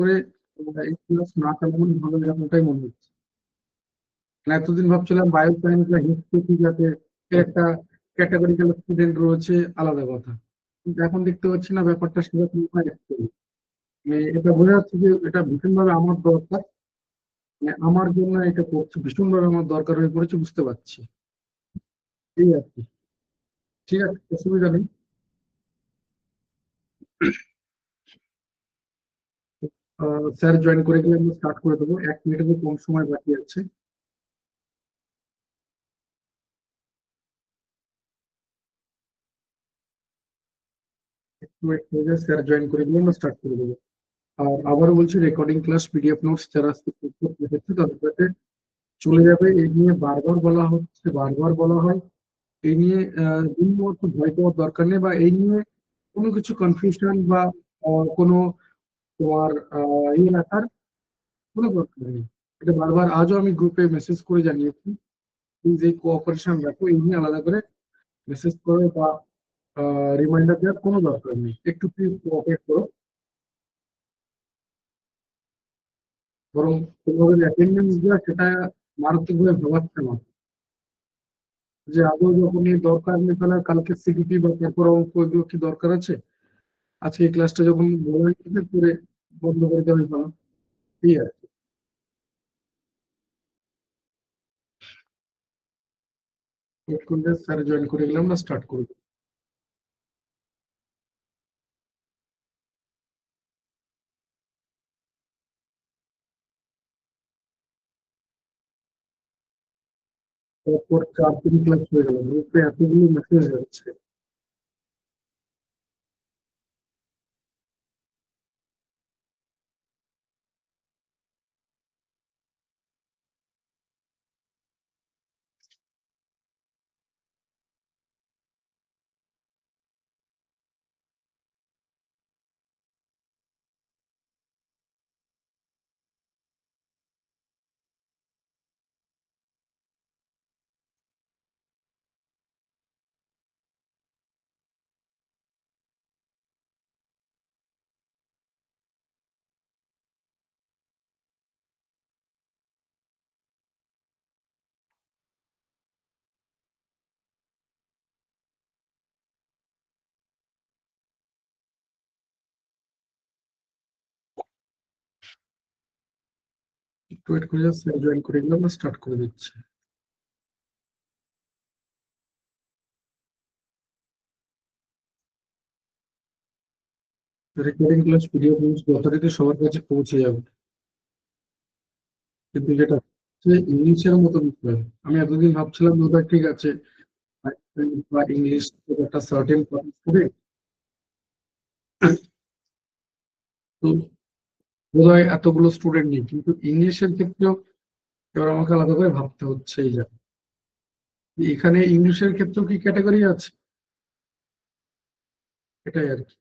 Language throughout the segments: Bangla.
করে এই ক্লাস না চালানো ভালো, এরকমটাই মনে হচ্ছে। মানে এতদিন ভাবছিলাম বায়ো সায়েন্স বা হিস্ট্রি ঠিক আছে, এর একটা ক্যাটাগরিক্যাল স্টুডেন্ট রয়েছে, আলাদা কথা। কিন্তু এখন দেখতে পাচ্ছি না ব্যাপারটা সেরকম নয় actually। মানে এটা বোঝা যাচ্ছে যে এটা ভীষণভাবে আমার দরকার, মানে আমার জন্য এটা করছে, ভীষণভাবে আমার দরকার হয়ে পড়েছে, বুঝতে পারছি। এই আর কি। ঠিক আছে, অসুবিধা নেই। স্যার জয়েন করে গেলে আমি স্টার্ট করে দেবো, 1 মিনিটের কম সময় বাকি আছে। একটু wait করে স্যার জয়েন করে গেলে আমরা স্টার্ট করে দেবো। আর আবারও বলছি, রেকর্ডিং ক্লাস পিডিএফ নোটস যারা আজকে করতে এসেছে তাদের কাছে চলে যাবে। এই নিয়ে বারবার বলা হচ্ছে, বারবার বলা হয়, এই নিয়ে বিন্দুমাত্র ভয় পাওয়ার দরকার নেই, বা এই নিয়ে কোনো কিছু কনফিউশন বা কোনো তোমার ইয়ে রাখার কোনো দরকার নেই। এটা বারবার আজও আমি গ্রুপে মেসেজ করে জানিয়েছি, প্লিজ এই কোঅপারেশন রাখো, এই নিয়ে আলাদা করে মেসেজ করো বা রিমাইন্ডার দেওয়ার কোনো দরকার নেই, একটু প্লিজ কোঅপারেট করো। বরং তোমাদের অ্যাটেন্ডেন্স দেওয়া সেটা মারাত্মকভাবে ভাবাচ্ছে না, যে আদৌ যখন এই দরকার নেই তাহলে কালকে সিকিউরিটি বা তারপর অঙ্ক এগুলো কি দরকার আছে? আজকে এই ক্লাসটা যখন বলা হয়েছে করে বন্ধ করে দেওয়া হয়েছিল। ঠিক আছে, ওয়েট করলে স্যার জয়েন করে গেলে আমরা স্টার্ট করব। তারপর 4 দিন ক্লাস হয়ে গেল, গ্রুপে এতগুলো মেসেজ যাচ্ছে। একটু ওয়েট করে স্যার জয়েন করে গেলে আমরা স্টার্ট করে দিচ্ছি। রেকর্ডিং ক্লাস পিডিএফ নোটস যথারীতি সবার কাছে পৌঁছে যাবে, কিন্তু যেটা হচ্ছে ইংলিশের মতো বিষয়, আমি এতদিন ভাবছিলাম ওটা ঠিক আছে, বা ইংলিশ একটা সার্টেন হবে, তো বোধহয় এতগুলো স্টুডেন্ট নেই, কিন্তু ইংলিশের ক্ষেত্রেও এবার আমাকে আলাদা করে ভাবতে হচ্ছে। এই যে এখানে ইংলিশের ক্ষেত্রেও কি ক্যাটাগরি আছে, এটাই আর কি।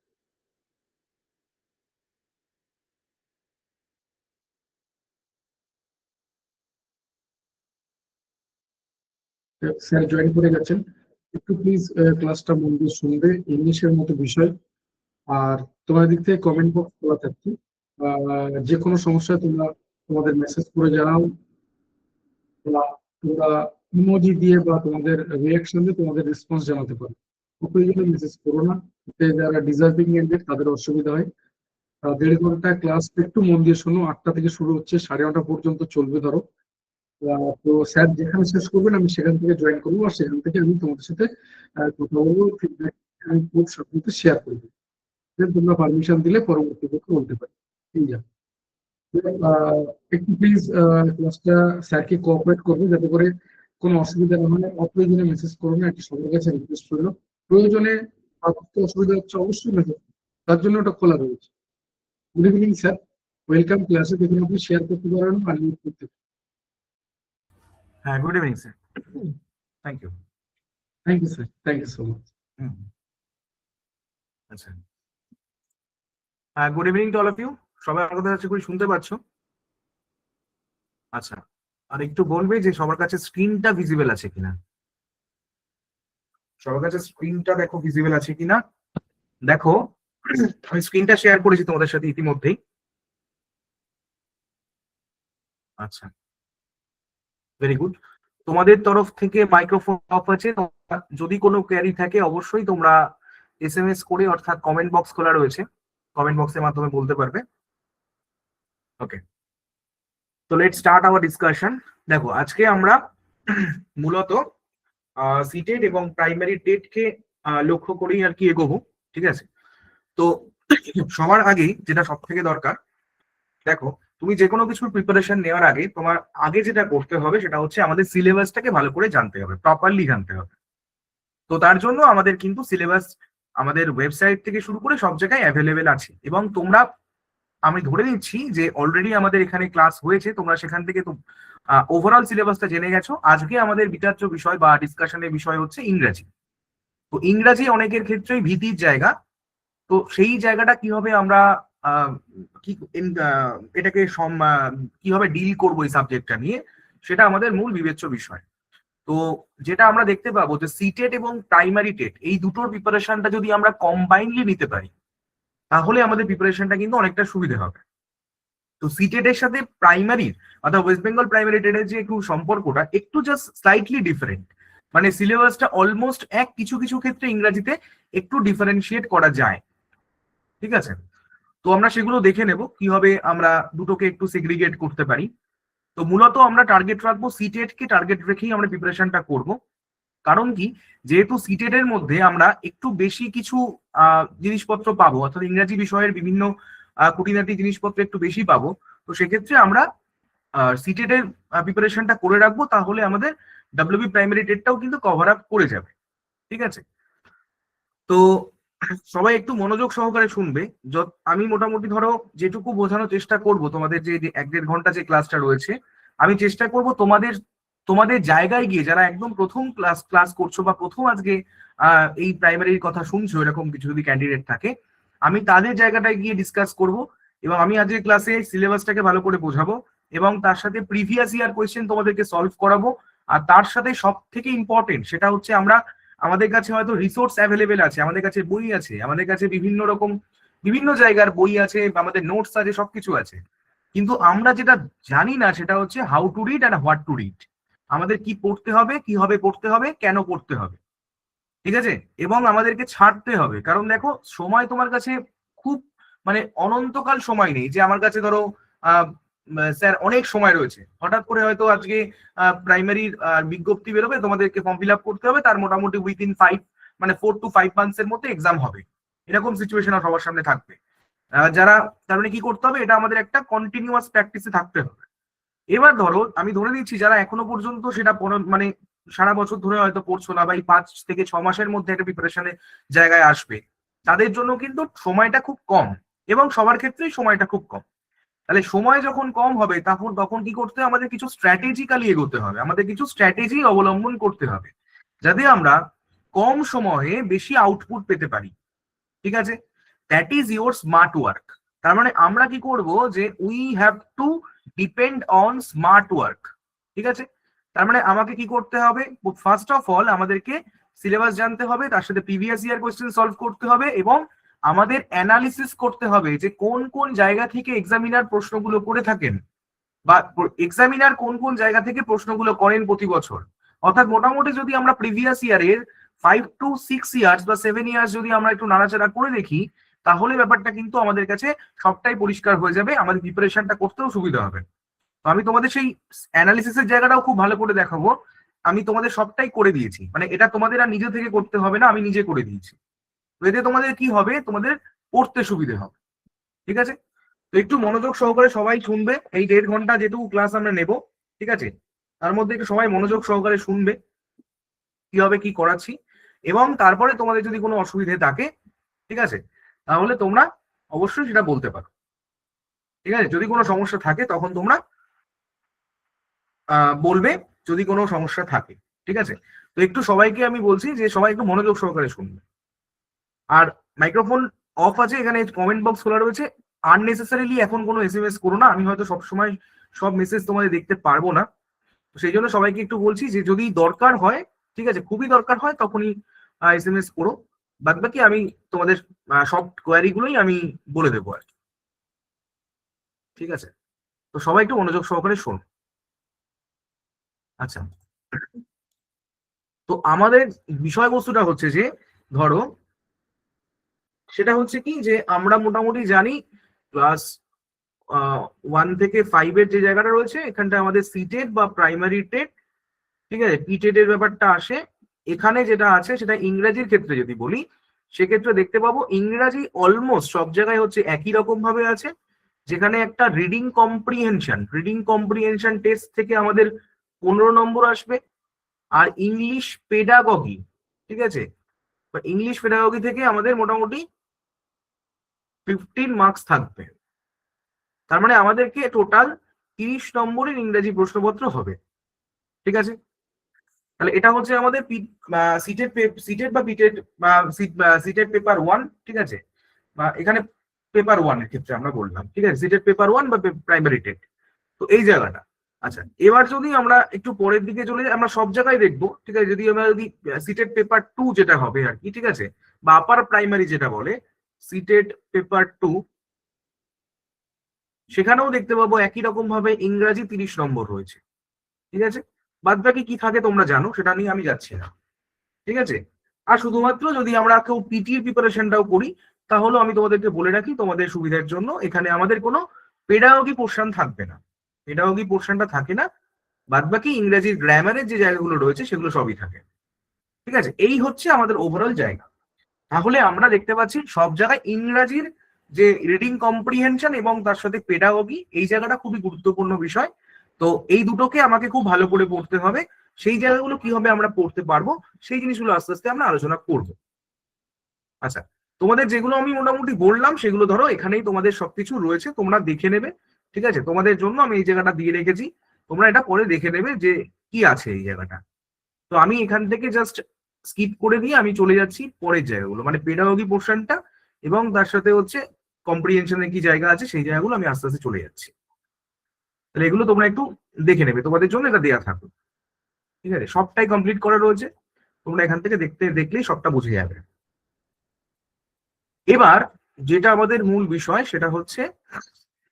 স্যার জয়েন করে গেছেন, একটু প্লিজ ক্লাসটা মন দিয়ে শুনবে, ইংলিশের মতো বিষয়। আর তোমার দিক থেকে কমেন্ট বক্স খোলা থাকছে, যে কোনো সমস্যায় তোমরা তোমাদের মেসেজ করে জানাও, বা তোমরা ইমোজি দিয়ে বা তোমাদের রিয়াকশন দিয়ে তোমাদের রেসপন্স জানাতে পারো। প্রয়োজনে মেসেজ করো না, এতে যারা ডিজার্ভিং ক্যান্ডিডেট তাদের অসুবিধা হয়। 1.5 ঘন্টা ক্লাস একটু মন দিয়ে শোনো, 8টা থেকে শুরু হচ্ছে, 9:30 পর্যন্ত চলবে ধরো। তো স্যার যেখানে শেষ করবেন আমি সেখান থেকে জয়েন করবো, আর সেখান থেকে আমি তোমাদের সাথে কথা বলবো, ফিডব্যাক আমি খুব সাথে শেয়ার করবো। Then তোমরা পারমিশন দিলে পরবর্তী পক্ষে বলতে পারি। ঠিক আছে, একটু প্লিজ ক্লাসটা স্যারকে কোঅপারেট করবে যাতে করে কোনো অসুবিধা না হয়, অপ্রয়োজনে মেসেজ করো না, একটু সবার কাছে রিকোয়েস্ট করলো। প্রয়োজনে অসুবিধা হচ্ছে অবশ্যই মেসেজ, তার জন্য ওটা খোলা রয়েছে। গুড ইভিনিং স্যার, ওয়েলকাম ক্লাসে, দেখুন আপনি শেয়ার করতে পারেন, আনমিউট করতে পারেন। হ্যাঁ, good evening sir. Thank you. Thank you sir, thank you so much. আচ্ছা, good evening to all of you. সবাই আমার কথা আশা করি শুনতে পাচ্ছ? আচ্ছা, আর একটু বলবে যে সবার কাছে স্ক্রিনটা ভিজিবল আছে কিনা, সবার কাছে স্ক্রিনটা দেখো ভিজিবল আছে কিনা। দেখো, আমি স্ক্রিনটা শেয়ার করেছি তোমাদের সাথে ইতিমধ্যেই। আচ্ছা, ভেরি গুড। তোমাদের তরফ থেকে মাইক্রোফোন অফ আছে। যদি কোনো কোয়ারি থাকে অবশ্যই তোমরা এসএমএস করে, অর্থাৎ কমেন্ট বক্স খোলা রয়েছে, কমেন্ট বক্সের মাধ্যমে বলতে পারবে। ওকে, তো লেট স্টার্ট আওয়ার ডিসকাশন। দেখো, আজকে আমরা মূলত সিটেট এবং প্রাইমারি টেটকে লক্ষ্য করেই আর কি এগোবো, ঠিক আছে? তো সবার আগে যেটা সব থেকে দরকার, দেখো, তুমি যে কোনো কিছুর প্রিপারেশন নেওয়ার আগে তোমার আগে যেটা করতে হবে সেটা হচ্ছে আমাদের সিলেবাসটাকে ভালো করে জানতে হবে, প্রপারলি জানতে হবে। তো তার জন্য আমাদের কিন্তু সিলেবাস আমাদের ওয়েবসাইট থেকে শুরু করে সব জায়গায় অ্যাভেলেবেল আছে, এবং তোমরা, আমি ধরে নিচ্ছি যে অলরেডি আমাদের এখানে ক্লাস হয়েছে, তোমরা সেখান থেকে তো ওভারঅল সিলেবাসটা জেনে গেছো। আজকে আমাদের বিচার্য বিষয় বা ডিসকাশনের বিষয় হচ্ছে ইংরাজি। তো ইংরাজি অনেকের ক্ষেত্রেই ভীতির জায়গা। তো সেই জায়গাটা কিভাবে আমরা আহ, কি এটাকে কিভাবে ডিল করবো এই সাবজেক্টটা নিয়ে, সেটা আমাদের মূল বিবেচ্য বিষয়। তো যেটা আমরা দেখতে পাবো যে সিটেট এবং প্রাইমারি টেট এই দুটোর প্রিপারেশনটা যদি আমরা কম্বাইনলি নিতে পারি, তাহলে আমাদের প্রিপারেশনটা কিন্তু অনেকটা সুবিধা হবে। তো সিটেট এর সাথে প্রাইমারির, অর্থাৎ ওয়েস্ট বেঙ্গল প্রাইমারি টেটের যে একটু সম্পর্কটা একটু জাস্ট স্লাইটলি ডিফারেন্ট। মানে সিলেবাসটা অলমোস্ট এক, কিছু কিছু ক্ষেত্রে ইংরাজিতে একটু ডিফারেন্সিয়েট করা যায়, ঠিক আছে? তো আমরা সেগুলো দেখে নেব কিভাবে আমরা দুটোকে একটু সেগ্রিগেট করতে পারি। তো মূলত আমরা টার্গেট রাখবো সিটেট কে, টার্গেট রেখেই আমরা প্রিপারেশনটা করব। কারণ কি, যেহেতু সিটেট এর মধ্যে আমরা একটু বেশি কিছু জিনিসপত্র পাবো, অর্থাৎ ইংরাজি বিষয়ের বিভিন্ন খুঁটিনাটি জিনিসপত্র একটু বেশি পাবো। তো সেক্ষেত্রে আমরা সিটেট এর প্রিপারেশনটা করে রাখবো, তাহলে আমাদের ডাব্লিউবি প্রাইমারি টেটটাও কিন্তু কভার আপ করে যাবে, ঠিক আছে? তো সবাই একটু মনোযোগ সহকারে শুনবে। আমি মোটামুটি ধরো যেটুকু বোঝানোর চেষ্টা করব, তোমাদের যে 1-1.5 ঘন্টা যে ক্লাসটা রয়েছে, আমি চেষ্টা করব তোমাদের তোমাদের জায়গায় গিয়ে, যারা একদম প্রথম ক্লাস করছো বা প্রথম আজকে এই প্রাইমারির কথা শুনছো, এরকম কিছু যদি ক্যান্ডিডেট থাকে, আমি তাদের জায়গাটায় গিয়ে ডিসকাস করব। এবং আমি আজকে ক্লাসে সিলেবাসটাকে ভালো করে বোঝাবো, এবং তার সাথে প্রিভিয়াস ইয়ার কোয়েশ্চেন তোমাদেরকে সলভ করাবো। আর তার সাথে সব থেকে ইম্পর্টেন্ট সেটা হচ্ছে, আমাদের কাছে হয়তো রিসোর্স অ্যাভেলেবেল আছে, আমাদের কাছে বই আছে, আমাদের কাছে বিভিন্ন রকম বিভিন্ন জায়গার বই আছে, আমাদের নোটস আছে, সবকিছু আছে। কিন্তু আমরা যেটা জানি না সেটা হচ্ছে how to read and what to read. আমাদের কি পড়তে হবে, কিভাবে পড়তে হবে, কেন পড়তে হবে, ঠিক আছে? এবং আমাদেরকে ছাড়তে হবে, কারণ দেখো, সময় তোমার কাছে খুব, মানে অনন্তকাল সময় নেই যে আমার কাছে ধরো স্যার অনেক সময় রয়েছে, হঠাৎ করে হয়তো আজকে প্রাইমারির বিজ্ঞপ্তি বেরোবে, তোমাদেরকে ফর্ম ফিল আপ করতে হবে, তার মোটামুটি উইদিন 4 to 5 মান্থস এর মধ্যে এক্সাম হবে, এরকম সিচুয়েশন সবার সামনে থাকবে। যারা, তার মানে কি করতে হবে, এটা আমাদের একটা কন্টিনিউয়াস প্র্যাকটিসে থাকতে হবে। এবার ধরো, আমি ধরে নিচ্ছি যারা এখনো পর্যন্ত সেটা মানে সারা বছর ধরে হয়তো পড়ছো না, বা এই 5 থেকে 6 মাসের মধ্যে একটা প্রিপারেশনের জায়গায় আসবে, তাদের জন্য কিন্তু সময়টা খুব কম, এবং সবার ক্ষেত্রেই সময়টা খুব কম। তাহলে সময় যখন কম হবে, তখন তখন কি করতে হবে, আমাদের কিছু স্ট্র্যাটেজিক্যালি এগোতে হবে, আমাদের কিছু স্ট্র্যাটেজি অবলম্বন করতে হবে, যাতে আমরা কম সময়ে বেশি আউটপুট পেতে পারি, ঠিক আছে? That is your smart work. তার মানে আমরা কি করব, যে we have to depend on smart work, ঠিক আছে? তার মানে আমাকে কি করতে হবে, ফার্স্ট অফ অল আমাদেরকে সিলেবাস জানতে হবে, তার সাথে প্রিভিয়াস ইয়ার কোয়েশ্চেন সলভ করতে হবে, এবং আমাদের অ্যানালিসিস করতে হবে যে কোন কোন জায়গা থেকে এক্সামিনার প্রশ্নগুলো করে থাকেন, বা এক্সামিনার কোন কোন জায়গা থেকে প্রশ্নগুলো করেন প্রতি বছর। অর্থাৎ মোটামুটি যদি আমরা প্রিভিয়াস ইয়ারের 5 to 6 ইয়ার্স বা 7 ইয়ার্স যদি আমরা একটু নাড়াচাড়া করে দেখি, তাহলে ব্যাপারটা কিন্তু আমাদের কাছে সবটাই পরিষ্কার হয়ে যাবে, আমাদের প্রিপারেশনটা করতেও সুবিধা হবে। তো আমি তোমাদের সেই অ্যানালিসিসের জায়গাটাও খুব ভালো করে দেখাবো। আমি তোমাদের সবটাই করে দিয়েছি, মানে এটা তোমাদের আর নিজে থেকে করতে হবে না, আমি নিজে করে দিয়েছি। তো এতে তোমাদের কি হবে, তোমাদের পড়তে সুবিধে হবে, ঠিক আছে? তো একটু মনোযোগ সহকারে সবাই শুনবে, এই 1.5 ঘন্টা যেটুকু ক্লাস আমরা নেব, ঠিক আছে? তার মধ্যে একটু সবাই মনোযোগ সহকারে শুনবে কিভাবে কি করাচ্ছি, এবং তারপরে তোমাদের যদি কোনো অসুবিধে থাকে, ঠিক আছে, তাহলে তোমরা অবশ্যই সেটা বলতে পারো, ঠিক আছে? যদি কোনো সমস্যা থাকে তখন তোমরা বলবে, যদি কোনো সমস্যা থাকে, ঠিক আছে? তো একটু সবাইকে আমি বলছি যে সবাই একটু মনোযোগ সহকারে শুনবে। আর মাইক্রোফোন অফ আছে, এখানে কমেন্ট বক্স খোলা রয়েছে। আননেসেসারিলি এখন কোনো এসএমএস করো না, আমি হয়তো সবসময় সব মেসেজ তোমাদের দেখতে পারবো না। তো সেই জন্য সবাইকে একটু বলছি যে যদি দরকার হয়, ঠিক আছে, খুবই দরকার হয়, তখনই এসএমএস করো। বাদ বাকি আমি তোমাদের সব কোয়ারি গুলোই আমি বলে দেবো আর কি, ঠিক আছে? তো সবাই একটু মনোযোগ সহকারে শোনো। আচ্ছা, তো আমাদের বিষয়বস্তুটা হচ্ছে যে ধরো সেটা হচ্ছে কি যে আমরা মোটামুটি জানি ক্লাস 1 থেকে 5 যে জায়গাটা রয়েছে এখানটা আমাদের সিটেড বা প্রাইমারি টেট, ঠিক আছে, পিটেড এর ব্যাপারটা আসে। এখানে যেটা আছে সেটা ইংরেজির ক্ষেত্রে যদি বলি সেক্ষেত্রে দেখতে পাবো ইংরাজি অলমোস্ট সব জায়গায় হচ্ছে একই রকম ভাবে আছে, যেখানে একটা রিডিং কম্প্রিহেনশন টেস্ট থেকে আমাদের 15 নম্বর আসবে। আর ইংলিশ পেডাগগি, ঠিক আছে, ইংলিশ পেডাগগি থেকে আমাদের মোটামুটি 15 মার্কস থাকবে। তার মানে আমাদেরকে টোটাল 30 নম্বরের ইংরেজি প্রশ্নপত্র হবে, ঠিক আছে। তাহলে এটা হচ্ছে আমাদের সিটেড বা পিটেড বা সিটেড পেপার 1, ঠিক আছে, বা এখানে পেপার 1 এর ক্ষেত্রে আমরা বললাম, ঠিক আছে, সিটেড পেপার 1 বা প্রাইমারি টেট। তো এই জায়গাটা আচ্ছা, এবার যদি আমরা একটু পরের দিকে চলে যাই আমরা সব জায়গায় দেখবো, ঠিক আছে, যদি সিটেড পেপার 2 যেটা হবে আর কি, ঠিক আছে, বা আপার প্রাইমারি যেটা বলে সিটেড পেপার 2, সেখানেও দেখতে পাবো একই রকম ভাবে ইংরাজি 30 নম্বর রয়েছে, ঠিক আছে। বাদ বাকি কি থাকে তোমরা জানো, সেটা নিয়ে আমি যাচ্ছি না, ঠিক আছে। আর শুধুমাত্র যদি আমরা কেউ পিটির প্রিপারেশনটাও করি তাহলে আমি তোমাদেরকে বলে রাখি তোমাদের সুবিধার জন্য এখানে আমাদের কোনো পেডাগগি পোর্শন থাকবে না, পেডাগগি পোর্শনটা থাকে না, বাদ বাকি ইংরেজির গ্রামারের যে জায়গাগুলো রয়েছে সেগুলো সবই থাকে, ঠিক আছে। এই হচ্ছে আমাদের ওভারঅল জায়গা। তাহলে আমরা দেখতে পাচ্ছি সব জায়গায় ইংরাজির যে রিডিং কম্প্রিহেনশন এবং তার সাথে পেডাগগি এই জায়গাটা খুবই গুরুত্বপূর্ণ বিষয়। তো এই দুটোকে আমাকে খুব ভালো করে পড়তে হবে। সেই জায়গাগুলো কিভাবে আমরা পড়তে পারবো সেই জিনিসগুলো আস্তে আস্তে আমরা আলোচনা করব। আচ্ছা, তোমাদের যেগুলো আমি মোটামুটি বললাম সেগুলো ধরো এখানেই তোমাদের সবকিছু রয়েছে, তোমরা দেখে নেবে, ঠিক আছে। তোমাদের জন্য আমি এই জায়গাটা দিয়ে রেখেছি, তোমরা এটা পরে দেখে নেবে যে কি আছে এই জায়গাটা। তো আমি এখান থেকে জাস্ট স্কিপ করে দিয়ে আমি চলে যাচ্ছি পরের জায়গাগুলো, মানে পেডাগগি পোর্শনটা এবং তার সাথে হচ্ছে কম্প্রিহেনশনের কি জায়গা আছে সেই জায়গাগুলো আমি আস্তে আস্তে চলে যাচ্ছি। তাহলে এগুলো তোমরা একটু দেখে নেবে, তোমাদের জন্য এটা দেওয়া থাকবে, ঠিক আছে। সবটাই কমপ্লিট করা রয়েছে, তোমরা এখান থেকে দেখলেই সবটা বুঝে যাবে। এবার যেটা আমাদের মূল বিষয় সেটা হচ্ছে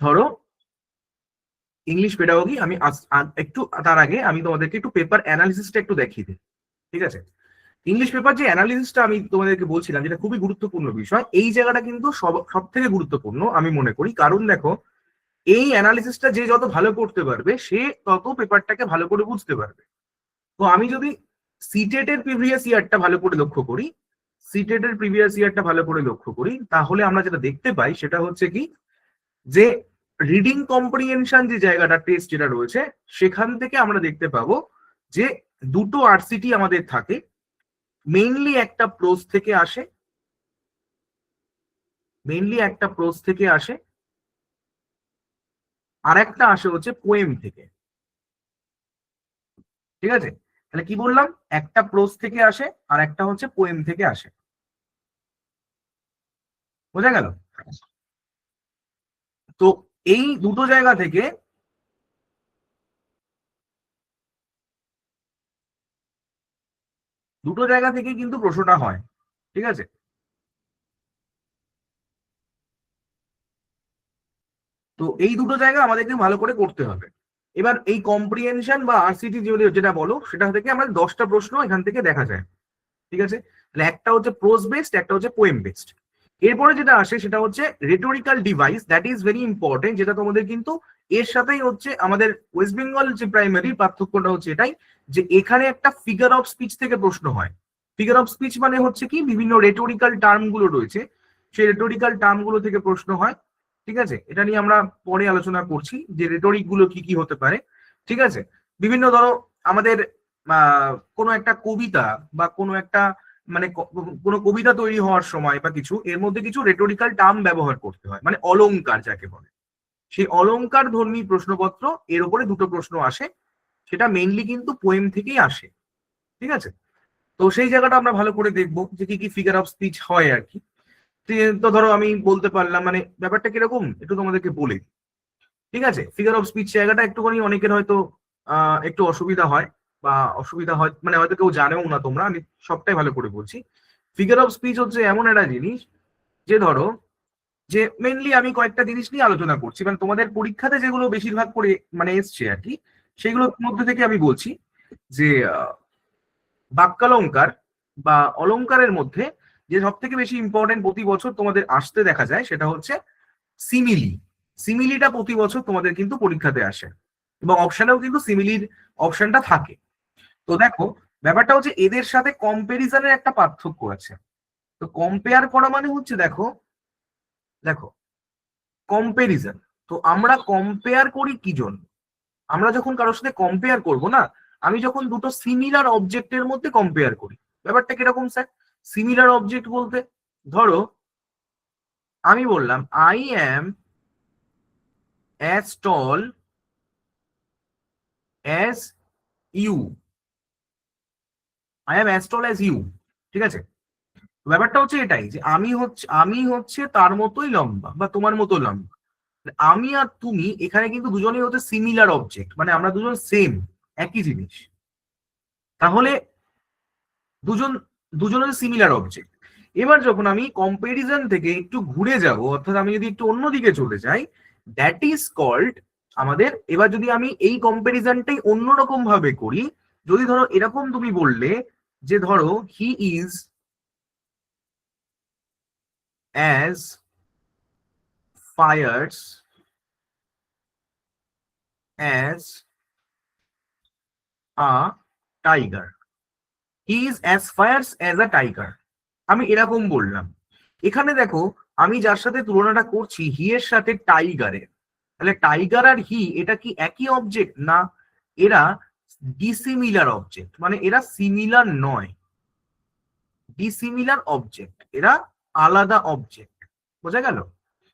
ধরো ইংলিশ পেডাগগি। আমি একটু তার আগে আমি তোমাদেরকে একটু পেপার অ্যানালিসিসটা একটু দেখিয়ে দিই, ঠিক আছে। ইংলিশ পেপার যে অ্যানালিসিসটা আমি তোমাদেরকে বলছিলাম যেটা খুবই গুরুত্বপূর্ণ বিষয়, এই জায়গাটা কিন্তু সব থেকে গুরুত্বপূর্ণ আমি মনে করি। কারণ দেখো এই অ্যানালিসিসটা যে যত ভালো করতে পারবে সে তত পেপারটাকে ভালো করে বুঝতে পারবে। তো আমি যদি সিটেট এর প্রিভিয়াস ইয়ারটা ভালো করে লক্ষ্য করি, তাহলে আমরা যেটা দেখতে পাই সেটা হচ্ছে কি যে রিডিং কম্প্রিহেনশন যে জায়গাটা টেস্ট যেটা রয়েছে সেখান থেকে আমরা দেখতে পাবো যে দুটো আরসিটি আমাদের থাকে। মেইনলি একটা প্রোজ থেকে আসে, আর একটা আসে হচ্ছে পোয়েম থেকে, ঠিক আছে। তাহলে কি বললাম, একটা প্রোজ থেকে আসে আর একটা হচ্ছে পোয়েম থেকে আসে, বোঝা গেল। তো এই দুটো জায়গা থেকে কিন্তু প্রশ্নটা হয়, ঠিক আছে। তো এই দুটো জায়গা আমাদেরকে ভালো করে করতে হবে। এবার এই কম্প্রিহেনশন বা আরসিটি যেটা বলো সেটা থেকে আমাদের 10টা প্রশ্ন এখান থেকে দেখা যায়, ঠিক আছে। তাহলে একটা হচ্ছে প্রোজ বেসড, একটা হচ্ছে পোয়েম বেসড। এরপরে যেটা আসে সেটা হচ্ছে rhetorical device, that is very important, যেটা তোমাদের কিন্তু এর সাথেই হচ্ছে আমাদের ওয়েস্ট বেঙ্গল যে প্রাইমারি পার্থক্যটা হচ্ছে এটাই যে এখানে একটা ফিগার অফ স্পিচ থেকে প্রশ্ন হয়। ফিগার অফ স্পিচ মানে হচ্ছে কি বিভিন্ন রেটোরিক্যাল টার্ম গুলো রয়েছে, সেই রেটোরিক্যাল টার্ম গুলো থেকে প্রশ্ন হয়, ঠিক আছে। এটা নিয়ে আমরা পরে আলোচনা করছি যে রেটোরিক গুলো কি কি হতে পারে, ঠিক আছে। বিভিন্ন ধরো আমাদের কোনো একটা কবিতা বা কোনো একটা মানে কোনো কবিতা তৈরি হওয়ার সময় বা কিছু এর মধ্যে কিছু রেটোরিক্যাল টার্ম ব্যবহার করতে হয়, মানে অলংকার যাকে বলে, সেই অলংকার ধর্মী প্রশ্নপত্র এর উপরে দুটো প্রশ্ন আসে, সেটা মেইনলি কিন্তু পোয়েম থেকেই আসে, ঠিক আছে। তো সেই জায়গাটা আমরা ভালো করে দেখবো যে কি কি ফিগার অফ স্পিচ হয় আর কি। তো ধরো আমি বলতে পারলাম মানে ব্যাপারটা কিরকম একটু তোমাদেরকে বলে দিই, ঠিক আছে। ফিগার অফ স্পিচ জায়গাটা একটুখানি অনেকের হয়তো একটু অসুবিধা হয় মানে হয়তো কেউ জানেও না, তোমরা আমি সবটাই ভালো করে বলছি। ফিগার অফ স্পিচ হচ্ছে এমন একটা জিনিস যে ধরো যে মেইনলি আমি কয়েকটা জিনিস নিয়ে আলোচনা করছি, মানে তোমাদের পরীক্ষাতে যেগুলো বেশিরভাগ করে মানে এসছে আর কি, সেগুলোর মধ্যে থেকে আমি বলছি যে বাক্যালঙ্কার বা অলঙ্কারের মধ্যে যে সব থেকে বেশি ইম্পর্টেন্ট প্রতি বছর তোমাদের আসতে দেখা যায় সেটা হচ্ছে সিমিলি। সিমিলিটা প্রতি বছর তোমাদের কিন্তু পরীক্ষাতে আসে এবং অপশনেও কিন্তু সিমিলির অপশনটা থাকে। তো দেখো ব্যাপারটা হচ্ছে এদের সাথে কম্পেরিজনের একটা পার্থক্য আছে। তো কম্পেয়ার করা মানে হচ্ছে দেখো দেখো কম্পেরিজন। তো আমরা কম্পেয়ার করি কি জন্য? আমরা যখন কারোর সাথে কম্পেয়ার করব না, আমি যখন দুটো সিমিলার অবজেক্টের মধ্যে কম্পেয়ার করি। ব্যাপারটা কিরকম স্যার? সিমিলার অবজেক্ট বলতে ধরো আমি বললাম I am as tall as you, I am as tall as you, ঠিক আছে? ব্যাপারটা হচ্ছে এটাই যে আমি হচ্ছে তার মতোই লম্বা বা তোমার মতো লম্বা। আমি আর তুমি এখানে কিন্তু দুজনেই হচ্ছে সিমিলার অবজেক্ট, মানে আমরা দুজন সেম, একই জিনিস। তাহলে দুজন দুজনের সিমিলার অবজেক্ট। এবার যখন আমি কম্পারিজন থেকে একটু ঘুরে যাব, অর্থাৎ আমি যদি একটু অন্যদিকে চলে যাই, দ্যাট ইজ কল্ড আমাদের। এবার যদি আমি এই কম্পারিজনটাই অন্যরকম ভাবে করি, যদি ধরো এরকম তুমি বললে যে ধরো he is as fires as a tiger, he is as fires as a tiger. আমি এরকম বললাম। এখানে দেখো আমি যার সাথে তুলনাটা করছি হি এর সাথে টাইগারের, তাহলে টাইগার আর হি এটা কি একই অবজেক্ট? না, এরা ডিসিমিলার অবজেক্ট, মানে এরা সিমিলার নয়, ডিসিমিলার অবজেক্ট, এরা আলাদা অবজেক্ট। বোঝা গেল?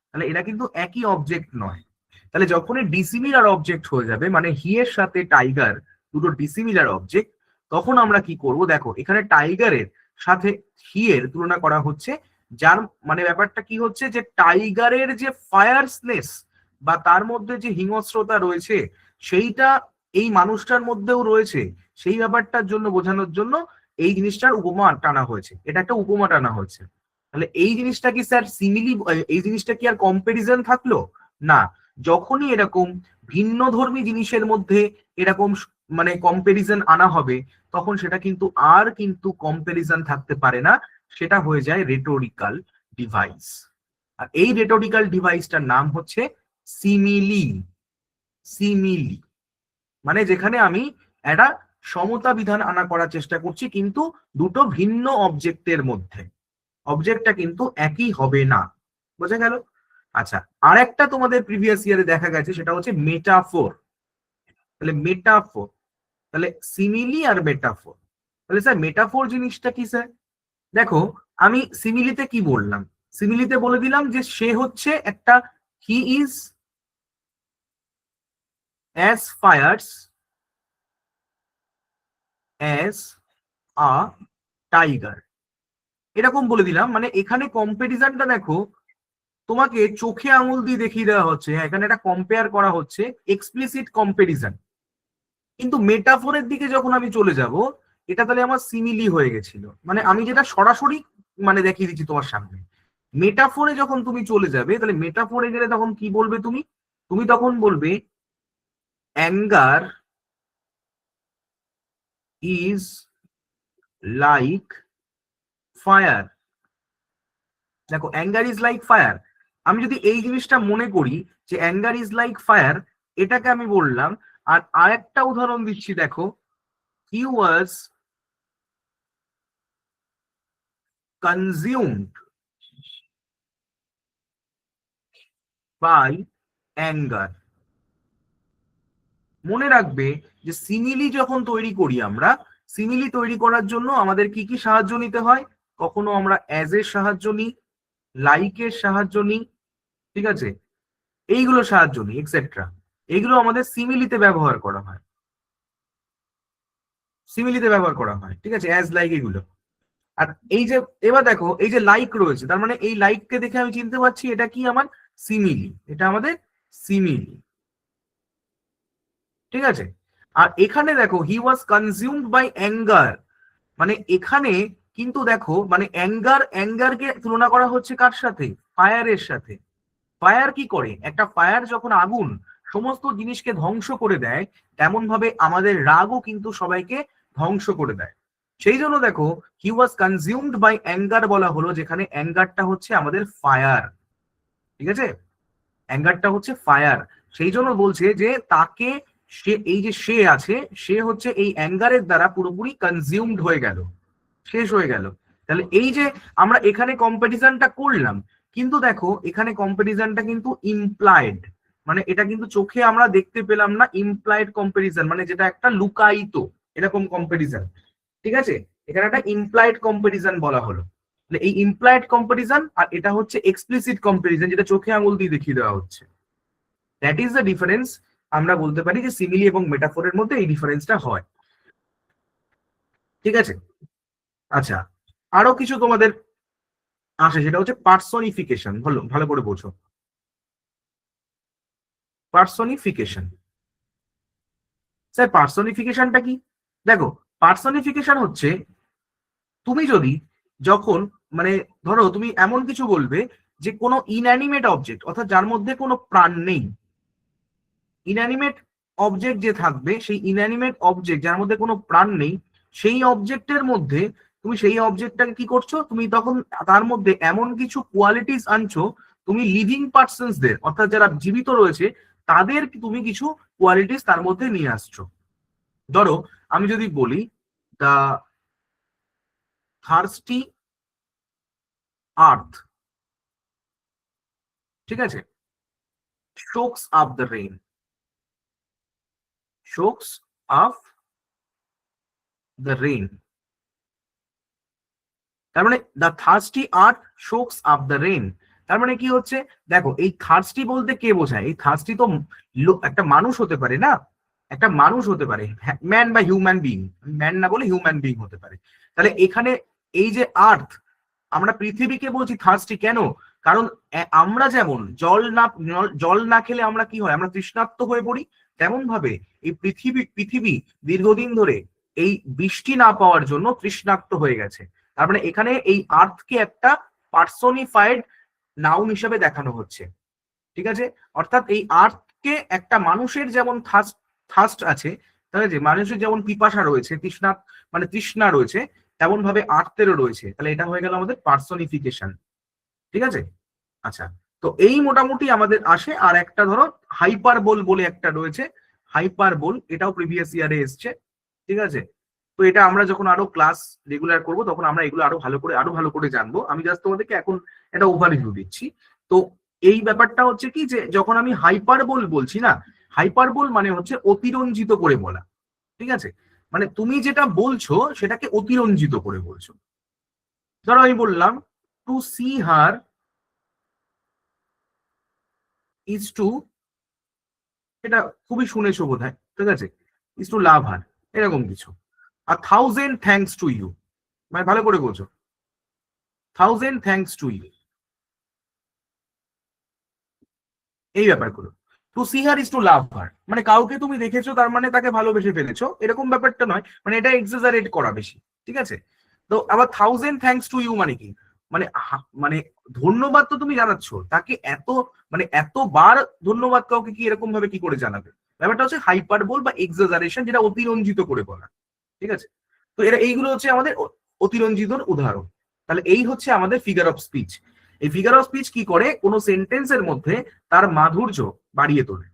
তাহলে এরা কিন্তু একই অবজেক্ট নয়। তাহলে যখনই ডিসিমিলার অবজেক্ট হয়ে যাবে, মানে হি এর সাথে টাইগার দুটো ডিসিমিলার অবজেক্ট, তখন আমরা কি করব? দেখো এখানে টাইগারের সাথে হি এর তুলনা করা হচ্ছে, যার মানে ব্যাপারটা কি হচ্ছে যে টাইগারের যে ফায়ারসনেস বা তার মধ্যে যে হিংস্রতা রয়েছে সেইটা এই মানুষটার মধ্যেও রয়েছে, সেই ব্যাপারটার জন্য বোঝানোর জন্য এই জিনিসটার উপমা টানা হয়েছে, এটা একটা উপমা টানা হয়েছে। তাহলে এই জিনিসটা কি স্যার সিমিলি, এই জিনিসটা কি আর কম্পারিজন থাকলো? না। যখনই এরকম ভিন্নধর্মী জিনিসের মধ্যে এরকম মানে কম্পারিজন আনা হবে, তখন সেটা কিন্তু আর কিন্তু কম্পারিজন থাকতে পারে না, সেটা হয়ে যায় রেটোরিক্যাল ডিভাইস। আর এই রেটোরিক্যাল ডিভাইসটার নাম হচ্ছে সিমিলি। সিমিলি মানে যেখানে আমি একটা সমতা বিধান আনা করার চেষ্টা করছি, কিন্তু দুটো ভিন্ন অবজেক্টের মধ্যে, অবজেক্টটা কিন্তু একই হবে না। বোঝা গেল? আচ্ছা, আর একটা তোমাদের প্রিভিয়াস ইয়ারে দেখা গেছে, সেটা হচ্ছে মেটাফোর। তাহলে মেটাফোর, তাহলে সিমিলি আর মেটাফোর। তাহলে স্যার মেটাফোর জিনিসটা কি স্যার? দেখো আমি সিমিলিতে কি বললাম? সিমিলিতে বলে দিলাম যে সে হচ্ছে একটা, he is as fires as a tiger, এরকম বলে দিলাম। মানে এখানে কম্পারিজনটা দেখো তোমাকে চোখে আঙুল দিয়ে দেখিয়ে দেওয়া হচ্ছে, হ্যাঁ এখানে একটা কম্পেয়ার করা হচ্ছে, এক্সপ্লিসিট কম্পারিজন। কিন্তু মেটাফোরের দিকে যখন আমি চলে যাব, এটা তাহলে আমার সিমিলি হয়ে গেছিল, মানে আমি যেটা সরাসরি মানে দেখিয়ে দিচ্ছি তোমার সামনে। মেটাফোরে যখন তুমি চলে যাবে, তাহলে মেটাফোরে গেলে তখন কি বলবে তুমি? তুমি তখন বলবে অ্যাঙ্গার ইজ লাইক ফায়ার। দেখো অ্যাঙ্গার ইজ লাইক ফায়ার, আমি যদি এই জিনিসটা মনে করি যে অ্যাঙ্গার ইজ লাইক ফায়ার, এটাকে আমি বললাম। আর আরেকটা উদাহরণ দিচ্ছি, দেখো হি ওয়াজ কনজিউমড বাই অ্যাঙ্গার। মনে রাখবে যে সিমিলি যখন তৈরি করি আমরা, সিমিলি তৈরি করার জন্য আমাদের কি কি সাহায্য নিতে হয়? কখনো আমরা অ্যাজ এর সাহায্য নিই, লাইকের সাহায্য নিই, ঠিক আছে, এইগুলো সাহায্য নিই এক্সেট্রা। এগুলো আমাদের সিমিলিতে ব্যবহার করা হয়, সিমিলিতে ব্যবহার করা হয়, ঠিক আছে, অ্যাজ লাইক এগুলো। আর এই যে এবার দেখো এই যে লাইক রয়েছে, তার মানে এই লাইককে দেখে আমি চিনতে পারছি এটা কি আমার সিমিলি, এটা আমাদের সিমিলি, ঠিক আছে। আর এখানে দেখো হি ওয়াজ কনজিউমড বাই অ্যাঙ্গার, মানে এখানে কিন্তু দেখো মানে অ্যাঙ্গারকে তুলনা করা হচ্ছে কার সাথে? ফায়ারের সাথে। ফায়ার কি করে? একটা ফায়ার যখন আগুন সমস্ত জিনিসকে ধ্বংস করে দেয়, তেমন ভাবে আমাদের রাগও কিন্তু সবাইকে ধ্বংস করে দেয়। সেই জন্য দেখো হি ওয়াজ কনজিউমড বাই অ্যাঙ্গার বলা হলো, যেখানে অ্যাঙ্গারটা হচ্ছে আমাদের ফায়ার। ঠিক আছে, অ্যাঙ্গারটা হচ্ছে ফায়ার। সেই জন্য বলছে যে তাকে, সে এই যে সে আছে, সে হচ্ছে এই অ্যাঙ্গারের দ্বারা পুরোপুরি কনজিউমড হয়ে গেল, শেষ হয়ে গেল। তাহলে এই যে আমরা এখানে কম্পারিজনটা করলাম, কিন্তু দেখো এখানে কম্পারিজনটা কিন্তু ইমপ্লাইড, মানে এটা কিন্তু চোখে আমরা দেখতে পেলাম না, ইমপ্লাইড কম্পারিজন, মানে যেটা একটা লুকায়িত এরকম কম্পারিজন। ঠিক আছে, এখানে একটা ইমপ্লাইড কম্পারিজন বলা হলো। এই ইমপ্লাইড কম্পারিজন আর এটা হচ্ছে এক্সপ্লিসিট কম্পারিজন, যেটা চোখে আঙুল দিয়ে দেখিয়ে দেওয়া হচ্ছে। That is the difference. আমরা বলতে পারি যে সিমিলি এবং মেটাফোরের মধ্যে এই ডিফারেন্সটা হয়। ঠিক আছে, আচ্ছা, আরো কিছু তোমাদের আসে, সেটা হচ্ছে পার্সনিফিকেশন। ভালো ভালো করে বোঝো, পার্সনিফিকেশন। স্যার পার্সনিফিকেশনটা কি? দেখো, পার্সনিফিকেশন হচ্ছে তুমি যদি যখন, মানে ধরো তুমি এমন কিছু বলবে যে কোনো ইনঅ্যানিমেট অবজেক্ট, অর্থাৎ যার মধ্যে কোনো প্রাণ নেই, ইনঅ্যানিমেট অবজেক্ট যে থাকবে, সেই ইনঅ্যানিমেট অবজেক্ট যার মধ্যে কোনো প্রাণ নেই, সেই অবজেক্টের মধ্যে তুমি সেই অবজেক্টটাকে কি করছো, তুমি তখন তার মধ্যে এমন কিছু কোয়ালিটিস আনছো, তুমি লিভিং পার্সনসদের, অর্থাৎ যারা জীবিত রয়েছে তাদের তুমি কিছু কোয়ালিটিস তার মধ্যে নিয়ে আসছো। ধরো আমি যদি বলি দ্য থার্স্টি আর্থ, ঠিক আছে, soaks up the rain, soaks up the rain. তার মানে the thirsty earth soaks up the rain. তার মানে কি হচ্ছে, দেখো এই থার্স্টি বলতে কে বোঝায়? এই থার্স্টি তো একটা মানুষ হতে পারে না, একটা মানুষ হতে পারে, ম্যান বা হিউম্যান বিং, ম্যান না বলে হিউম্যান বিং হতে পারে। তাহলে এখানে এই যে আর্থ, আমরা পৃথিবীকে বলছি থার্স্টি কেন? কারণ আমরা যেমন জল না খেলে আমরা কি হয়, আমরা তৃষ্ণার্ত হয়ে পড়ি, তেমন ভাবে এই পৃথিবী দীর্ঘদিন ধরে এই বৃষ্টি না পাওয়ার জন্য তৃষ্ণার্ত হয়ে গেছে। তার মানে এখানে এই আর্থকে একটা পার্সনিফাইড নাউন হিসেবে দেখানো হচ্ছে। ঠিক আছে, অর্থাৎ এই আর্থকে একটা মানুষের যেমন থার্স্ট আছে, তাহলে যে মানুষের যেমন পিপাসা রয়েছে, মানে তৃষ্ণা রয়েছে, তেমন ভাবে আর্থেরও রয়েছে। তাহলে এটা হয়ে গেল আমাদের পার্সনিফিকেশন। ঠিক আছে, আচ্ছা, তো এই মোটামুটি আমাদের আসে। আর একটা ধরো হাইপারবোল বলে একটা রয়েছে, হাইপারবোল, এটাও প্রিভিয়াস ইয়ারে এসছে। ঠিক আছে, তো এটা আমরা যখন আরো ক্লাস রেগুলার করব তখন আমরা এগুলো আরো ভালো করে জানবো। আমি জাস্ট তোমাদেরকে এখন একটা ওভারভিউ দিচ্ছি। তো এই ব্যাপারটা হচ্ছে কি, যে যখন আমি হাইপারবোল বলছি না, হাইপারবোল মানে হচ্ছে অতিরঞ্জিত করে বলা। ঠিক আছে, মানে তুমি যেটা বলছো সেটাকে অতিরঞ্জিত করে বলছো। ধরো আমি বললাম to see her is to, এটা খুবই শুনেছো বোধহয়, ঠিক আছে, ইজ টু লাভ হার, এরকম কিছু। আর থাউজেন্ড থ্যাঙ্কস টু ইউ, মানে ভালো করে বলছো, থাউজেন্ড থ্যাঙ্কস টু ইউ, এই ব্যাপারগুলো। To see her is to love her, মানে কাউকে তুমি দেখেছো তার মানে তাকে ভালোবেসে ফেলেছো, এরকম ব্যাপারটা নয়, মানে এটা এক্সাজারেট করা বেশি। ঠিক আছে, তো আবার থাউজেন্ড থ্যাঙ্কস টু ইউ মানে কি, মানে মানে ধন্যবাদ তো তুমি জানাচ্ছ তাকে, মানে এতবার ধন্যবাদ কাউকে কি এরকম ভাবে কি করে জানাবে? ব্যাপারটা হচ্ছে হাইপারবোল বা এক্সাজারেশন, যেটা অতিরঞ্জিত করে বলা। ঠিক আছে, তো এইগুলো হচ্ছে আমাদের অতিরঞ্জিতর উদাহরণ। তাহলে এই হচ্ছে আমাদের ফিগার অফ স্পিচ। এই ফিগার অফ স্পিচ কি করে, কোনো সেন্টেন্সের মধ্যে তার মাধুর্য বাড়িয়ে তোলে।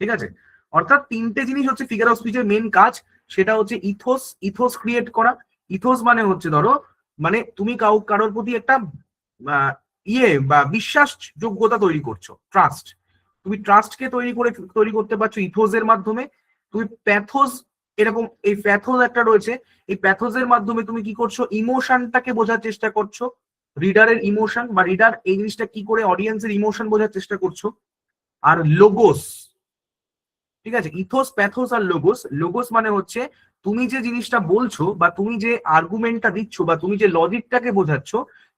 ঠিক আছে, অর্থাৎ তিনটে জিনিস হচ্ছে ফিগার অফ স্পিচের মেন কাজ। সেটা হচ্ছে ইথোস ক্রিয়েট করা। ইথোস মানে হচ্ছে ধরো, মানে তুমি কারোর প্রতি একটা বা বিশ্বাস যোগ্যতা তৈরি করছো, ট্রাস্ট। তুমি ট্রাস্টকে তৈরি করতে পারছো ইথোসের মাধ্যমে। তুমি প্যাথোস, এরকম এই প্যাথোস একটা রয়েছে, এই প্যাথোসের মাধ্যমে তুমি কি করছো, ইমোশনটাকে বোঝার চেষ্টা করছো, রিডারের ইমোশন, বা রিডার এই জিনিসটা কি করে অডিয়েন্সের ইমোশন বোঝার চেষ্টা করছো। আর লোগোস, ঠিক আছে, ইথোস, প্যাথোস আর লোগোস। লোগোস মানে হচ্ছে তুমি যে জিনিসটা বলছো, বা তুমি যে আর্গুমেন্টটা দিচ্ছ, বা তুমি যে লজিকটাকে বোঝাচ্ছ,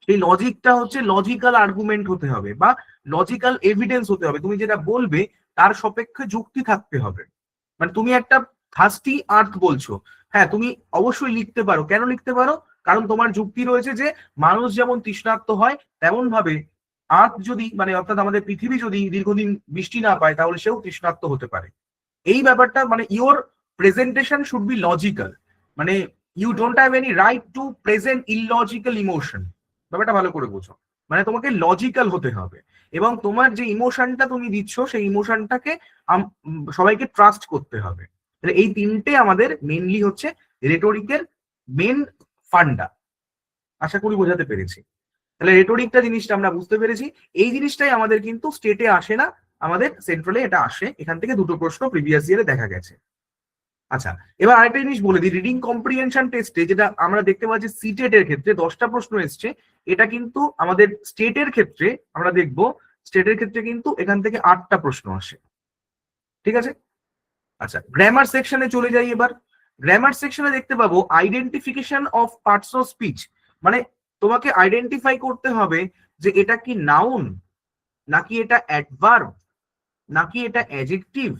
সেই লজিকটা হচ্ছে লজিক্যাল আর্গুমেন্ট হতে হবে, বা লজিক্যাল এভিডেন্স হতে হবে। তুমি যেটা বলবে তার সাপেক্ষে যুক্তি থাকতে হবে। মানে তুমি একটা থার্স্টি আর্থ বলছো, হ্যাঁ তুমি অবশ্যই লিখতে পারো। কেন লিখতে পারো? কারণ তোমার যুক্তি রয়েছে যে মানুষ যেমন তৃষ্ণার্ত হয় তেমন ভাবে আর্থ যদি মানে অর্থাৎ আমাদের পৃথিবী যদি দীর্ঘদিন বৃষ্টি না পায় তাহলে সেও তৃষ্ণার্ত হতে পারে। এই ব্যাপারটা মানে your presentation should be logical, মানে you don't have any right to present illogical emotion. ব্যাপারটা ভালো করে বুঝো, মানে তোমাকে লজিক্যাল হতে হবে এবং তোমার যে ইমোশনটা তুমি দিচ্ছ সেই ইমোশনটাকে সবাইকে ট্রাস্ট করতে হবে। তাহলে এই তিনটে আমাদের মেনলি হচ্ছে রেটোরিকের মেন ফান্ডা। আশা করি বোঝাতে পেরেছি। তাহলে রেটোরিকটা জিনিসটা আমরা বুঝতে পেরেছি। এই জিনিসটাই আমাদের কিন্তু স্টেটে আসে না, আমাদের সেন্ট্রালে এটা আসে। এখান থেকে দুটো প্রশ্ন প্রিভিয়াস ইয়ারে দেখা গেছে। আচ্ছা, এবার আরেকটা জিনিস বলে দিই, রিডিং কম্প্রিহেনশন টেস্টে যেটা আমরা দেখতে পাচ্ছি সিটেট এর ক্ষেত্রে 10টা প্রশ্ন এসছে, এটা কিন্তু আমাদের স্টেটের ক্ষেত্রে আমরা দেখবো স্টেটের ক্ষেত্রে কিন্তু এখান থেকে 8টা প্রশ্ন আসে। ঠিক আছে? আচ্ছা, গ্রামার সেকশনে চলে যাই এবার। গ্রামার সেকশনে দেখতে পাবো identification of parts of speech, মানে তোমাকে আইডেন্টিফাই করতে হবে যে এটা কি নাউন, নাকি এটা অ্যাডভার্ব, নাকি এটা অ্যাডজেক্টিভ,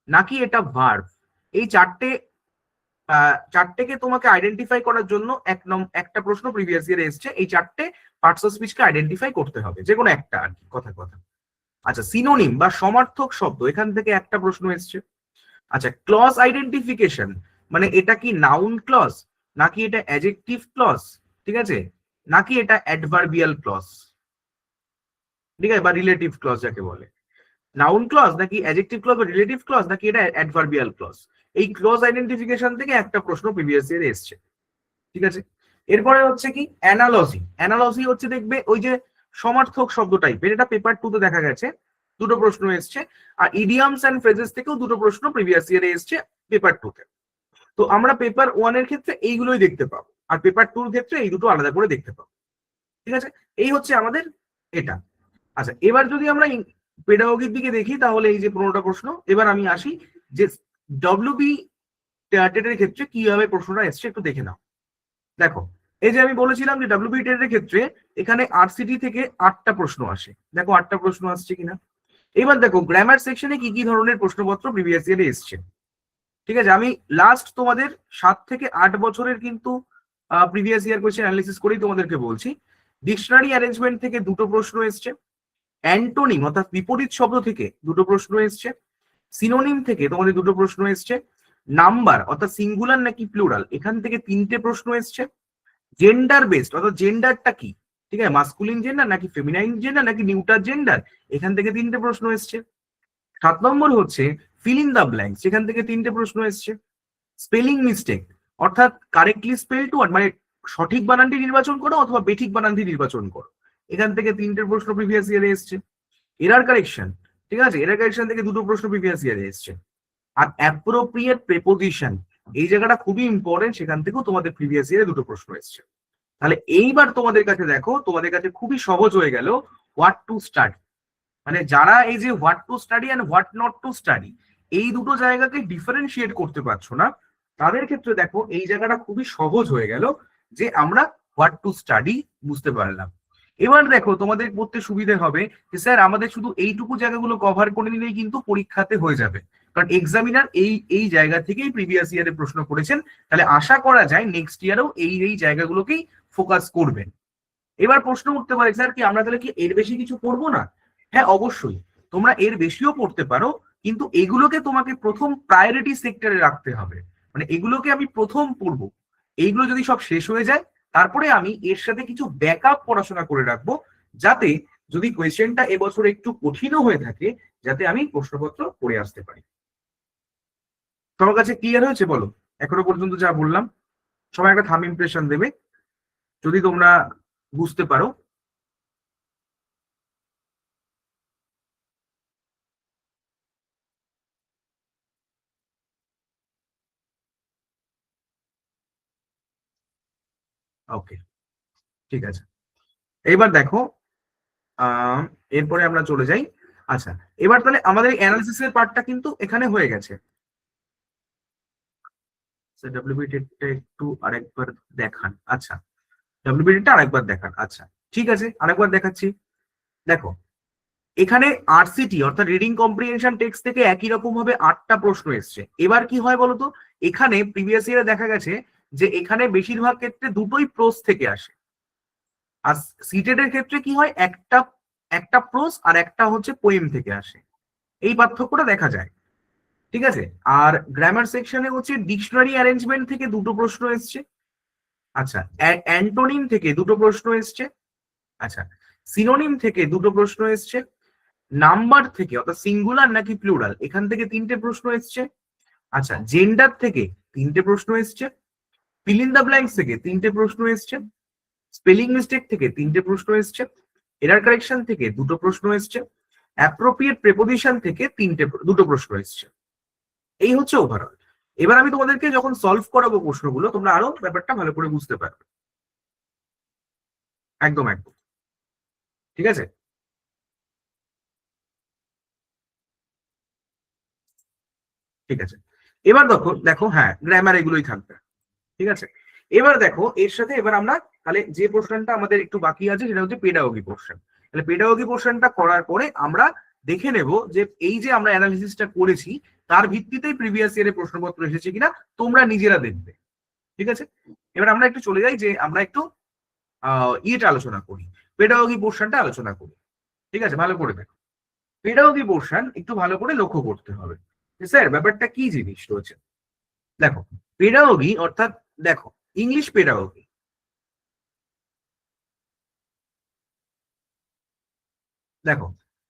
নাকি এটা ভার্ব। এই চারটেকে তোমাকে আইডেন্টিফাই করার জন্য একটা প্রশ্ন প্রিভিয়াস ইয়ারে এসছে। এই চারটে পার্টস অফ স্পিচকে আইডেন্টিফাই করতে হবে, যে কোনো একটা আর কি, কথা কথা। আচ্ছা, সিনোনিম বা সমার্থক শব্দ, এখান থেকে একটা প্রশ্ন এসছে। আচ্ছা, ক্লজ আইডেন্টিফিকেশন, মানে এটা কি নাউন ক্লজ, নাকি এটা অ্যাডজেক্টিভ ক্লজ, ঠিক আছে, নাকি এটা অ্যাডভার্বিয়াল ক্লজ, ঠিক আছে, বা রিলেটিভ ক্লজ যাকে বলে। নাউন ক্লজ নাকি অ্যাডজেক্টিভ ক্লজ বা রিলেটিভ ক্লজ নাকি এটা অ্যাডভার্বিয়াল ক্লজ। এই ক্লজ আইডেন্টিফিকেশন থেকে একটা প্রশ্ন প্রিভিয়াস ইয়ারে এসছে। ঠিক আছে, এরপরে হচ্ছে কি অ্যানালজি। অ্যানালজি হচ্ছে দেখবে ওই যে সমার্থক শব্দ টাইপের, এটা পেপার 2 তে দেখা গেছে, দুটো প্রশ্ন এসছে। আর ইডিয়ামস এন্ড ফ্রেজেস থেকেও দুটো প্রশ্ন প্রিভিয়াস ইয়ারে এসছে পেপার 2 তে। তো আমরা পেপার 1 এর ক্ষেত্রে এইগুলোই দেখতে পাবো, আর পেপার 2 এর ক্ষেত্রে এই দুটো আলাদা করে দেখতে পাবো। ঠিক আছে, এই হচ্ছে আমাদের এটা। আচ্ছা, এবার যদি আমরা পেডাগোগির দিকে দেখি তাহলে এই যে 15টা প্রশ্ন। এবার আমি আসি যে ডব্লিউবি টেটের ক্ষেত্রে কিভাবে প্রশ্নটা এসছে একটু দেখে নাও। দেখো, এই যে আমি বলেছিলাম যে ডব্লিউবি টেটের ক্ষেত্রে এখানে আরসিটি থেকে 8টা প্রশ্ন আসে। দেখো 8টা প্রশ্ন আসছে কিনা। এবার দেখো গ্রামার সেকশনে কি কি ধরনের প্রশ্নপত্র প্রিভিয়াস ইয়ারে এসছে। ঠিক আছে, আমি লাস্ট তোমাদের 7 থেকে 8 বছরের কিন্তু প্রিভিয়াস ইয়ার কোয়েশ্চেন অ্যানালিসিস করেই তোমাদেরকে বলছি। ডিকশনারি অ্যারেঞ্জমেন্ট থেকে দুটো প্রশ্ন এসছে, অ্যান্টোনিম অর্থাৎ বিপরীত শব্দ থেকে দুটো প্রশ্ন এসছে, সিনোনিম থেকে তোমাদের দুটো প্রশ্ন এসছে, নাম্বার অর্থাৎ সিঙ্গুলার নাকি প্লুরাল এখান থেকে 3টে প্রশ্ন এসছে, জেন্ডার বেসড অর্থাৎ জেন্ডারটা কি, ঠিক আছে, মাস্কুলিন জেন্ডার নাকি ফেমিনাইন জেন্ডার নাকি নিউটার জেন্ডার, এখান থেকে 3টে প্রশ্ন এসছে। 7 নম্বর হচ্ছে ফিল ইন দ্য ব্ল্যাঙ্কস, সেখান থেকে 3টে প্রশ্ন এসছে। স্পেলিং মিস্টেক অর্থাৎ কারেক্টলি স্পেল টু মানে সঠিক বানানটি নির্বাচন করো অথবা বেঠিক বানানটি নির্বাচন করো, এখান থেকে 3টে প্রশ্ন প্রিভিয়াস ইয়ারে এসছে। এরার কারেকশন, ঠিক আছে, এরার কারেকশন থেকে দুটো প্রশ্ন প্রিভিয়াস ইয়ারে এসছে। আর অ্যাপ্রোপ্রিয়েট প্রেপোজিশন, এই জায়গাটা খুবই ইম্পর্টেন্ট, সেখান থেকেও তোমাদের প্রিভিয়াস ইয়ারে দুটো প্রশ্ন এসছে। তাহলে এইবার তোমাদের কাছে দেখো, তোমাদের কাছে খুবই সহজ হয়ে গেল হোয়াট টু স্টাডি, মানে যারা এই যে what to study and what not to study এই দুটো জায়গাকে ডিফারেন্সিয়েট করতে পারছো না, তাদের ক্ষেত্রে দেখো এই জায়গাটা খুবই সহজ হয়ে গেল যে আমরা হোয়াট টু স্টাডি বুঝতে পারলাম। এবার দেখো তোমাদের পড়তে সুবিধে হবে যে স্যার আমাদের শুধু এইটুকু জায়গাগুলো কভার করে নিলেই কিন্তু পরীক্ষাতে হয়ে যাবে, কারণ এক্সামিনার এই জায়গা থেকেই প্রিভিয়াস ইয়ারে প্রশ্ন করেছেন। তাহলে আশা করা যায় নেক্সট ইয়ারেও এই জায়গাগুলোকেই ফোকাস করবেন। এবার প্রশ্ন উঠতে পারে স্যার কি আমরা তাহলে কি এর বেশি কিছু পড়বো না? হ্যাঁ অবশ্যই, তোমরা এর বেশিও পড়তে পারো, কিন্তু এগুলোকে তোমাকে প্রথম প্রায়োরিটি সেক্টরে রাখতে হবে, মানে এগুলোকে আমি প্রথম পড়বো। এইগুলো যদি সব শেষ হয়ে যায় তারপরে আমি এর সাথে কিছু ব্যাকআপ পড়াশোনা করে রাখবো, যাতে যদি কোয়েশ্চেনটা এবছর একটু কঠিনও হয়ে থাকে যাতে আমি প্রশ্নপত্র পড়ে আসতে পারি। সবার কাছে ক্লিয়ার হয়েছে বলো এখনো পর্যন্ত যা বললাম? সবাই একটা থাম ইমপ্রেশন দেবে যদি তোমরা বুঝতে পারো। ওকে, ঠিক আছে। এবার দেখো এরপরে আমরা চলে যাই। আচ্ছা, এবার তাহলে আমাদের অ্যানালিসিস এর পার্টটা কিন্তু এখানে হয়ে গেছে। ডব্লিউবিটিটা একটু আরেকবার দেখান। আচ্ছা, ডব্লিউবিটিটা আরেকবার দেখান। আচ্ছা ঠিক আছে, আরেকবার দেখাচ্ছি। দেখো এখানে আরসিটি অর্থাৎ রিডিং কম্প্রিহেনশন টেক্সট থেকে একই রকম ভাবে 8টা প্রশ্ন এসছে। এবার কি হয় বলতো, এখানে প্রিভিয়াস ইয়ারে দেখা গেছে যে এখানে বেশিরভাগ ক্ষেত্রে দুটোই প্রোস থেকে আসে, আর সিটেড এর ক্ষেত্রে কি হয় একটা একটা প্রোজ আর একটা হচ্ছে পোয়েম থেকে আসে, এই পার্থক্যটা দেখা যায়। ঠিক আছে, আর গ্রামার সেকশনে হচ্ছে ডিকশনারি অ্যারেঞ্জমেন্ট থেকে দুটো প্রশ্ন এসছে, আচ্ছা অ্যান্টোনিম থেকে দুটো প্রশ্ন এসছে, আচ্ছা সিনোনিম থেকে দুটো প্রশ্ন এসছে, নাম্বার থেকে অর্থাৎ সিঙ্গুলার নাকি প্লুরাল এখান থেকে তিনটে প্রশ্ন এসছে, আচ্ছা জেন্ডার থেকে তিনটে প্রশ্ন এসছে, ফিল ইন দ্য ব্ল্যাঙ্কস থেকে তিনটে প্রশ্ন এসছে, স্পেলিং মিস্টেক থেকে তিনটে প্রশ্ন এসছে, এরার কারেকশন থেকে দুটো প্রশ্ন এসছে, অ্যাপ্রোপ্রিয়েট প্রেপোজিশন থেকে দুটো প্রশ্ন এসছে। এই হচ্ছে ওভারঅল। এবার আমি তোমাদেরকে যখন সলভ করাবো প্রশ্নগুলো তোমরা আরো ব্যাপারটা ভালো করে বুঝতে পারবে। একদম একদম ঠিক আছে। ঠিক আছে, এবার দেখো দেখো হ্যাঁ গ্রামার এগুলোই থাকবে। ঠিক আছে, এবার দেখো এর সাথে এবার আমরা তাহলে যে পোর্শনটা আমাদের একটু বাকি আছে সেটা হচ্ছে পেডাগোগি পোর্শন। তাহলে পেডাগোগি পোর্শনটা করার পরে আমরা দেখে নেব যে এই যে আমরা অ্যানালিসিসটা করেছি তার ভিত্তিতেই প্রিভিয়াস ইয়ারের প্রশ্নপত্র এসেছে কিনা তোমরা নিজেরা দেখবে। ঠিক আছে, এবার আমরা একটু চলে যাই যে আমরা একটু ইয়েটা আলোচনা করি, পেডাগোগি পোর্শনটা আলোচনা করি। ঠিক আছে, ভালো করে দেখো পেডাগোগি পোর্শন একটু ভালো করে লক্ষ্য করতে হবে যে স্যার ব্যাপারটা কি জিনিস রয়েছে। দেখো পেডাগোগি অর্থাৎ দেখো ইংলিশ পেডাগোগি, দেখো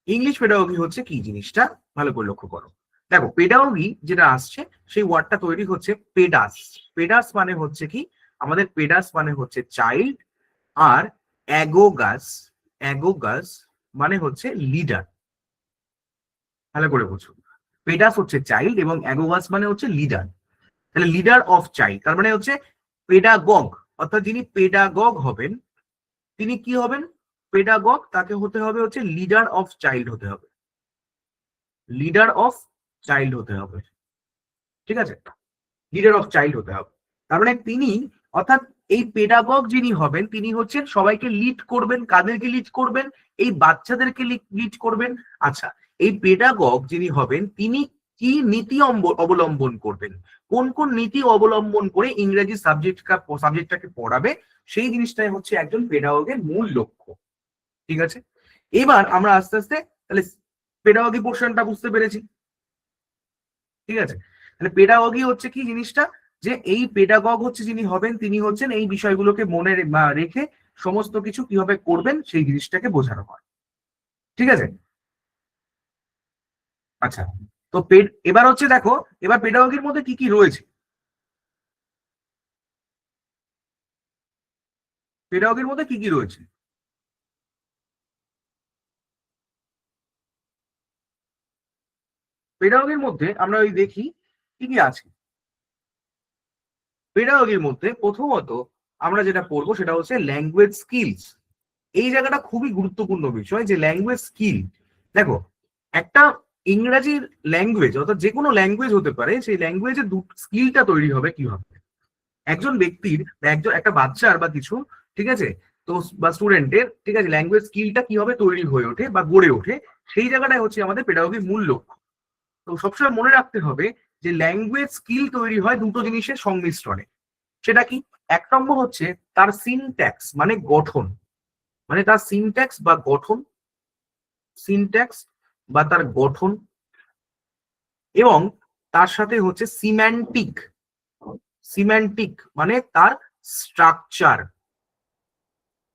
ইংলিশ পেডাগোগি হচ্ছে কি জিনিসটা ভালো করে লক্ষ্য করো। দেখো পেডাগোগি যেটা আসছে সেই ওয়ার্ডটা তৈরি হচ্ছে পেডাস। পেডাস মানে হচ্ছে কি আমাদের পেডাস মানে হচ্ছে চাইল্ড, আর অ্যাগোগাস, অ্যাগোগাস মানে হচ্ছে লিডার। ভালো করে বুঝো, পেডাস হচ্ছে চাইল্ড এবং অ্যাগোগাস মানে হচ্ছে লিডার। তাহলে লিডার অফ চাইল্ড তার মানে হচ্ছে পেডাগগ, অর্থাৎ যিনি পেডাগগ হবেন তিনি কি হবেন, পেডাগগ, তাকে হতে হবে হচ্ছে লিডার অফ চাইল্ড হতে হবে, লিডার অফ চাইল্ড হতে হবে। ঠিক আছে, লিডার অফ চাইল্ড হতে হবে, তার মানে তিনি অর্থাৎ এই পেডাগগ যিনি হবেন তিনি হচ্ছেন সবাইকে লিড করবেন। কাদেরকে লিড করবেন, এই বাচ্চাদেরকে লিড করবেন। আচ্ছা এই পেডাগগ যিনি হবেন তিনি কি নীতি অবলম্বন করবেন, কোন কোন নীতি অবলম্বন করে ইংরেজি সাবজেক্টটাকে পড়াবে, সেই জিনিসটাই হচ্ছে একজন পেডাগগের মূল লক্ষ্য। ঠিক আছে, এবার আমরা আস্তে আস্তে তাহলে পেডাগগি পোর্শনটা বুঝতে পেরেছি। ঠিক আছে, তাহলে পেডাগগি হচ্ছে কি জিনিসটা, যে এই পেডাগগ হচ্ছে যিনি হবেন তিনি হচ্ছেন এই বিষয়গুলোকে মনে রেখে সমস্ত কিছু কিভাবে করবেন সেই জিনিসটাকে বোঝানো হয়। ঠিক আছে, আচ্ছা তো এবার হচ্ছে দেখো এবার পেডাগগির মধ্যে কি কি রয়েছে। পেডাগগির মধ্যে কি কি রয়েছে, পেডাগগির মধ্যে আমরা ওই দেখি কি কি আছে। পেডাগগির মধ্যে প্রথমত আমরা যেটা পড়বো সেটা হচ্ছে ল্যাঙ্গুয়েজ স্কিলস। এই জায়গাটা খুবই গুরুত্বপূর্ণ বিষয় যে ল্যাঙ্গুয়েজ স্কিল। দেখো একটা ইংরাজির ল্যাঙ্গুয়েজ অর্থাৎ যে কোনো ল্যাঙ্গুয়েজ হতে পারে, সেই ল্যাঙ্গুয়েজের স্কিলটা তৈরি হবে কিভাবে, একজন ব্যক্তির বা একজন একটা বাচ্চার বা কিছু, ঠিক আছে, তো বা স্টুডেন্টের, ঠিক আছে, ল্যাঙ্গুয়েজ স্কিলটা কিভাবে তৈরি হয়ে ওঠে বা গড়ে ওঠে, সেই জায়গাটাই হচ্ছে আমাদের পেডাগগির মূল লক্ষ্য। তো সবসময় মনে রাখতে হবে যে ল্যাঙ্গুয়েজ স্কিল তৈরি হয় দুটো জিনিসের সংমিশ্রণে। সেটা কি, এক নম্বর হচ্ছে তার সিনট্যাক্স মানে গঠন, মানে তার সিনট্যাক্স বা গঠন, সিনট্যাক্স বা তার গঠন, এবং তার সাথে হচ্ছে সিম্যান্টিক, সিম্যান্টিক মানে তার স্ট্রাকচার।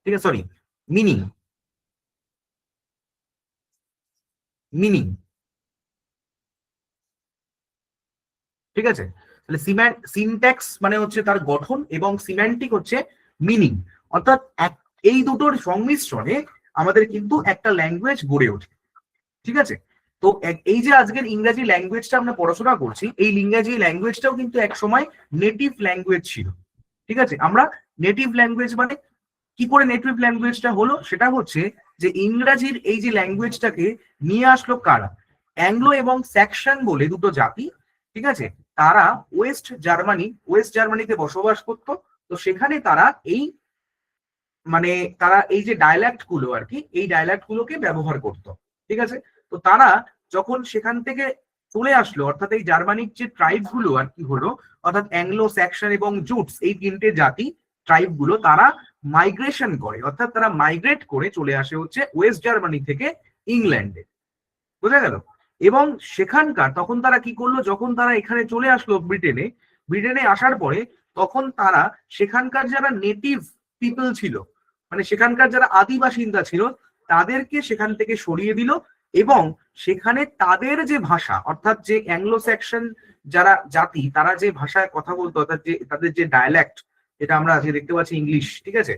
ঠিক আছে, সরি মিনিং, মিনিং। ঠিক আছে, তাহলে সিনট্যাক্স মানে হচ্ছে তার গঠন এবং সিম্যান্টিক হচ্ছে মিনিং, অর্থাৎ এই দুটোর সংমিশ্রণে আমাদের কিন্তু একটা ল্যাঙ্গুয়েজ গড়ে ওঠে। ঠিক আছে, তো এই যে আজকের ইংরেজি ল্যাঙ্গুয়েজটা আমরা পড়াশোনা করছি, এই ইংরেজি ল্যাঙ্গুয়েজটাও কিন্তু এক সময় নেটিভ ল্যাঙ্গুয়েজ ছিল। ঠিক আছে, আমরা নেটিভ ল্যাঙ্গুয়েজ মানে কি করে নেটিভ ল্যাঙ্গুয়েজটা হলো, সেটা হচ্ছে যে ইংরাজির এই যে ল্যাঙ্গুয়েজটাকে নিয়ে আসলো কারা, অ্যাংলো এবং স্যাকসন বলে দুটো জাতি। ঠিক আছে, তারা ওয়েস্ট জার্মানিতে বসবাস করতো। তো সেখানে তারা এই মানে তারা এই যে ডায়ালেক্ট গুলো আর কি, এই ডায়ালেক্ট গুলোকে ব্যবহার করতো। ঠিক আছে, তো তারা যখন সেখান থেকে চলে আসলো, অর্থাৎ এই জার্মানিক যে ট্রাইব গুলো আর কি হলো, অর্থাৎ অ্যাংলো স্যাকসন এবং জুটস এই তিনটে জাতি ট্রাইব গুলো, তারা মাইগ্রেশন করে, অর্থাৎ তারা মাইগ্রেট করে চলে আসে হচ্ছে ওয়েস্ট জার্মানি থেকে ইংল্যান্ডে, বোঝা গেল। এবং সেখানকার তখন তারা কি করলো, যখন তারা এখানে চলে আসলো ব্রিটেনে, ব্রিটেনে আসার পরে তখন তারা সেখানকার যারা নেটিভ পিপল ছিল, মানে সেখানকার যারা আদি বাসিন্দা ছিল, তাদেরকে সেখান থেকে সরিয়ে দিল এবং সেখানে তাদের যে ভাষা, অর্থাৎ যে অ্যাংলো স্যাকশন যারা জাতি, তারা যে ভাষায় কথা বলতো, অর্থাৎ যে তাদের যে ডায়ালেক্ট, যেটা আমরা আজকে দেখতে পাচ্ছি ইংলিশ, ঠিক আছে,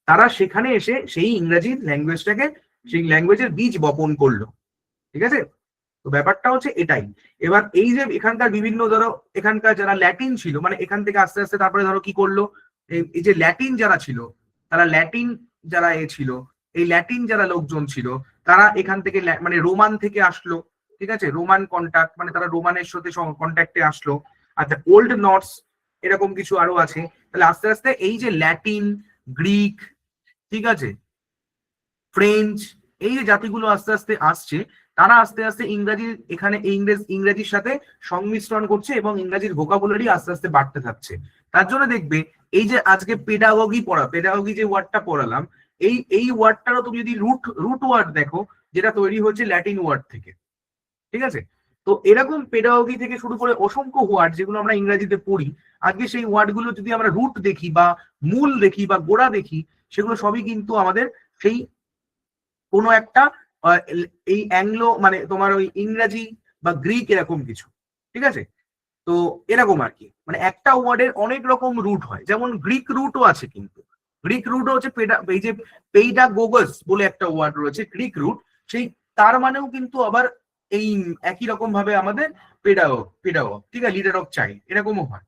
তারা সেখানে এসে সেই ইংরেজি ল্যাঙ্গুয়েজটাকে, সেই ল্যাঙ্গুয়েজের বীজ বপন করলো, ঠিক আছে। তো ব্যাপারটা হচ্ছে এটাই। এবার এই যে এখানকার বিভিন্ন, ধরো এখানকার যারা ল্যাটিন ছিল, মানে এখান থেকে আস্তে আস্তে তারপরে ধরো কি করলো, এই যে ল্যাটিন যারা ছিল, তারা ল্যাটিন যারা ছিল, এই ল্যাটিন যারা লোকজন ছিল, তারা এখান থেকে মানে রোমান থেকে আসলো, ঠিক আছে, রোমান কন্ট্যাক্ট, মানে তারা রোমানের সাথে কন্ট্যাক্টে আসলো। আচ্ছা, ওল্ড নর্স এরকম কিছু আরো আছে। তাহলে আস্তে আস্তে এই যে ল্যাটিন, গ্রিক, ঠিক আছে, ফ্রেঞ্চ, এই যে জাতিগুলো আস্তে আস্তে আসছে, তারা আস্তে আস্তে ইংরাজি, এখানে ইংরেজির সাথে সংমিশ্রণ করছে এবং ইংরাজির ভোকাবুলারি আস্তে আস্তে বাড়তে থাকছে। তার জন্য দেখবে এই যে আজকে পেডাগগি যে ওয়ার্ডটা পড়ালাম, এই ওয়ার্ডটারও তুমি যদি রুট ওয়ার্ড দেখো, যেটা তৈরি হচ্ছে ল্যাটিন ওয়ার্ড থেকে, ঠিক আছে। তো এরকম পেডাগগি থেকে শুরু করে অসংখ্য ওয়ার্ড যেগুলো আমরা ইংরেজিতে পড়ি, আজকে সেই ওয়ার্ডগুলো যদি আমরা রুট দেখি বা মূল দেখি বা গোড়া দেখি, সেগুলো সবই কিন্তু আমাদের সেই কোনো একটা এই অ্যাংলো, মানে তোমার ওই ইংরাজি বা গ্রিক এরকম কিছু, ঠিক আছে। তো এরকম আর কি, মানে একটা ওয়ার্ডের অনেক রকম রুট হয়, যেমন গ্রিক রুটও আছে, কিন্তু গ্রিক রুটও হচ্ছে এই যে পেইডাগোগাস বলে একটা ওয়ার্ড রয়েছে গ্রিক রুট, সেই তার মানেও কিন্তু আবার এই একই রকম ভাবে আমাদের পেডাগগ, ঠিক আছে, লিডার অফ চাইল্ড এরকমও হয়।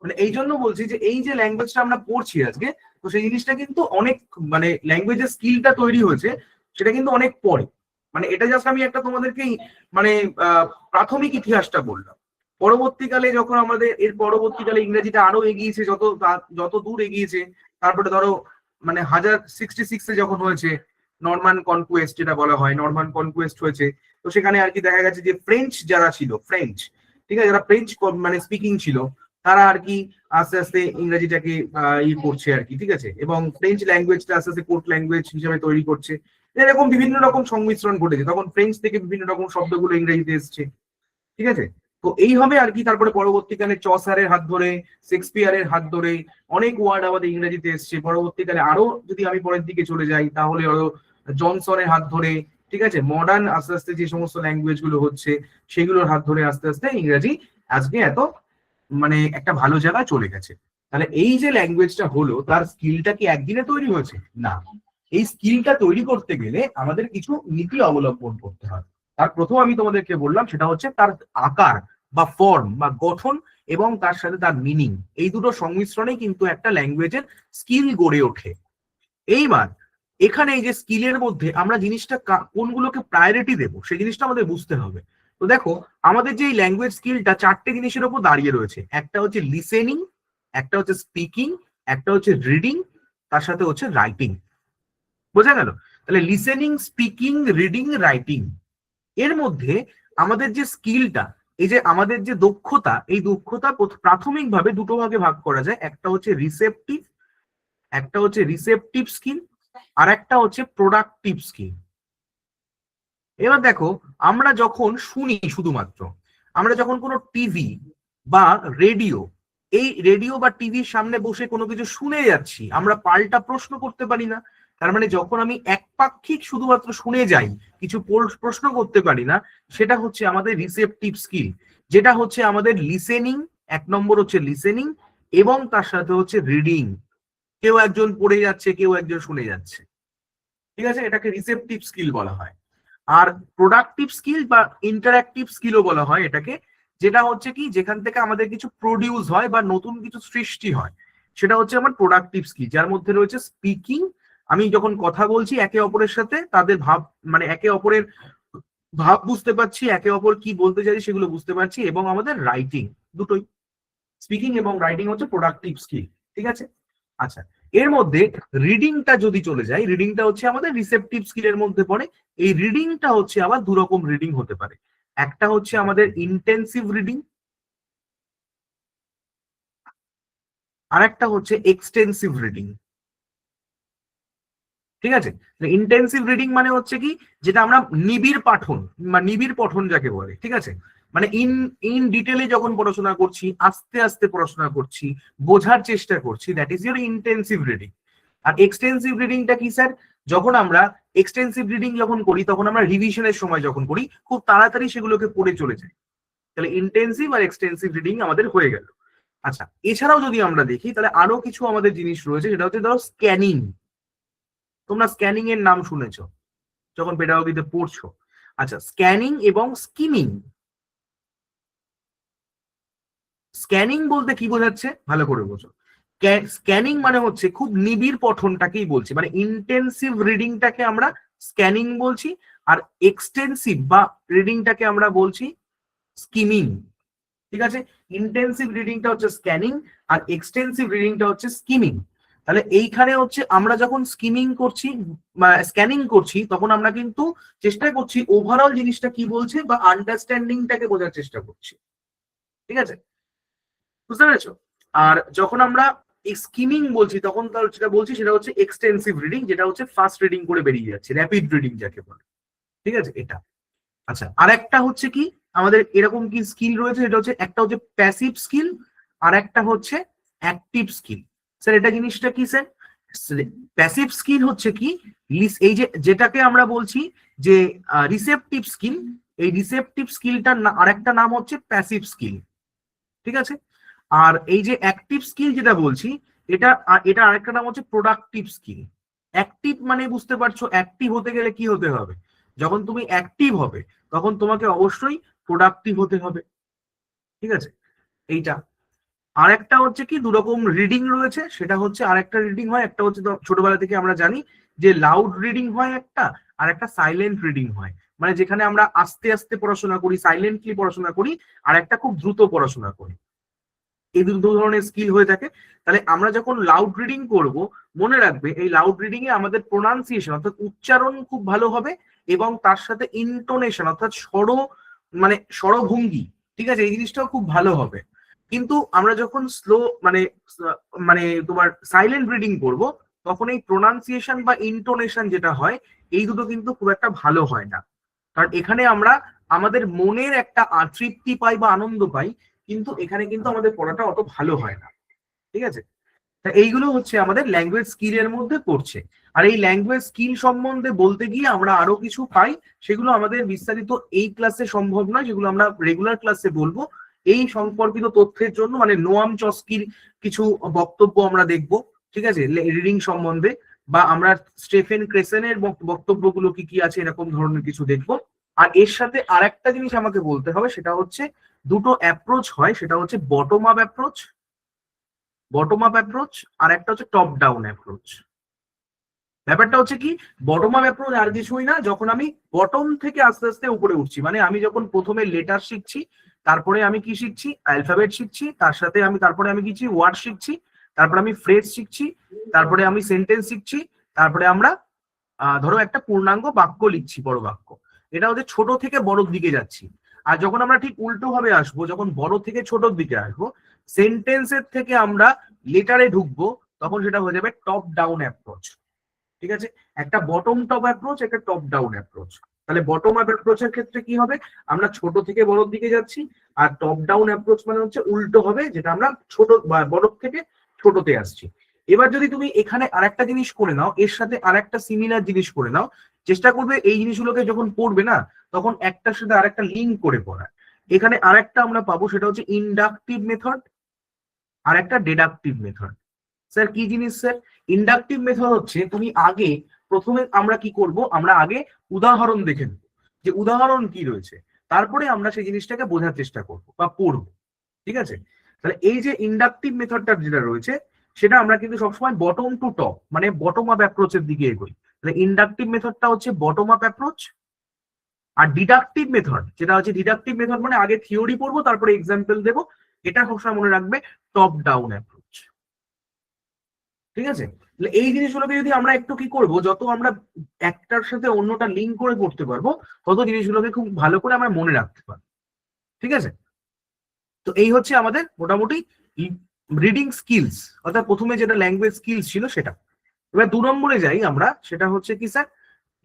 মানে এই জন্য বলছি যে এই যে ল্যাঙ্গুয়েজটা আমরা পড়ছি আজকে, তো সেই জিনিসটা কিন্তু অনেক, মানে ল্যাঙ্গুয়েজের স্কিলটা তৈরি হয়েছে সেটা কিন্তু অনেক পরে। মানে এটা জাস্ট আমি একটা তোমাদেরকে মানে প্রাথমিক ইতিহাসটা বললাম। পরবর্তীকালে যখন আমাদের এর পরবর্তীকালে ইংরেজিটা আরো এগিয়েছে, যত দূর এগিয়েছে, তারপরে ধরো মানে 1066 যখন হয়েছে নরমান কনকুয়েস্ট, যেটা বলা হয় নরমান কনকুয়েস্ট হয়েছে, তো সেখানে আর কি দেখা গেছে যে ফ্রেঞ্চ যারা ছিল, ফ্রেঞ্চ, ঠিক আছে, যারা ফ্রেঞ্চ মানে স্পিকিং ছিল, তারা আর কি আস্তে আস্তে ইংরেজিটাকে করছে আর কি, ঠিক আছে, এবং ফ্রেঞ্চ ল্যাঙ্গুয়েজটা আস্তে আস্তে কোর্ট ল্যাঙ্গুয়েজ হিসেবে তৈরি করছে। এরকম বিভিন্ন রকম সংমিশ্রণ ঘটেছে, তখন ফ্রেঞ্চ থেকে বিভিন্ন রকম শব্দগুলো ইংরেজিতে এসছে, ঠিক আছে। তো এইভাবে আর কি তারপরে পরবর্তীকালে চসারের হাত ধরে, শেক্সপিয়ারের হাত ধরে অনেক ওয়ার্ড আমাদের ইংরেজিতে এসছে। পরবর্তীকালে আরো যদি আমি পরের দিকে চলে যাই, তাহলে আরো জনসনের হাত ধরে, ঠিক আছে, মডার্ন আস্তে আস্তে যে সমস্ত ল্যাঙ্গুয়েজ গুলো হচ্ছে, সেগুলোর হাত ধরে আস্তে আস্তে ইংরেজি আজকে এত মানে একটা ভালো জায়গায় চলে গেছে। তাহলে এই যে ল্যাঙ্গুয়েজটা হলো, তার স্কিলটা কি একদিনে তৈরি হয়েছে? না, এই স্কিলটা তৈরি করতে গেলে আমাদের কিছু নীতি অবলম্বন করতে হয়। তার প্রথম আমি তোমাদেরকে বললাম, সেটা হচ্ছে তার আকার বা ফর্ম বা গঠন এবং তার সাথে তার মিনিং, এই দুটো সংমিশ্রণেই কিন্তু একটা ল্যাঙ্গুয়েজের স্কিল গড়ে ওঠে। এইবার এখানে এই যে স্কিলের মধ্যে আমরা জিনিসটা কোনগুলোকে প্রায়োরিটি দেবো, সেই জিনিসটা আমাদের বুঝতে হবে। তো দেখো, আমাদের যে ল্যাঙ্গুয়েজ স্কিলটা 4টে জিনিসের উপর দাঁড়িয়ে রয়েছে। একটা হচ্ছে লিসেনিং, একটা হচ্ছে স্পিকিং, একটা হচ্ছে রিডিং, তার সাথে হচ্ছে রাইটিং, বোঝা গেল? তাহলে লিসেনিং, স্পিকিং, রিডিং, রাইটিং, এর মধ্যে আমাদের যে স্কিলটা, এই যে আমাদের যে দক্ষতা, এই দক্ষতা প্রাথমিকভাবে দুটো ভাগে ভাগ করা যায়। একটা হচ্ছে রিসেপটিভ স্কিল, আর একটা হচ্ছে প্রোডাক্টিভ স্কিল। এবার দেখো, আমরা যখন শুনি, শুধুমাত্র আমরা যখন কোনো টিভি বা রেডিও, এই রেডিও বা টিভির সামনে বসে কোনো কিছু শুনে যাচ্ছি, আমরা পাল্টা প্রশ্ন করতে পারি না। তার মানে যখন আমি একপাক্ষিক শুধুমাত্র শুনে যাই, কিছু প্রশ্ন করতে পারি না, সেটা হচ্ছে আমাদের রিসেপটিভ স্কিল, যেটা হচ্ছে আমাদের লিসেনিং। 1 নম্বর হচ্ছে লিসেনিং, এবং তার সাথে হচ্ছে রিডিং, কেউ একজন পড়ে যাচ্ছে, কেউ একজন শুনে যাচ্ছে, ঠিক আছে, এটাকে রিসেপটিভ স্কিল বলা হয়। আর প্রোডাক্টিভ স্কিল বা ইন্টারঅ্যাক্টিভ স্কিলও বলা হয় এটাকে, যেটা হচ্ছে কি, যেখান থেকে আমাদের কিছু প্রডিউস হয় বা নতুন কিছু সৃষ্টি হয়, সেটা হচ্ছে আমার প্রোডাক্টিভ স্কিল, যার মধ্যে রয়েছে স্পিকিং, আমি যখন কথা বলছি একে অপরের সাথে, তাদের ভাব, মানে একে অপরের ভাব বুঝতে পারছি, একে অপর কি বলতে চাইছি সেগুলো বুঝতে পারছি, এবং আমাদের রাইটিং, দুটোই, স্পিকিং এবং রাইটিং হচ্ছে প্রোডাক্টিভ স্কিল, ঠিক আছে। আচ্ছা, এর মধ্যে রিডিংটা যদি চলে যায়, রিডিংটা হচ্ছে আমাদের রিসেপটিভ স্কিলের মধ্যে পড়ে। এই রিডিংটা হচ্ছে আবার দুরকম রিডিং হতে পারে। একটা হচ্ছে আমাদের ইন্টেন্সিভ রিডিং, আর একটা হচ্ছে এক্সটেন্সিভ রিডিং। ঠিক আছে? ইন্টেন্সিভ রিডিং মানে হচ্ছে কি, যেটা আমরা নিবিড় পাঠন বা নিবিড় পঠন যাকে বলে, ঠিক আছে, মানে ইন ডিটেলে যখন পড়াশোনা করছি, আস্তে আস্তে পড়াশোনা করছি, বোঝার চেষ্টা করছি, that is your intensive reading. আর এক্সটেন্সিভ রিডিংটা কি স্যার? যখন আমরা এক্সটেন্সিভ রিডিং যখন করি তখন আমরা রিভিশনের সময় যখন করি খুব তাড়াতাড়ি সেগুলোকে পড়ে চলে যাই। তাহলে ইন্টেন্সিভ আর এক্সটেন্সিভ রিডিং আমাদের হয়ে গেল। আচ্ছা, এছাড়াও যদি আমরা দেখি তাহলে আরো কিছু আমাদের জিনিস রয়েছে, সেটা হচ্ছে ধরো স্ক্যানিং। তোমরা স্ক্যানিং এর নাম শুনেছো যখন পেডাগোগিতে পড়ছো। আচ্ছা, স্ক্যানিং এবং স্কিমিং। স্ক্যানিং বলতে কি বোঝাচ্ছে ভালো করে বোঝো। স্ক্যানিং মানে হচ্ছে খুব নিবিড় পঠনটাকেই বলছি, মানে ইন্টেন্সিভ রিডিংটাকে আমরা স্ক্যানিং বলছি, আর এক্সটেন্সিভ বা রিডিংটাকে আমরা বলছি স্কিমিং। ঠিক আছে, ইন্টেন্সিভ রিডিংটা হচ্ছে স্ক্যানিং আর এক্সটেন্সিভ রিডিংটা হচ্ছে স্কিমিং। তাহলে এইখানে হচ্ছে আমরা যখন স্কিমিং করছি বা স্ক্যানিং করছি তখন আমরা কিন্তু চেষ্টা করছি ওভারঅল জিনিসটা কি বলছে বা আন্ডারস্ট্যান্ডিংটাকে বোঝার চেষ্টা করছি। ঠিক আছে, বুঝতে পেরেছো? আর যখন আমরা স্কিমিং বলছি তখন যেটা বলছি সেটা হচ্ছে এক্সটেন্সিভ রিডিং, যেটা হচ্ছে ফাস্ট রিডিং করে বেরিয়ে যাচ্ছে, র্যাপিড রিডিং যাকে বলে। ঠিক আছে, এটা। আচ্ছা, আর একটা হচ্ছে কি, আমাদের এরকম কি স্কিল রয়েছে, সেটা হচ্ছে একটা হচ্ছে প্যাসিভ স্কিল আর একটা হচ্ছে অ্যাক্টিভ স্কিল। স্যার এটা জিনিসটা কি স্যার? প্যাসিভ স্কিল হচ্ছে কি, এই যে যেটাকে আমরা বলছি যে রিসেপটিভ স্কিল, এই রিসেপটিভ স্কিলটার আরেকটা নাম হচ্ছে প্যাসিভ স্কিল। ঠিক আছে, আর এই যে অ্যাক্টিভ স্কিল যেটা বলছি এটা এটা আরেকটা নাম হচ্ছে প্রোডাক্টিভ স্কিল। অ্যাক্টিভ মানে বুঝতে পারছো, অ্যাক্টিভ হতে গেলে কি হতে হবে? যখন তুমি অ্যাক্টিভ হবে তখন তোমাকে অবশ্যই প্রোডাক্টিভ হতে হবে। ঠিক আছে, এইটা। আর একটা হচ্ছে কি, দুরকম রিডিং রয়েছে, সেটা হচ্ছে আরেকটা রিডিং হয়, একটা হচ্ছে ছোটবেলা থেকে আমরা জানি যে লাউড রিডিং হয় একটা, আর একটা সাইলেন্ট রিডিং হয়, মানে যেখানে আমরা আস্তে আস্তে পড়াশোনা করি, সাইলেন্টলি পড়াশোনা করি, আর একটা খুব দ্রুত পড়াশোনা করি। এই দুটো ধরনের স্কিল হয়ে থাকে। তাহলে আমরা যখন লাউড রিডিং করব, মনে রাখবে এই লাউড রিডিং এ আমাদের প্রোনাউন্সিয়েশন অর্থাৎ উচ্চারণ খুব ভালো হবে, এবং তার সাথে ইন্টোনেশন অর্থাৎ মানে স্বরভঙ্গি, ঠিক আছে, এই জিনিসটাও খুব ভালো হবে। কিন্তু আমরা যখন স্লো মানে মানে তোমার সাইলেন্ট রিডিং করব, তখন এই প্রোনাউন্সিয়েশন বা ইন্টোনেশন যেটা হয়, এই দুটো কিন্তু খুব একটা ভালো হয় না। কারণ এখানে আমরা আমাদের মনের একটা তৃপ্তি পাই বা আনন্দ পাই, কিন্তু এখানে কিন্তু আমাদের পড়াটা অত ভালো হয় না। ঠিক আছে, তা এইগুলো হচ্ছে আমাদের ল্যাঙ্গুয়েজ স্কিলের মধ্যে পড়ছে। আর এই ল্যাঙ্গুয়েজ স্কিল সম্বন্ধে বলতে গিয়ে আমরা আরো কিছু পাই, সেগুলো আমাদের বিস্তারিত এই ক্লাসে সম্ভব নয়, যেগুলো আমরা রেগুলার ক্লাসে বলবো। এই সম্পর্কিত তথ্যের জন্য মানে নোয়াম চস্কির কিছু বক্তব্য আমরা দেখব, ঠিক আছে, রিডিং সম্বন্ধে, বা আমরা স্টেফেন ক্রেসেনের বক্তব্যগুলো কি কি আছে এরকম ধরনের কিছু দেখবো। আর এর সাথে আর একটা জিনিস আমাকে বলতে হবে, সেটা হচ্ছে দুটো অ্যাপ্রোচ হয়, সেটা হচ্ছে বটম আপ অ্যাপ্রোচ, আর একটা হচ্ছে টপ ডাউন অ্যাপ্রোচ। ব্যাপারটা হচ্ছে কি, বটম আপ অ্যাপ্রোচ আর কিছুই না, যখন আমি বটম থেকে আস্তে আস্তে উপরে উঠছি, মানে আমি যখন প্রথমে লেটার শিখছি, তারপরে আমি কি শিখছি, অ্যালফাবেট শিখছি, তার সাথে তারপরে আমি কিছু ওয়ার্ড শিখছি, তারপরে আমি ফ্রেজ শিখছি, তারপরে আমি সেন্টেন্স শিখছি, তারপরে আমরা ধরো একটা পূর্ণাঙ্গ বাক্য লিখছি, বড় বাক্য। এটা হচ্ছে ছোট থেকে বড়র দিকে যাচ্ছি। আর যখন আমরা ঠিক উল্টো ভাবে আসবো, যখন বড় থেকে ছোটর দিকে আসবো, সেন্টেন্সের থেকে আমরা লেটারে ঢুকবো, তখন সেটা হয়ে যাবে টপ ডাউন অ্যাপ্রোচ। ঠিক আছে, একটা বটম টপ অ্যাপ্রোচ, একটা টপ ডাউন অ্যাপ্রোচ। তাহলে বটম আপ অ্যাপ্রোচের ক্ষেত্রে কি হবে, আমরা ছোট থেকে বড়র দিকে যাচ্ছি, আর টপ ডাউন অ্যাপ্রোচ মানে হচ্ছে উল্টো হবে, যেটা আমরা বড় থেকে ছোটতে আসছি। এবার যদি তুমি এখানে আরেকটা জিনিস করে নাও, এর সাথে আরেকটা সিমিলার জিনিস করে নাও, চেষ্টা করবে এই জিনিসগুলোকে যখন পড়বে না, তখন একটার সাথে আরেকটা লিঙ্ক করে পড়ার। এখানে আরেকটা আমরা পাবো, সেটা হচ্ছে ইন্ডাকটিভ মেথড আর একটা ডিডাকটিভ মেথড। স্যার কি জিনিস স্যার? ইন্ডাকটিভ মেথড হচ্ছে তুমি প্রথমে আমরা কি করব, আমরা আগে উদাহরণ দেখে নেব যে উদাহরণ কি রয়েছে, তারপরে আমরা সেই জিনিসটাকে বোঝার চেষ্টা করব বা পড়ব। ঠিক আছে, তাহলে এই যে ইন্ডাকটিভ মেথডটা যেটা রয়েছে, সেটা আমরা কিন্তু সবসময় বটম টু টপ মানে বটম আপ অ্যাপ্রোচের দিকে এগোই। তাহলে ইন্ডাকটিভ মেথডটা হচ্ছে বটম আপ অ্যাপ্রোচ, আর ডিডাকটিভ মেথড যেটা হচ্ছে, ডিডাকটিভ মেথড মানে আগে থিওরি পড়বো তারপরে এক্সাম্পল দেবো, এটা সবসময় মনে রাখবে টপ ডাউন অ্যাপ্রোচ। ঠিক আছে, এই জিনিসগুলোকে যদি আমরা একটু কি করব, যত আমরা একটার সাথে অন্যটা লিঙ্ক করে করতে পারবো, তত জিনিসগুলোকে খুব ভালো করে আমরা মনে রাখতে পারবো। ঠিক আছে, তো এই হচ্ছে আমাদের মোটামুটি রিডিং স্কিলস, অর্থাৎ প্রথমে যেটা ল্যাঙ্গুয়েজ স্কিলস ছিল সেটা। এবার 2 নম্বরে যাই আমরা, সেটা হচ্ছে কি স্যার,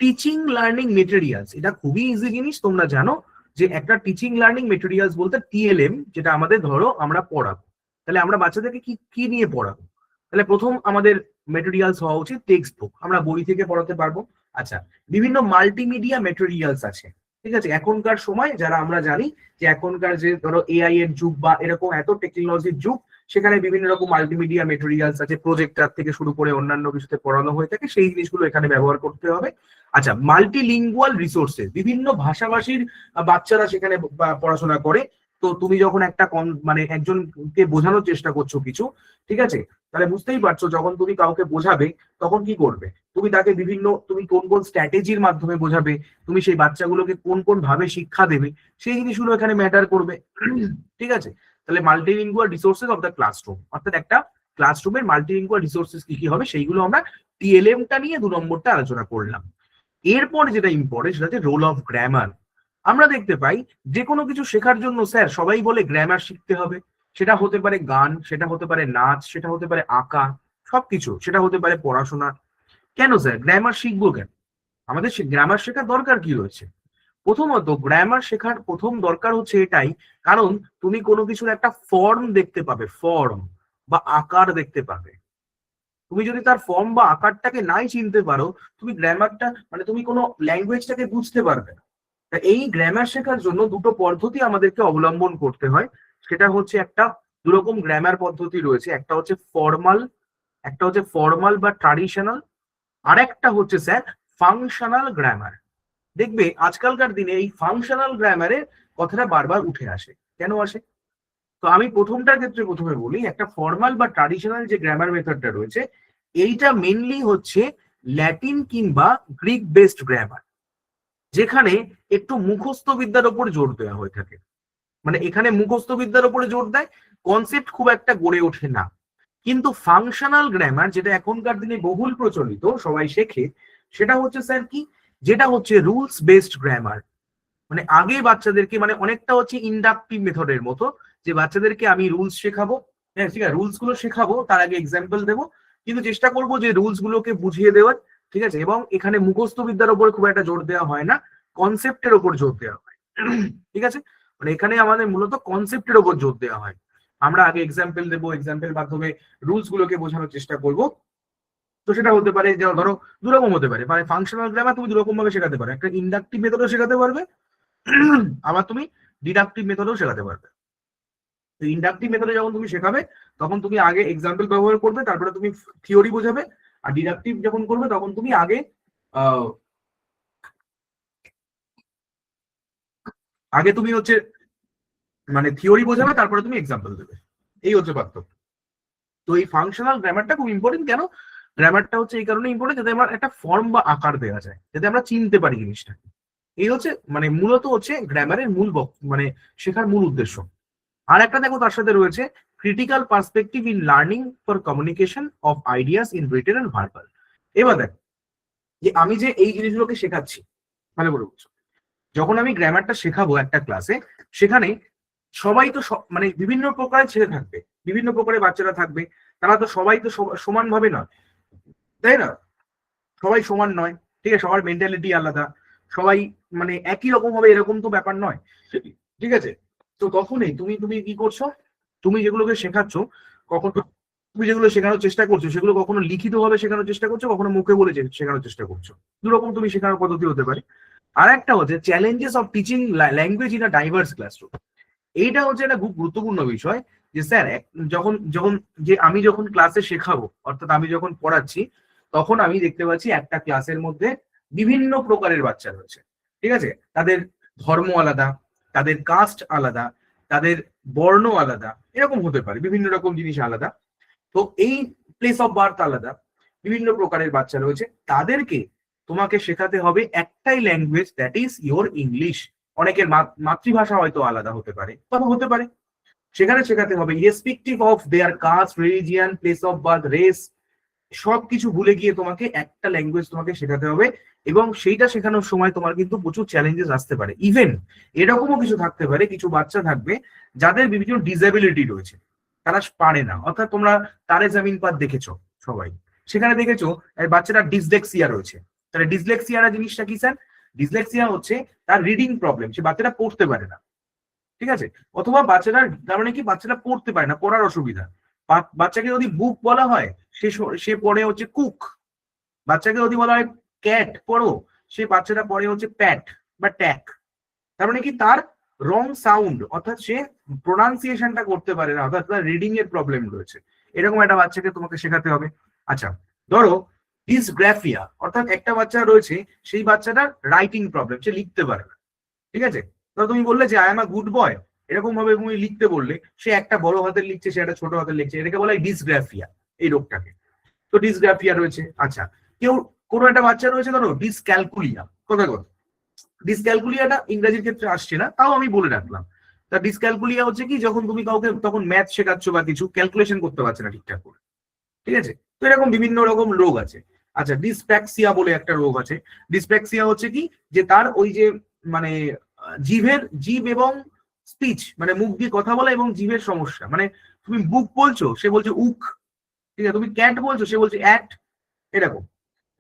টিচিং লার্নিং মেটেরিয়ালস। এটা খুবই ইজি জিনিস, তোমরা জানো যে একটা টিচিং লার্নিং মেটেরিয়ালস বলতে টিএলএম, যেটা আমাদের ধরো আমরা পড়াবো, তাহলে আমরা বাচ্চাদেরকে কি কি নিয়ে পড়াবো? তাহলে প্রথম আমাদের মেটেরিয়ালস হওয়া উচিত টেক্সট বুক, আমরা বই থেকে পড়াতে পারবো। আচ্ছা, বিভিন্ন মাল্টিমিডিয়া মেটেরিয়ালস আছে, ঠিক আছে। এখনকার সময় যারা আমরা জানি যে এখনকার যে ধরো এআই এর যুগ বা এরকম এত টেকনোলজির যুগ, সেখানে বিভিন্ন রকম মাল্টিমিডিয়া মেটেরিয়ালস আছে, প্রজেক্টর থেকে শুরু করে অন্যান্য কিছুতে পড়ানো হয়ে থাকে, সেই জিনিসগুলো এখানে ব্যবহার করতে হবে। আচ্ছা, মাল্টিলিঙ্গুয়াল রিসোর্সেস, বিভিন্ন ভাষাভাষীর বাচ্চারা সেখানে পড়াশোনা করে। তো তুমি যখন একটা মানে একজনকে বোঝানোর চেষ্টা করছো কিছু, ঠিক আছে, তাহলে বুঝতেই পারছো যখন তুমি কাউকে বোঝাবে তখন কি করবে, তুমি তাকে তুমি কোন কোন স্ট্র্যাটেজির মাধ্যমে বোঝাবে, তুমি সেই বাচ্চাগুলোকে কোন কোন ভাবে শিক্ষা দেবে, সেই জিনিসগুলো এখানে ম্যাটার করবে। ঠিক আছে, তাহলে multilingual resources of the classroom, অর্থাৎ একটা ক্লাসরুমের মাল্টিলিঙ্গুয়াল রিসোর্সেস কি কি হবে সেইগুলো আমরা টিএলএমটা নিয়ে 2 নম্বরটা আলোচনা করলাম। এরপর যেটা ইম্পর্টেন্ট সেটা হচ্ছে রোল অফ গ্রামার। আমরা দেখতে পাই যে কোনো কিছু শেখার জন্য স্যার সবাই বলে গ্রামার শিখতে হবে। সেটা হতে পারে গান, সেটা হতে পারে নাচ, সেটা হতে পারে আঁকা, সবকিছু, সেটা হতে পারে পড়াশোনা। কেন স্যার গ্রামার শিখবো কেন? আমাদের গ্রামার শেখার দরকার কি রয়েছে? প্রথমত গ্রামার শেখার প্রথম দরকার হচ্ছে এটাই, কারণ তুমি কোনো কিছুর একটা ফর্ম দেখতে পাবে, ফর্ম বা আকার দেখতে পাবে। তুমি যদি তার ফর্ম বা আকারটাকে নাই চিনতে পারো, তুমি গ্রামারটা মানে তুমি কোনো ল্যাঙ্গুয়েজটাকে বুঝতে পারবে না। তা এই গ্রামার শেখার জন্য দুটো পদ্ধতি আমাদেরকে অবলম্বন করতে হয়। সেটা হচ্ছে একটা, দুরকম গ্রামার পদ্ধতি রয়েছে, একটা হচ্ছে ফর্মাল বা ট্রাডিশনাল, আর একটা হচ্ছে স্যার ফাংশনাল গ্রামার। দেখবে আজকালকার দিনে এই ফাংশনাল গ্রামারের কথাটা বারবার উঠে আসে। কেন আসে? তো আমি প্রথমটার ক্ষেত্রে প্রথমে বলি, একটা ফর্মাল বা ট্রাডিশনাল যে গ্রামার মেথডটা রয়েছে, এইটা মেনলি হচ্ছে ল্যাটিন কিংবা গ্রিক বেসড গ্রামার, যেখানে একটু মুখস্থ বিদ্যার উপর জোর দেওয়া হয়ে থাকে। মানে এখানে মুখস্থ বিদ্যার উপরে জোর দেয়, কনসেপ্ট খুব একটা গড়ে ওঠে না। কিন্তু ফাংশনাল গ্রামার, যেটা এখনকার দিনে বহুল প্রচলিত, সবাই শেখে, সেটা হচ্ছে স্যার কি, যেটা হচ্ছে রুলস বেসড গ্রামার। মানে আগে বাচ্চাদেরকে মানে অনেকটা হচ্ছে ইন্ডাকটিভ মেথডের মতো, যে বাচ্চাদেরকে আমি রুলস শেখাবো, হ্যাঁ ঠিক আছে, রুলস গুলো শেখাবো, তার আগে এক্সাম্পল দেবো, কিন্তু চেষ্টা করবো যে রুলস গুলোকে বুঝিয়ে দেওয়ার, ঠিক আছে। এবং এখানে মুখস্থ বিদ্যার উপরে খুব একটা জোর দেওয়া হয় না, কনসেপ্টের উপর জোর দেওয়া হয়। ঠিক আছে, মানে এখানে আমাদের মূলত কনসেপ্টের উপর জোর দেওয়া হয়। আমরা আগে এক্সাম্পল দেবো, এক্সাম্পল মাধ্যমে রুলস গুলোকে বোঝানোর চেষ্টা করবো। তো সেটা হতে পারে যে ধরো দুরকম হতে পারে, মানে ফাংশনাল গ্রামার তুমি দুরকম ভাবে শেখাতে পারো, একটা ইন্ডাকটিভ মেথডও শেখাতে পারবে, আবার তুমি ডিডাকটিভ মেথডও শেখাতে পারবে। ইন্ডাকটিভ মেথডে যখন তুমি শেখাবে তখন তুমি আগে এক্সাম্পল ব্যবহার করবে, তারপরে তুমি থিওরি বোঝাবে। আর ডিডাকটিভ যখন করবে তখন তুমি আগে তুমি হচ্ছে মানে থিওরি বোঝাবে, তারপরে তুমি এক্সাম্পল দেবে। এই হচ্ছে পার্থক্য। তো এই ফাংশনাল গ্রামারটা খুব ইম্পর্টেন্ট। কেন গ্রামারটা হচ্ছে এই কারণে ইম্পর্টেন্ট, যাতে আমার একটা ফর্ম বা আকার দেওয়া যায়, যাতে আমরা চিনতে পারি জিনিসটা। এই হচ্ছে মানে মূলত হচ্ছে গ্রামারের মূল মানে শেখার মূল উদ্দেশ্য। আর একটা দেখো তার সাথে রয়েছে critical perspective in learning for communication of ideas in written and verbal. এবার দেখো যে আমি যে এই জিনিসগুলোকে শেখাচ্ছি, ভালো করে বুঝছো, যখন আমি গ্রামারটা শেখাবো একটা ক্লাসে, সেখানে সবাই তো মানে বিভিন্ন প্রকারের ছেলে থাকবে, বিভিন্ন প্রকারের বাচ্চারা থাকবে, তারা তো সবাই তো সমানভাবে নয়, তাই না? সবাই সমান নয়, ঠিক আছে, সবার মেন্টালিটি আলাদা, সবাই মানে একই রকম হবে এরকম তো ব্যাপার নয়, ঠিক আছে। তো তখনই তুমি তুমি কি করছো, তুমি যেগুলোকে শেখাচ্ছ, কখনো তুমি যেগুলো শেখানোর চেষ্টা করছো সেগুলো কখনো লিখিত ভাবে শেখানোর চেষ্টা করছো, কখনো মুখে বলে শেখানোর চেষ্টা করছো। দুরকম তুমি শেখানোর পদ্ধতি হতে পারে। আর একটা হচ্ছে challenges of teaching language in a diverse classroom. এইটা হচ্ছে একটা খুব গুরুত্বপূর্ণ বিষয়, যে স্যার যখন যখন যে আমি যখন ক্লাসে শেখাবো, অর্থাৎ আমি যখন পড়াচ্ছি, তখন আমি দেখতে পাচ্ছি একটা ক্লাসের মধ্যে বিভিন্ন প্রকারের বাচ্চা রয়েছে, ঠিক আছে। তাদের ধর্ম আলাদা, তাদের কাস্ট আলাদা, তাদের বর্ণ আলাদা, এরকম হতে পারে, বিভিন্ন রকম জিনিস আলাদা। তো এই প্লেস অফ বার্থ আলাদা, বিভিন্ন প্রকারের বাচ্চা রয়েছে, তাদেরকে তোমাকে শেখাতে হবে একটাই language, that is your English. অনেকের মাতৃভাষা হয়তো আলাদা হতে পারে, সেখানে শেখাতে হবে irrespective of their caste, religion, place of birth, race, সবকিছু ভুলে গিয়ে তোমাকে একটা ল্যাঙ্গুয়েজ তোমাকে শেখাতে হবে। এবং সেইটা শেখানোর সময় তোমার কিন্তু প্রচুর চ্যালেঞ্জেস আসতে পারে। ইভেন এরকমও কিছু থাকতে পারে, কিছু বাচ্চা থাকবে যাদের বিভিন্ন ডিসএবিলিটি রয়েছে, তারা পারে না, অর্থাৎ তোমরা তারে জামিন পার দেখেছো সবাই, সেখানে দেখেছো বাচ্চাটা ডিসলেক্সিয়া রয়েছে। তাহলে ডিসলেক্সিয়া জিনিসটা কি স্যার? ডিসলেক্সিয়া হচ্ছে তার রিডিং প্রবলেম, সে বাচ্চাটা পড়তে পারে না, ঠিক আছে? অথবা বাচ্চাটা, তার মানে কি বাচ্চাটা পড়তে পারে না, পড়ার অসুবিধা। বাচ্চাকে যদি বুক বলা হয় সে পড়ে হচ্ছে কুক। বাচ্চাকে যদি বলা হয় ক্যাট পড়ো, সে বাচ্চাটা পড়ে হচ্ছে প্যাট বা ট্যাক। তার মানে কি তার রং সাউন্ড, অর্থাৎ সে প্রোনাউন্সিয়েশনটা করতে পারে না, অর্থাৎ তার রিডিং এর প্রবলেম রয়েছে। এরকম একটা বাচ্চাকে তোমাকে শেখাতে হবে। আচ্ছা, ধরো ডিসগ্রাফিয়া, অর্থাৎ একটা বাচ্চা রয়েছে, সেই বাচ্চাটার রাইটিং প্রবলেম, সে লিখতে পারে না, ঠিক আছে? তো তুমি বললে যে I am a good boy, এরকম ভাবে তুমি লিখতে বললে সে একটা বড় হাতের লিখছে, সে একটা ছোট হাতের লিখছে, এটাকে বলা হয় ডিসগ্রাফিয়া, এই রোগটাকে। তো ডিসগ্রাফিয়া রয়েছে। আচ্ছা, কেউ কোনো একটা বাচ্চা রয়েছে ধরো ডিসক্যালকুলিয়া, কথা কথা, ডিসক্যালকুলিয়াটা ইংরেজির ক্ষেত্রে আসছে না, তাও আমি বলে রাখলাম। তা ডিসক্যালকুলিয়া হচ্ছে কি, যখন তুমি কাউকে তখন ম্যাথ শেখাচ্ছ বা কিছু ক্যালকুলেশন করতে পারছে না ঠিকঠাক করে, ঠিক আছে? তো এরকম বিভিন্ন রকম রোগ আছে। আচ্ছা, ডিসপ্যাক্সিয়া বলে একটা রোগ আছে। ডিসপ্যাক্সিয়া হচ্ছে কি, যে তার ওই যে মানে জিভ এবং স্পিচ, মানে মুখ দিয়ে কথা বলা এবং জিভের সমস্যা, মানে তুমি বুক বলছো, সে বলছে উক, ঠিক আছে? তুমি ক্যাট বলছো, সে বলছে অ্যাট, এরকম।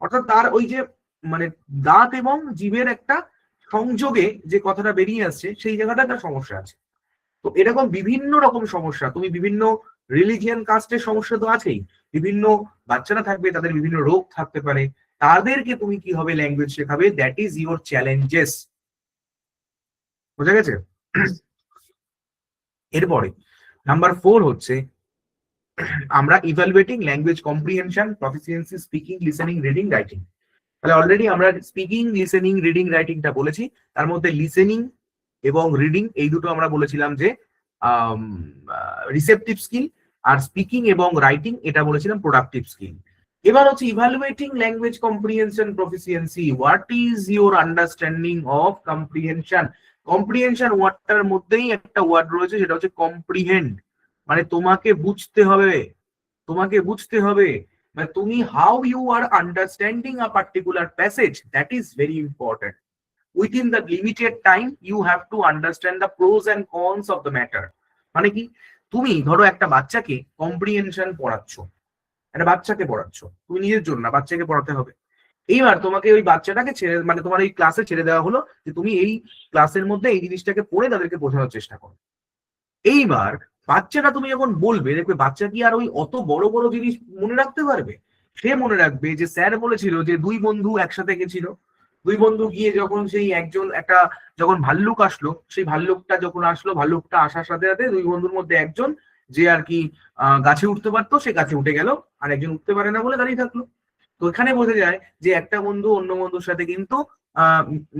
অর্থাৎ তার ওই যে মানে দাঁত এবং জিভের একটা সংযোগে যে কথাটা বেরিয়ে আসছে, সেই জায়গাটা একটা সমস্যা আছে। তো এরকম বিভিন্ন রকম সমস্যা, তুমি বিভিন্ন রিলিজিয়ান কাস্টের সমস্যা তো আছেই, বিভিন্ন বাচ্চারা থাকবে, তাদের বিভিন্ন রোগ থাকতে পারে, তাদেরকে তুমি কিভাবে ল্যাঙ্গুয়েজ শেখাবে, দ্যাট ইজ ইউর চ্যালেঞ্জেস। বোঝা গেছে? এরপরে নাম্বার 4 হচ্ছে আমরা evaluating language comprehension, proficiency, speaking, listening, reading, writing. তাহলে অলরেডি আমরা স্পিকিং, লিসেনিং, রিডিং, রাইটিংটা বলেছি। তার মধ্যে লিসেনিং এবং রিডিং এই দুটো আমরা বলেছিলাম যে রিসেপটিভ স্কিল, আর স্পিকিং এবং রাইটিং এটা বলেছিলাম প্রোডাক্টিভ স্কিল। এবার হচ্ছে evaluating language comprehension, proficiency. What is your understanding of comprehension? Comprehension ওয়ার্ডটার মধ্যেই একটা ওয়ার্ড রয়েছে, সেটা হচ্ছে কম্প্রিহেন্ড, মানে তোমাকে বুঝতে হবে, তোমাকে বুঝতে হবে, মানে তুমি how you are understanding a particular passage, that is very important. Within the limited time you have to understand the pros and cons of the matter. মানে কি, তুমি ধরো একটা বাচ্চাকে কম্প্রিহেনশন পড়াচ্ছ, একটা বাচ্চাকে পড়াচ্ছ, তুমি নিজের জন্য না, বাচ্চাকে পড়াতে হবে। এইবার তোমাকে ওই বাচ্চাটাকে ছেড়ে, মানে তোমার এই ক্লাসে ছেড়ে দেওয়া হলো যে তুমি এই ক্লাসের মধ্যে এই জিনিসটাকে পড়ে তাদেরকে বোঝানোর চেষ্টা করো। এইবার বাচ্চাটা তুমি যখন বলবে, দেখবে বাচ্চা কি আর ওই অত বড় বড় জিনিস মনে রাখতে পারবে? সে মনে রাখবে যে স্যার বলেছিল যে দুই বন্ধু একসাথে গেছিল, দুই বন্ধু গিয়ে যখন সেই একজন একটা যখন ভাল্লুক আসলো, সেই ভাল্লুকটা যখন আসলো, ভাল্লুকটা আসার সাথে সাথে দুই বন্ধুর মধ্যে একজন যে আর কি গাছে উঠতে পারতো, সে গাছে উঠে গেল, আর একজন উঠতে পারে না বলে দাঁড়িয়ে থাকলো। তো এখানে বোঝা যায় যে একটা বন্ধু অন্য বন্ধুর সাথে কিন্তু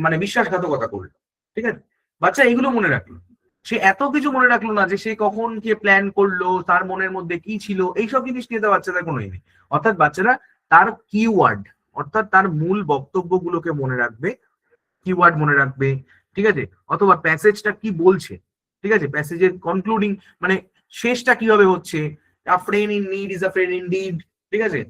মানে বিশ্বাসঘাতকতা করলো, ঠিক আছে? বাচ্চা এইগুলো মনে রাখলো। সে এত কিছু মনে রাখলো না যে সে কখন কে প্ল্যান করলো, তার মনের মধ্যে কি ছিল, এইসব জিনিস নিয়ে তো বাচ্চাদের কোনো নেই। অর্থাৎ বাচ্চারা তার কিওয়ার্ড, অর্থাৎ তার মূল বক্তব্যগুলোকে মনে রাখবে, কিওয়ার্ড মনে রাখবে, ঠিক আছে? অথবা প্যাসেজটা কি বলছে, ঠিক আছে? প্যাসেজের কনক্লুডিং, মানে শেষটা কিভাবে হচ্ছে, আ friend in need is a friend in deed, ঠিক আছে?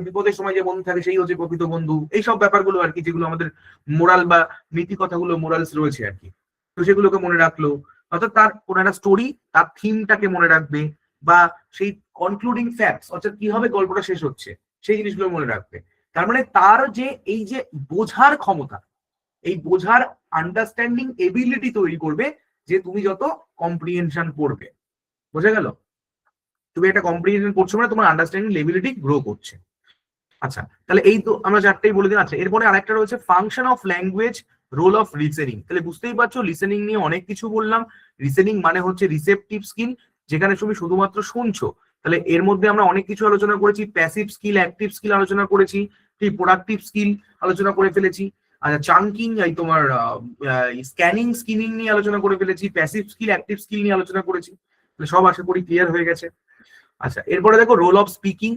বিপদের সময় যে বন্ধু থাকে সেই হচ্ছে প্রকৃত বন্ধু, এইসব ব্যাপারগুলো আর কি, যেগুলো আমাদের মোরাল বা নীতি কথাগুলো, মোরালস রয়েছে আর কি। তো সেগুলোকে মনে রাখলো। অর্থাৎ তার কোনো একটা স্টোরি, তার থিমটাকে মনে রাখবে, বা সেই কনক্লুডিং ফ্যাক্টস, অর্থাৎ কিভাবে গল্পটা শেষ হচ্ছে, সেই জিনিসগুলো মনে রাখবে। তার মানে তার যে এই যে বোঝার ক্ষমতা, এই বোঝার আন্ডারস্ট্যান্ডিং এবিলিটি তৈরি করবে, যে তুমি যত কম্প্রিহেনশন পড়বে। বোঝা গেল? তুমি একটা কম্প্রিহেনশন পড়ছো মানে তোমার আন্ডারস্ট্যান্ডিং এবিলিটি গ্রো করছে। আচ্ছা, তাহলে এই তো আমরা চারটেই বলে দিলাম। আচ্ছা, এরপরে আরেকটা রয়েছে function of language, role of listening. তাহলে বুঝতেই পারছো লিসেনিং নিয়ে অনেক কিছু বললাম। লিসেনিং মানে হচ্ছে রিসেপটিভ স্কিল, যেখানে তুমি শুধুমাত্র শুনছো। তাহলে এর মধ্যে আমরা অনেক কিছু আলোচনা করেছি, প্যাসিভ স্কিল, অ্যাক্টিভ স্কিল আলোচনা করেছি, ঠিক, প্রোডাক্টিভ স্কিল আলোচনা করে ফেলেছি। আচ্ছা, চাঙ্কিং, এই তোমার স্ক্যানিং, স্কিনিং নিয়ে আলোচনা করে ফেলেছি, প্যাসিভ স্কিল, অ্যাক্টিভ স্কিল নিয়ে আলোচনা করেছি। তাহলে সব আশা করি ক্লিয়ার হয়ে গেছে। আচ্ছা, এরপরে দেখো রোল অফ স্পিকিং।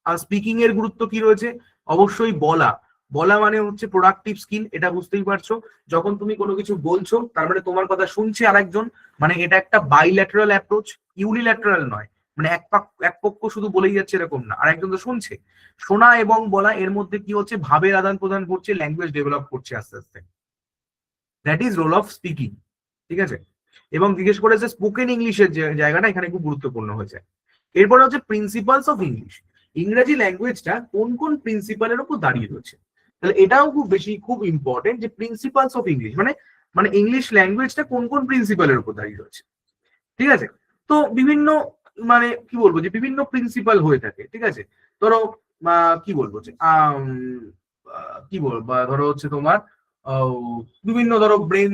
আর স্পিকিং এর গুরুত্ব কি রয়েছে? অবশ্যই বলা। বলা মানে হচ্ছে প্রোডাক্টিভ স্কিল, এটা বুঝতেই পারছো। যখন তুমি কোনো কিছু বলছো, তার মানে তোমার কথা শুনছে আরেকজন, মানে এটা একটা বাইল্যাটারাল অ্যাপ্রোচ, ইউনিল্যাটারাল নয়। মানে এক পক্ষ শুধু বলেই যাচ্ছে এরকম না, আরেকজন তো শুনছে। শোনা এবং বলা এর মধ্যে কি হচ্ছে, ভাবের আদান প্রদান করছে, ল্যাঙ্গুয়েজ ডেভেলপ করছে আস্তে আস্তে। That is role of speaking, ঠিক আছে? এবং বিশেষ করে যে স্পোকেন ইংলিশের যে জায়গাটা, এখানে খুব গুরুত্বপূর্ণ হয়েছে। এরপরে হচ্ছে প্রিন্সিপালস অফ ইংলিশ। ইংরেজি ল্যাঙ্গুয়েজটা কোন কোন প্রিন্সিপালের উপর দাঁড়িয়ে রয়েছে। তাহলে এটাও খুব ইম্পর্টেন্ট যে প্রিন্সিপালস অফ ইংলিশ মানে মানে ইংলিশ ল্যাঙ্গুয়েজটা কোন কোন প্রিন্সিপালের উপর দাঁড়িয়ে রয়েছে। ঠিক আছে, তো বিভিন্ন মানে কি বলবো যে বিভিন্ন প্রিন্সিপাল হয়ে থাকে। ঠিক আছে, ধরো কি বলবো যে কি বলবো ধরো হচ্ছে তোমার বিভিন্ন ধরো ব্রেন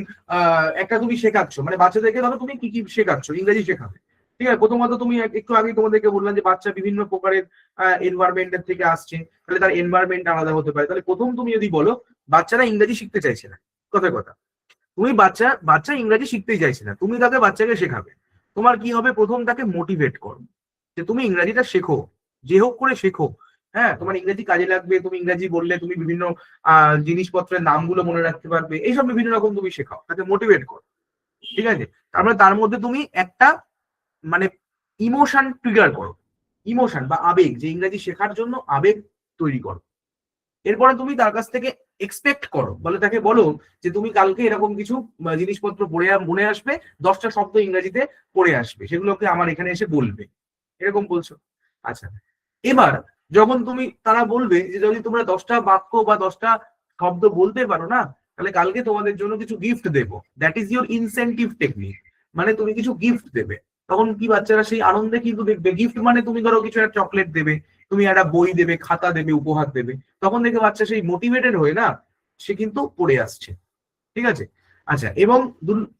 একটা তুমি শেখাচ্ছ মানে বাচ্চাদেরকে ধরো তুমি কি কি শেখাচ্ছ, ইংরেজি শেখাবে। ঠিক আছে, প্রথমত তুমি একটু আগে তোমাদেরকে বললাম যে বাচ্চা বিভিন্ন প্রকারের এনভায়রনমেন্টের থেকে আসছে, তাহলে তার এনভায়রনমেন্ট আলাদা হতে পারে। তাহলে প্রথম তুমি যদি বলো বাচ্চারা ইংরেজি শিখতে চাইছে না, কথার কথা, তুমি বাচ্চা ইংরেজি শিখতেই চাইছে না, তুমি তাকে বাচ্চাকে শেখাবে। তোমার কি হবে, প্রথম তাকে মোটিভেট করো যে তুমি ইংরেজিটা শেখো, যে হোক করে শেখো। হ্যাঁ, তোমার ইংরেজি কাজে লাগবে, তুমি ইংরেজি বললে তুমি বিভিন্ন জিনিসপত্রের নামগুলো মনে রাখতে পারবে, এইসব বিভিন্ন রকম তুমি শেখাও, তাকে মোটিভেট করো। ঠিক আছে, তারপরে তার মধ্যে তুমি একটা মানে ইমোশন ট্রিগার করো, ইমোশন বা আবেগ, যে ইংরেজি শেখার জন্য আবেগ তৈরি করো। এরপরে তুমি তার কাছ থেকে এক্সপেক্ট করো, বলে তাকে বলো যে তুমি কালকে এরকম কিছু জিনিসপত্র পড়ে মনে আসবে, 10টা শব্দ ইংরেজিতে পড়ে আসবে, সেগুলোকে আমার এখানে এসে বলবে, এরকম বলছো। আচ্ছা, এবার যখন তুমি তারা বলবে যে যদি তোমরা 10টা বাক্য বা 10টা শব্দ বলতে পারো না, তাহলে কালকে তোমাদের জন্য কিছু গিফট দেবো, that is your incentive technique, মানে তুমি কিছু গিফট দেবে। তখন কি বাচ্চারা সেই আনন্দে কিন্তু দেখবে, গিফট মানে তুমি ধরো কিছু একটা চকলেট দেবে, তুমি একটা বই দেবে, খাতা দেবে, উপহার দেবে, তখন দেখে বাচ্চা সেই মোটিভেটেড হয়ে না সে কিন্তু পড়ে আসছে। ঠিক আছে, আচ্ছা, এবং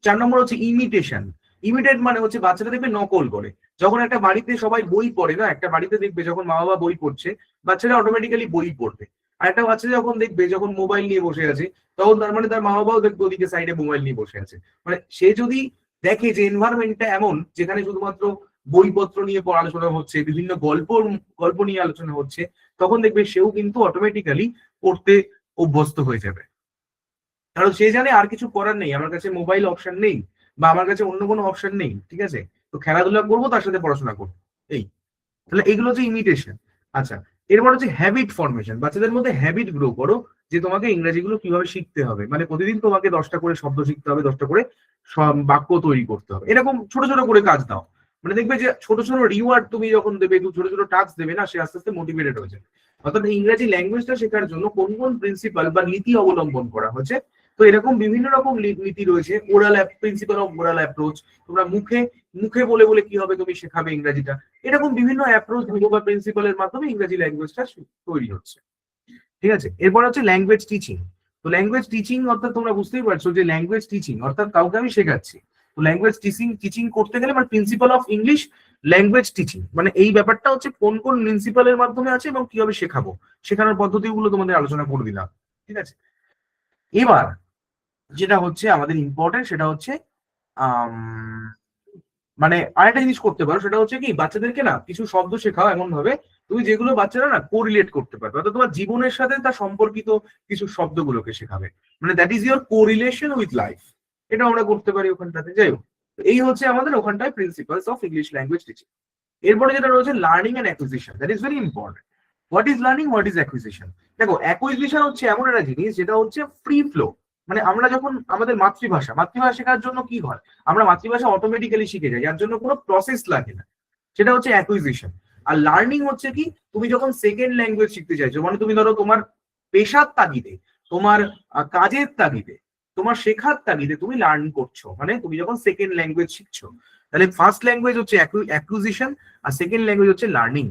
4 নম্বর হচ্ছে ইমিটেশন। ইমিটেট মানে হচ্ছে বাচ্চারা দেখবে নকল করে। যখন একটা বাড়িতে সবাই বই পড়ে না, একটা বাড়িতে দেখবে যখন মা বাবা বই পড়ছে, বাচ্চারা অটোমেটিক্যালি বই পড়বে। আর একটা বাচ্চা যখন দেখবে যখন মোবাইল নিয়ে বসে আছে, তখন তার মানে তার মা বাবাও দেখবে ওদিকে সাইডে মোবাইল নিয়ে বসে আছে। মানে সে যদি দেখে যে এনভায়রনমেন্টটা এমন যেখানে শুধুমাত্র বইপত্র নিয়ে আলোচনা হচ্ছে, বিভিন্ন গল্প নিয়ে আলোচনা হচ্ছে, তখন দেখবে সেও কিন্তু অটোমেটিক্যালি পড়তে অভ্যস্ত হয়ে যাবে। কারণ সে জানে আর কিছু করার নেই, আমার কাছে মোবাইল অপশন নেই বা আমার কাছে অন্য কোনো অপশন নেই। ঠিক আছে, তো খেলাধুলা করবো, তার সাথে পড়াশোনা করবো, এই। তাহলে এগুলো হচ্ছে ইমিটেশন। আচ্ছা, এরপর হচ্ছে হ্যাবিট ফরমেশন। বাচ্চাদের মধ্যে হ্যাবিট গ্রো করো যে তোমাকে ইংরেজিগুলো কিভাবে শিখতে হবে, মানে প্রতিদিন তোমাকে 10টা করে শব্দ শিখতে হবে, 10টা করে বাক্য তৈরি করতে হবে, এরকম ছোট ছোট করে কাজ দাও। মানে দেখবে যে ছোট ছোট রিওয়ার্ড তুমি যখন দেবে, ছোট ছোট টাস্ক দেবে না, সে আস্তে আস্তে মোটিভেটেড হয়ে যাবে। অর্থাৎ ইংরেজি ল্যাঙ্গুয়েজটা শেখার জন্য কোন কোন প্রিন্সিপাল বা নীতি অবলম্বন করা হয়েছে। তো এরকম বিভিন্ন রকম নীতি রয়েছে। Oral principal of oral approach, তোমরা মুখে মুখে বলে বলে কি হবে তুমি শেখাবে ইংরেজিটা, এরকম বিভিন্ন অ্যাপ্রোচ বা প্রিন্সিপালের মাধ্যমে ইংরেজি ল্যাঙ্গুয়েজটা তৈরি হচ্ছে। ঠিক আছে, এরপর হচ্ছে ল্যাঙ্গুয়েজ টিচিং। তো ল্যাঙ্গুয়েজ টিচিং অর্থাৎ তোমরা বুঝতেই পারছো যে ল্যাঙ্গুয়েজ টিচিং অর্থাৎ কাউকে আমি শেখাচ্ছি। তো ল্যাঙ্গুয়েজ টিচিং করতে গেলে মানে principal of English language teaching, মানে এই ব্যাপারটা হচ্ছে কোন কোন প্রিন্সিপালের মাধ্যমে আছে এবং কিভাবে শেখাবো, শেখানোর পদ্ধতিগুলো তোমাদের আলোচনা করে দিলাম। ঠিক আছে, এবার যেটা হচ্ছে আমাদের ইম্পর্টেন্ট সেটা হচ্ছে মানে আরেকটা জিনিস করতে পারো, সেটা হচ্ছে কি বাচ্চাদেরকে না কিছু শব্দ শেখাও এমন ভাবে তুমি যেগুলো বাচ্চারা না কোরিলেট করতে পারবে, অর্থাৎ তোমার জীবনের সাথে তার সম্পর্কিত কিছু শব্দগুলোকে শেখাবে, মানে that is your correlation with life. এটা আমরা করতে পারি ওখানটাতে। যাই হোক, এই হচ্ছে আমাদের ওখানটায় principles of English language teaching. এরপরে যেটা রয়েছে learning and acquisition, that is very important. What is learning, what is acquisition? দেখো, অ্যাকুইজিশন হচ্ছে এমন একটা জিনিস যেটা হচ্ছে ফ্রি ফ্লো, মানে আমরা যখন আমাদের মাতৃভাষা শেখার জন্য কি হয়, আমরা মাতৃভাষা অটোমেটিক্যালি শিখে যাই, যার জন্য কোনো প্রসেস লাগে না, সেটা হচ্ছে অ্যাকুইজিশন। আর লার্নিং হচ্ছে কি, তুমি যখন সেকেন্ড ল্যাঙ্গুয়েজ শিখতে চাইছো, মানে তুমি ধরো তোমার পেশার তাগিদে, তোমার কাজের তাগিদে, তোমার শেখার তাগিদে তুমি লার্ন করছো, মানে তুমি যখন সেকেন্ড ল্যাঙ্গুয়েজ শিখছো, তাহলে ফার্স্ট ল্যাঙ্গুয়েজ হচ্ছে অ্যাকুইজিশন আর সেকেন্ড ল্যাঙ্গুয়েজ হচ্ছে লার্নিং।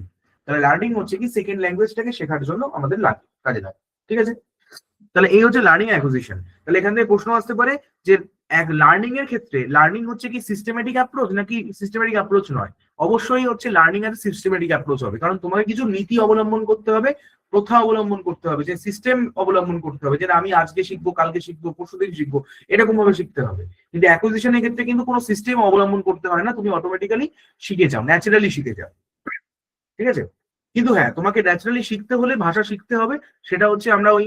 তাহলে লার্নিং হচ্ছে কি সেকেন্ড ল্যাঙ্গুয়েজটাকে শেখার জন্য আমাদের কাজে লাগে। ঠিক আছে, তাহলে এই হচ্ছে লার্নিং অ্যাকুইজিশন। তাহলে এখান থেকে প্রশ্ন আসতে পারে যে এক লার্নিং এর ক্ষেত্রে লার্নিং হচ্ছে কি সিস্টেমেটিক অ্যাপ্রোচ নাকি সিস্টেমেটিক অ্যাপ্রোচ নয়? অবশ্যই হচ্ছে লার্নিং এর সিস্টেমেটিক অ্যাপ্রোচ হবে, কারণ তোমাকে কিছু নীতি অবলম্বন করতে হবে, প্রথা অবলম্বন করতে হবে, যে সিস্টেম অবলম্বন করতে হবে, যেটা আমি আজকে শিখবো, কালকে শিখবো, পরশুদিন শিখবো, এরকম ভাবে শিখতে হবে। কিন্তু অ্যাকুইজিশনের ক্ষেত্রে কিন্তু কোনো সিস্টেম অবলম্বন করতে হয় না, তুমি অটোমেটিক্যালি শিখে যাও, ন্যাচারালি শিখে যাও। ঠিক আছে, কিন্তু হ্যাঁ, তোমাকে ন্যাচারালি শিখতে হলে ভাষা শিখতে হবে। সেটা হচ্ছে আমরা ওই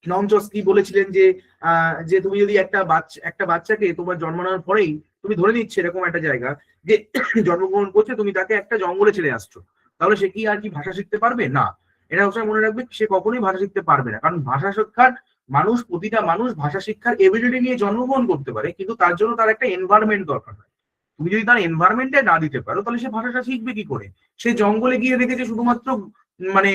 নম চস্কি বলেছিলেন যে যে তুমি যদি একটা বাচ্চাকে তোমার জন্মানোর পরেই তুমি ধরে নিচ্ছে এরকম একটা জায়গা যে জন্মগ্রহণ করছে, তুমি তাকে একটা জঙ্গলে ছেড়ে আসছো, তাহলে সে কি আর কি ভাষা শিখতে পারবে? না, এটা সবসময় মনে রাখবে, সে কখনোই ভাষা শিখতে পারবে না। কারণ ভাষা শিক্ষার প্রতিটা মানুষ ভাষা শিক্ষার এবিলিটি নিয়ে জন্মগ্রহণ করতে পারে, কিন্তু তার জন্য তার একটা এনভায়রনমেন্ট দরকার হয়। তুমি যদি তার এনভায়রনমেন্টে না দিতে পারো তাহলে সে ভাষাটা শিখবে কি করে? সে জঙ্গলে গিয়ে দেখেছে শুধুমাত্র মানে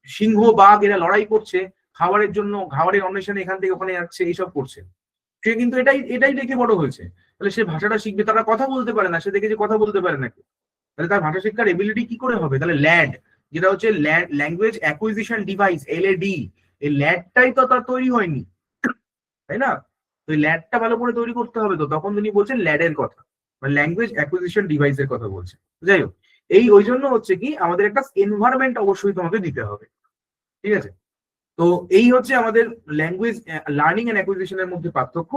সিংহ বাঘ এরা লড়াই করছে খাবারের জন্য, খাবারের অন্বেষণে এখান থেকে ওখানে যাচ্ছে, এইসব করছে। সে কিন্তু এটাই এটাই দেখে বড় হয়েছে। তাহলে সে ভাষাটা শিখবে, তারা কথা বলতে পারে না, সে দেখে যে কথা বলতে পারে নাকি, তাহলে তার ভাষা শিক্ষার এবিলিটি কি করে হবে? তাহলে ল্যাড, যেটা হচ্ছে ল্যাঙ্গুয়েজ অ্যাকুইজিশন ডিভাইস, এলএডি, এই ল্যাডটাই তো তার তৈরি হয়নি, তাই না? তো এই ল্যাডটা ভালো করে তৈরি করতে হবে। তো তখন তিনি বলছেন ল্যাডের কথা, মানে ল্যাঙ্গুয়েজ অ্যাকুইজিশন ডিভাইসের কথা বলছে। যাই হোক, এই ওই জন্য হচ্ছে কি আমাদের একটা এনভায়রনমেন্ট অবশ্যই তোমাকে দিতে হবে, ঠিক আছে? তো এই হচ্ছে আমাদের ল্যাঙ্গুয়েজ লার্নিং এন্ড অ্যাকুইজিশনের মধ্যে পার্থক্য।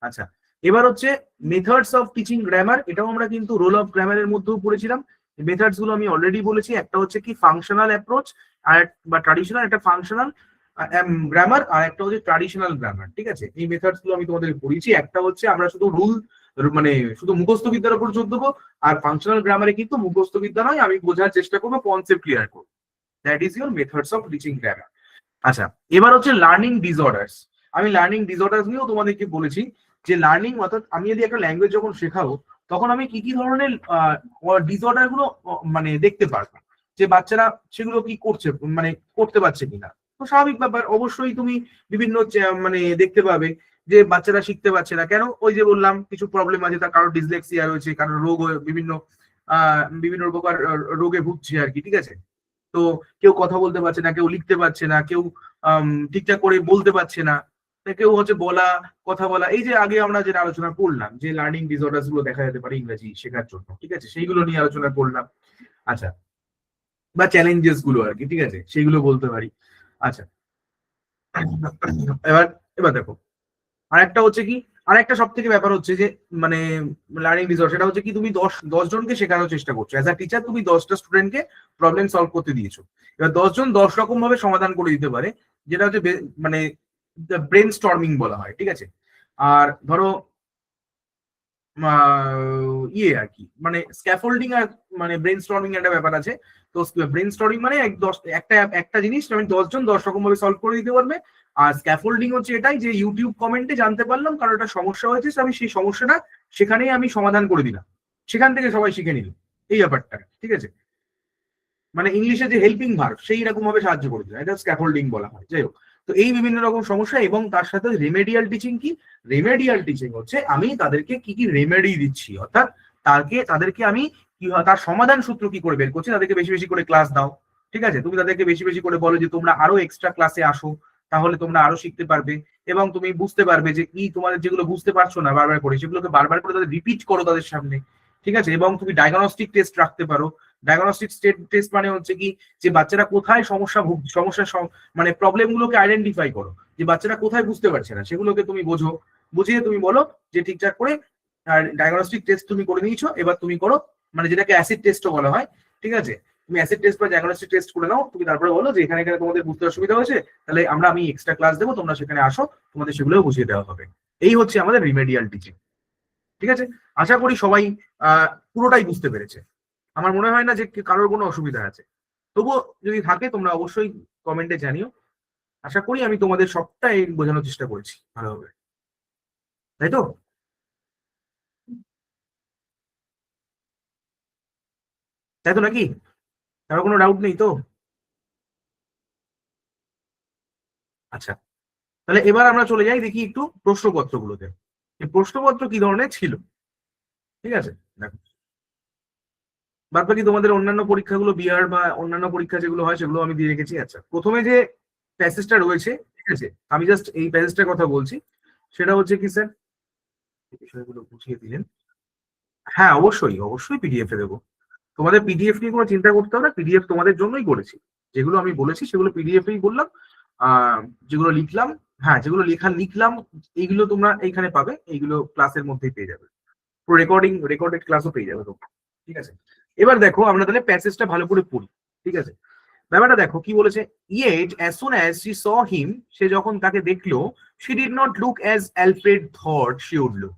আচ্ছা, এবার হচ্ছে মেথডস অফ টিচিং গ্রামার। এটাও আমরা কিন্তু রোল অফ গ্রামারের মধ্যেও পড়েছিলাম। মেথডস গুলো আমি অলরেডি বলেছি, একটা হচ্ছে কি ফাংশনাল অ্যাপ্রোচ আর বা ট্রাডিশনাল, একটা ফাংশনাল গ্রামার আর একটা হচ্ছে ট্রাডিশনাল গ্রামার, ঠিক আছে? এই মেথডস গুলো আমি তোমাদের পড়িয়েছি। একটা হচ্ছে আমরা শুধু রুল মানে শুধু মুখস্থ বিদ্যার উপর জোর দেবো, আর ফাংশনাল গ্রামারে কিন্তু মুখস্থ বিদ্যা নয়, আমি বোঝার চেষ্টা করবো, কনসেপ্ট ক্লিয়ার করবো। That is your methods of teaching grammar. আচ্ছা, এবার হচ্ছে লার্নিং ডিসঅর্ডার্স। আমি লার্নিং ডিসঅর্ডার্স নিয়েও তোমাদেরকে বলেছি যে লার্নিং অর্থাৎ আমি যদি একটা ল্যাঙ্গুয়েজ যখন শেখাবো তখন আমি কি কি ধরনের ডিসঅর্ডার গুলো মানে দেখতে পারবো, যে বাচ্চারা সেগুলো কি করছে, মানে করতে পারছে কিনা। তো স্বাভাবিক ব্যাপার, অবশ্যই তুমি বিভিন্ন মানে দেখতে পাবে যে বাচ্চারা শিখতে পারছে না কেন। ওই যে বললাম কিছু প্রবলেম আছে, তার কারো ডিসলেক্সিয়া রয়েছে, কারো রোগ, বিভিন্ন বিভিন্ন প্রকার রোগে ভুগছে আর কি, ঠিক আছে? তো কেউ কথা বলতে পারছে না, কেউ লিখতে পারছে না, কেউ ঠিকঠাক করে বলতে পারছে না, কেউ হচ্ছে বলা, কথা বলা, এই যে আগে আমরা যেটা আলোচনা করলাম যে লার্নিং ডিসঅর্ডার্স গুলো দেখা যেতে পারে ইংরেজি শেখার জন্য, ঠিক আছে? সেইগুলো নিয়ে আলোচনা করলাম। আচ্ছা, বা চ্যালেঞ্জেস গুলো আর কি, ঠিক আছে, সেইগুলো বলতে পারি। আচ্ছা, এবার এবার দেখো আরেকটা হচ্ছে কি, আরেকটা সব থেকে ব্যাপার হচ্ছে যে মানে লার্নিং ডিসঅর্ডার, সেটা হচ্ছে কি তুমি 10 জনকে শেখানোর চেষ্টা করছো অ্যাজ আ টিচার, তুমি 10টা স্টুডেন্টকে প্রবলেম সলভ করতে দিয়েছো। এবার 10 জন 10 রকম ভাবে সমাধান করে দিতে পারে, যেটা হচ্ছে মানে ব্রেন স্টর্মিং বলা হয়, ঠিক আছে? আর ধরো ইয়ে আর কি, মানে স্ক্যাফোল্ডিং আর মানে ব্রেন স্টর্মিং একটা ব্যাপার আছে। তো ব্রেন স্টর্মিং মানে একটা একটা জিনিস আমি 10 জন 10 রকম ভাবে সলভ করে দিতে পারবে। আর স্ক্যাফোল্ডিং হচ্ছে এটাই যে ইউটিউব কমেন্টে জানতে পারলাম কারণ একটা সমস্যা হয়েছে, আমি সেই সমস্যাটা সেখানেই আমি সমাধান করে দিলাম, সেখান থেকে সবাই শিখে নিল, এই ব্যাপারটা, ঠিক আছে? মানে ইংলিশে যে হেল্পিং ভার্ব সেই রকম ভাবে সাহায্য করে দিলাম, এটা স্ক্যাফোল্ডিং বলা হয়। যাই হোক, তো এই বিভিন্ন রকম সমস্যা এবং তার সাথে রেমেডিয়াল টিচিং কি, রেমেডিয়াল টিচিং হচ্ছে আমি তাদেরকে কি কি রেমেডি দিচ্ছি, অর্থাৎ তাদেরকে আমি কি তার সমাধান সূত্র কি করে বের করছি। তাদেরকে বেশি বেশি করে ক্লাস দাও, ঠিক আছে? তুমি তাদেরকে বেশি বেশি করে বলো যে তোমরা আরো এক্সট্রা ক্লাসে আসো, তাহলে তোমরা আরো শিখতে পারবে এবং তুমি বুঝতে পারবে যে কি তোমাদের যেগুলো বুঝতে পারছো না বারবার করে, সেগুলোকে বারবার করে তাদের রিপিট করো তাদের সামনে, ঠিক আছে? এবং তুমি ডায়াগনস্টিক টেস্ট রাখতে পারো। ডায়াগনস্টিক টেস্ট মানে হচ্ছে কি যে বাচ্চারা কোথায় সমস্যা মানে প্রবলেম গুলোকে আইডেন্টিফাই করো, যে বাচ্চারা কোথায় বুঝতে পারছে না সেগুলোকে তুমি বোঝো, বুঝিয়ে তুমি বলো যে ঠিকঠাক করে ডায়াগনস্টিক টেস্ট তুমি করে নিয়েছো, এবার তুমি করো, মানে যেটাকে অ্যাসিড টেস্টও বলা হয়, ঠিক আছে? তুমি অ্যাসিড টেস্ট বা ডায়াগনস্টিক টেস্ট করে নাও, তুমি তারপরে বলো যে এখানে এখানে তোমাদের বুঝতে অসুবিধা হয়েছে, তাহলে আমি এক্সট্রা ক্লাস দেবো, তোমরা সেখানে আসো, তোমাদের সেগুলোও বুঝিয়ে দেওয়া হবে। এই হচ্ছে আমাদের রিমেডিয়াল টিচিং, ঠিক আছে? আশা করি সবাই পুরোটাই বুঝতে পেরেছে। আমার মনে হয় না যে কারোর কোনো অসুবিধা আছে, তবুও যদি থাকে তোমরা অবশ্যই কমেন্টে জানিও। আশা করি আমি তোমাদের সবটাই বোঝানোর চেষ্টা করেছি ভালোভাবে, তাই তো? তাই তো নাকি? কারো কোনো ডাউট নেই তো? আচ্ছা, তাহলে এবার আমরা চলে যাই দেখি একটু প্রশ্নপত্রগুলোতে, এই প্রশ্নপত্র কি ধরনের ছিল, ঠিক আছে? দেখো, বাদ বাকি তোমাদের অন্যান্য পরীক্ষাগুলো বিআর বা অন্যান্য পরীক্ষা যেগুলো হয় সেগুলো আমি দিয়ে রেখেছি। আচ্ছা, প্রথমে যে প্যাসেজটা রয়েছে, ঠিক আছে, আমি জাস্ট এই প্যাসেজটার কথা বলছি। সেটা হচ্ছে কি স্যার, বিষয়গুলো বুঝিয়ে দিলেন। হ্যাঁ, অবশ্যই অবশ্যই পিডিএফ এ দেবো। তোমাদের পিডিএফ নিয়ে কোনো চিন্তা করতে হবে না, পিডিএফ তোমাদের জন্যই করেছি। যেগুলো আমি বলেছি সেগুলো পিডিএফ এই বললাম। যেগুলো লিখলাম, হ্যাঁ যেগুলো লিখলাম এইগুলো তোমরা এইখানে পাবে, এইগুলো ক্লাসের মধ্যেই পেয়ে যাবে, রেকর্ডেড ক্লাসও পেয়ে যাবে তোমরা, ঠিক আছে? এবার দেখো আমরা তাহলে প্যাসেজটা ভালো করে পড়ি, ঠিক আছে? ব্যাপারটা দেখো কি বলেছে। Yet as soon as she saw him, সে যখন তাকে দেখলো, she did not look as Alfred thought she would look,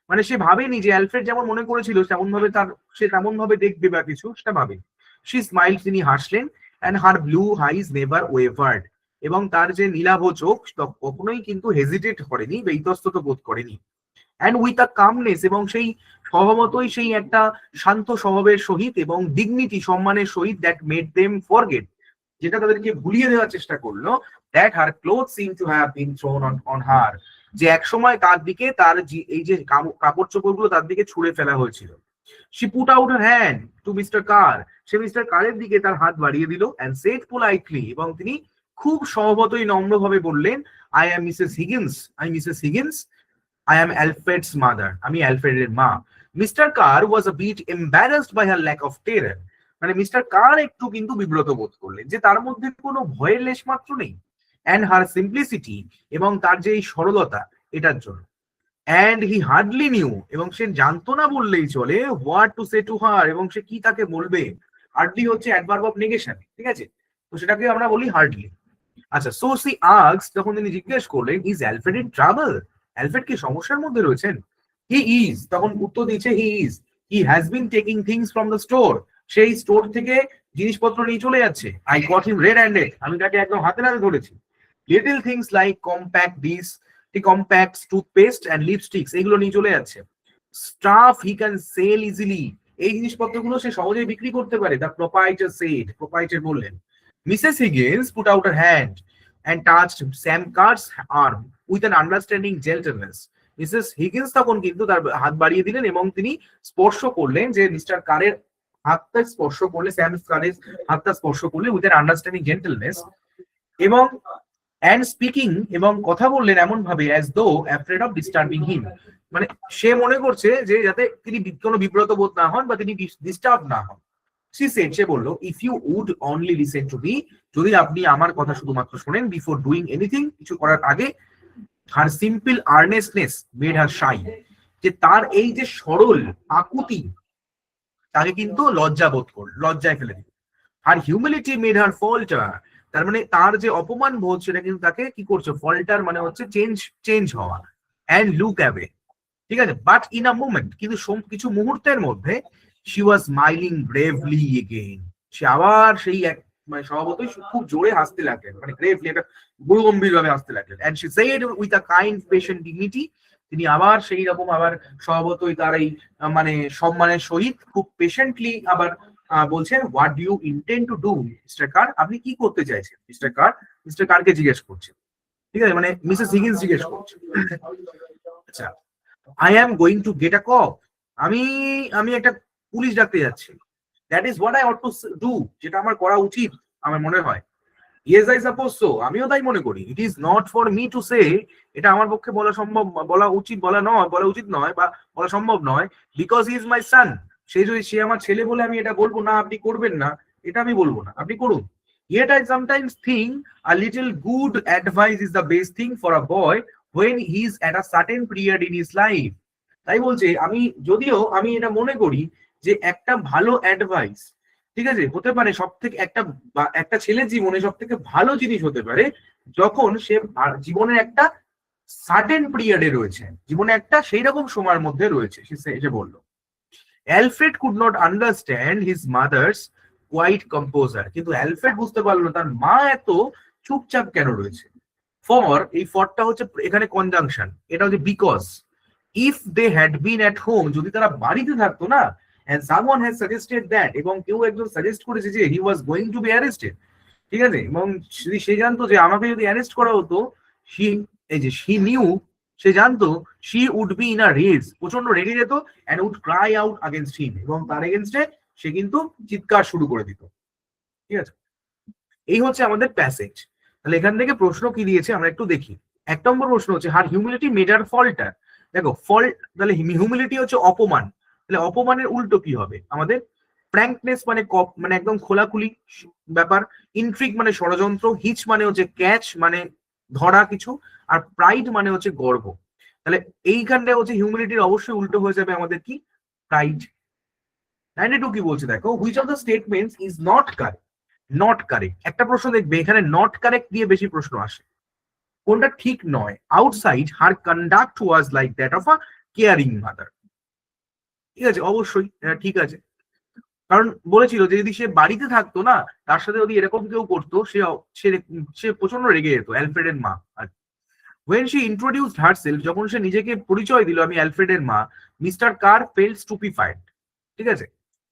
মানে সে ভাবেনি যে অ্যালফ্রেড যেমন মনে করেছিল তেমন ভাবে সে তেমন ভাবে দেখবে বা কিছু, সেটা ভাবেনি। শি স্মাইল, তিনি হাসলেন, and her blue eyes never wavered, এবং তার যে নীলাভ চোখ কখনোই কিন্তু হেজিটেট করেনি বা ইতস্তত বোধ করেনি। অ্যান্ড উইথ আ কামনেস, এবং সেই স্বভাবতই সেই একটা শান্ত স্বভাবের সহিত এবং ডিগনিটি সম্মানের সহিত দ্যাট মেড দেম ফরগেট, যেটা তাদেরকে ভুলিয়ে দেওয়ার চেষ্টা করলো, that her cloth seem to have been thrown on her, যে একসময় তার দিকে তার এই যে কাপড় চোপড়গুলো তার দিকে ছুঁড়ে ফেলা হয়েছিল। She put out her hand to Mr. Carr, say mister কারের দিকে তার হাত বাড়িয়ে দিল, and said politely, এবং তিনি খুব স্বভাবতই নম্রভাবে বললেন, I am Mrs. Higgins, আমি Mrs Higgins, I am Alfred's mother, আমি অ্যালফ্রেডের মা। Mister car was a bit embarrassed by her lack of terror, মানে মিস্টার কার একটু কিন্তু বিব্রত বোধ করলেন যে তার মধ্যে কোনো ভয়ের লেশ মাত্র নেই, and her simplicity, এবং তার যে এই সরলতা, এটার জন্য। and he hardly knew, এবং সে জানতো না বললেই চলে, what to say to her, এবং সে কি তাকে বলবে। হার্ডলি হচ্ছে অ্যাডভার্ব অফ নেগেশন, ঠিক আছে, তো সেটাকে আমরা বলি হার্ডলি। আচ্ছা, সো সি আস্কড, তখন তিনি জিজ্ঞেস করলেন, is Alfred in trouble, Alfred কি সমস্যার মধ্যে রয়েছেন? হি ইজ, তখন উত্তর দিচ্ছে he is, he has been taking things from the store, সেই স্টোর থেকে জিনিসপত্র নিয়ে চলে যাচ্ছে। I got him red handed, আমি তাকে একদম হাতে নাতে ধরেছি। Little things like compact discs, compact toothpaste and lipsticks, এগুলো নিয়ে চলে যাচ্ছে। Stuff he can sell easily, এই জিনিসপত্রগুলো সে সহজেই বিক্রি করতে পারে, দ্য প্রোপাইটার সেড, প্রোপাইটার বললেন। Mrs Higgins put out her hand and touched Sam Carr's arm with an understanding gentleness. Mrs Higgins তখন কিন্তু তার হাত বাড়িয়ে দিলেন এবং তিনি স্পর্শ করলেন, যে মিস্টার কারের হাতটা স্পর্শ করলে, স্যাম কারের হাতটা স্পর্শ করলে উইথ অ্যান আন্ডারস্ট্যান্ডিং জেন্টলনেস, এবং অ্যান্ড স্পিকিং, এবং কথা বললেন এমন ভাবে as though afraid of disturbing হিম, মানে সে মনে করছে যে যাতে তিনি কোনো বিব্রত বোধ না হন বা তিনি ডিস্টার্ব না হন। সে বললো, if you would only listen to me, যদি আপনি আমার কথা শুধুমাত্র শোনেন, বিফোর ডুইং এনিথিং, কিছু করার আগে। হার সিম্পল আর্নেস্টনেস মেড হার শাই, যে তার এই যে সরল আকুতি তাকে কিন্তু লজ্জায় ফেলে দিল। হার হিউমিলিটি মেড হার ফল্টার, তার মানে তার যে অপমান বোধ সেটা কিন্তু তাকে কি করছে, ফল্টার মানে হচ্ছে চেঞ্জ হওয়া, অ্যান্ড লুক অ্যাওয়ে, ঠিক আছে। বাট ইন আ মোমেন্ট, কিন্তু কিছু মুহূর্তের মধ্যে, she was smiling bravely again, সে আবার সেই এক মানে স্বভাবতই খুব জোরে হাসতে লাগলেন, মানে গ্রেভলি, একটা গুরুগম্ভীর ভাবে হাসতে লাগলেন। and she said with a kind patient dignity, তিনি আবার সেই রকম আবার স্বভাবতই তার এই মানে সম্মানের সহিত খুব পেশেন্টলি আবার বলছেন, what do you intend to do mister Carr, আপনি কি করতে চাইছেন? মিস্টার কারকে জিজ্ঞেস করছেন, ঠিক আছে, মানে মিসেস হিগিন্স জিজ্ঞেস করছেন। আচ্ছা, I am going to get a cop, আমি একটা পুলিশ ডাকতে যাচ্ছি। That is what I ought to do, যেটা আমার করা উচিত আমার মনে হয়। ইয়েস আই সাপোজ সো, আমিও তাই মনে করি। It is not for me to say, এটা আমার পক্ষে বলা উচিত নয় বা বলা সম্ভব নয়। বিকজ হি ইজ মাই সান, সে আমার ছেলে বলে আমি এটা বলবো না আপনি করবেন না, এটা আমি বলবো না, আপনি করুন। Yet I sometimes think a little good advice is the best thing for a boy when he is at a certain period in his life. তাই বলছে, আমি এটা মনে করি যে একটা ভালো অ্যাডভাইস, ঠিক আছে, হতে পারে সব থেকে একটা ছেলের জীবনে সব থেকে ভালো জিনিস হতে পারে যখন সে জীবনের একটা সার্টেন পিরিয়ডে রয়েছে, জীবনে একটা সেই রকম সময়ের মধ্যে রয়েছে। সে বললো, Alfred could not understand his mother's quite composure, কিন্তু অ্যালফ্রেড বুঝতে পারলো তার মা এত চুপচাপ কেন রয়েছে। ফর, এই ফরটা হচ্ছে এখানে কনজাংশন, এটা হচ্ছে because. If they had been at home, যদি তারা বাড়িতে থাকতো না, and someone has suggested that, এবং কেউ একজন সাজেস্ট করেছে যে he was going to be arrested, ঠিক আছে, এবং যদি সে জানতো যে আমাকে যদি অ্যারেস্ট করা হতো, she knew, সে জানতো, she would be in a rage, প্রচন্ড রেগে যেত, and would cry out against him, এবং তার এগেনস্টে সে কিন্তু চিৎকার শুরু করে দিত, ঠিক আছে। এই হচ্ছে আমাদের প্যাসেজ। তাহলে এখান থেকে প্রশ্ন কি দিয়েছে আমরা একটু দেখি। 1 নম্বর প্রশ্ন হচ্ছে, হার হিউমিলিটি মেড হার ফল্টার। দেখো, তাহলে হিউমিলিটি হচ্ছে অপমান, তাহলে অপমানের উল্টো কি হবে আমাদের? ফ্র্যাঙ্কনেস মানে একদম খোলাখুলি ব্যাপার, ইনট্রিক মানে ষড়যন্ত্র, হিচ মানে হচ্ছে ক্যাচ মানে ধরা কিছু, আর প্রাইড মানে হচ্ছে গর্ব। তাহলে এইখানটা হচ্ছে হিউমিলিটির অবশ্যই উল্টো হয়ে যাবে আমাদের কি? প্রাইড। 92 কি বলছে দেখো, which of the statements is not correct. একটা প্রশ্ন দেখবে এখানে নট কারেক্ট দিয়ে বেশি প্রশ্ন আসে, কোনটা ঠিক নয়। Outside her conduct was like that of a caring mother, ঠিক আছে, অবশ্যই এটা ঠিক আছে, কারণ বলেছিল যে যদি সে বাড়িতে থাকতো না, তার সাথে যদি এরকম কেউ করতো, সে প্রচন্ড রেগে যেত, অ্যালফ্রেডের মা। when she introduced herself, যখন সে নিজেকে পরিচয় দিল আমি অ্যালফ্রেডের মা, মিস্টার কার felt stupefied. ঠিক আছে,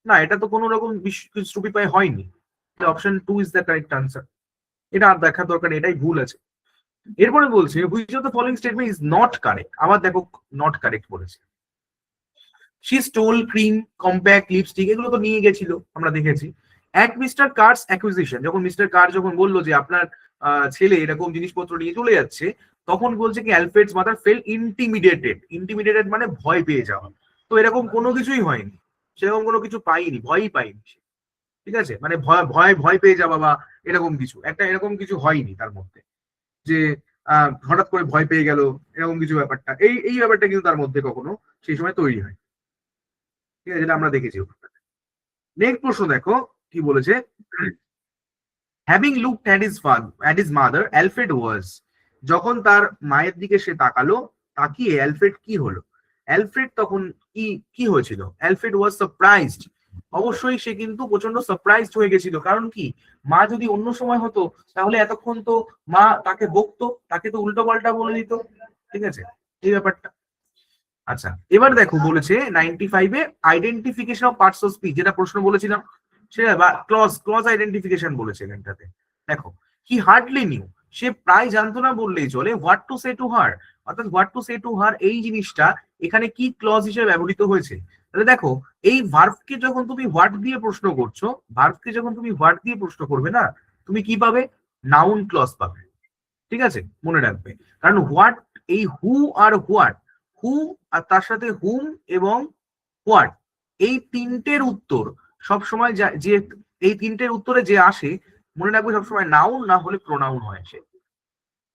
না এটা তো কোনো রকম স্টুপিফাই হয়নি, option 2 is the correct answer. এটা আর দেখার দরকার নেই, এটাই ভুল আছে। এরপরে বলছে which of the following statement is not correct. আবার দেখো নট কারেক্ট বলেছে। She stole cream, compact, lipstick, এগুলো তো নিয়ে গেছিল আমরা দেখেছি। অ্যাট মিস্টার কার্স অ্যাকুইজিশন, যখন মিস্টার কার যখন বললো যে আপনার ছেলে এরকম জিনিসপত্র নিয়ে চলে যাচ্ছে, তখন বলছে কি অ্যালফ্রেডস মাদার ফেল ইন্টিমিডেটেড। ইন্টিমিডেটেড মানে ভয় পেয়ে যাওয়া। তো এরকম কোনো কিছুই হয়নি, সেরকম কোনো কিছু পাইনি, ভয়ই পাইনি। ঠিক আছে, মানে ভয় ভয় ভয় পেয়ে যাওয়া বা এরকম কিছু একটা, এরকম কিছু হয়নি তার মধ্যে, যে হঠাৎ করে ভয় পেয়ে গেল এরকম কিছু ব্যাপারটা, এই ব্যাপারটা কিন্তু তার মধ্যে কখনো সেই সময় তৈরি হয়। ঠিক আছে, যেটা আমরা দেখেছি। নেক্সট প্রশ্ন দেখো কি বলেছে। Having looked at his mother, Alfred was, যখন তার মায়ের দিকে সে তাকালো, তাকিয়ে অ্যালফ্রেড কি হলো? অ্যালফ্রেড তখন কি হয়েছিল? Alfred was surprised. অবশ্যই সে কিন্তু প্রচন্ড সারপ্রাইজড হয়ে গেছিল। কারণ কি, মা যদি অন্য সময় হতো তাহলে এতক্ষণ তো মা তাকে বকতো, তাকে তো উল্টো পাল্টা বলে দিত। ঠিক আছে, এই ব্যাপারটা। আচ্ছা, এবার দেখো বলেছে 95 A identification of parts of speech, যেটা প্রশ্ন বলেছিলাম সেটা, বা ক্লজ আইডেন্টিফিকেশন বলেছে এখানটাতে। দেখো, হি হার্ডলি নিউ, সে প্রায় জানতো না বললেই চলে, what to say to her. অর্থাৎ what to say to her এই জিনিসটা এখানে কি ক্লজ হিসেবে ব্যবহৃত হয়েছে। তাহলে দেখো, এই ভার্বকে যখন তুমি হোয়াট দিয়ে প্রশ্ন করছো, ভার্বকে যখন তুমি হোয়াট দিয়ে প্রশ্ন করবে না, তুমি কি পাবে? নাউন ক্লজ পাবে। ঠিক আছে, মনে রাখবে। কারণ হোয়াট, এই হু আর হোয়াট, হু আর তার সাথে হুম এবং হোয়াট, এই তিনটের উত্তর সবসময় যে এই তিনটের উত্তরে যে আসে, মনে রাখবে সবসময় নাউন না হলে প্রোনাউন হয়,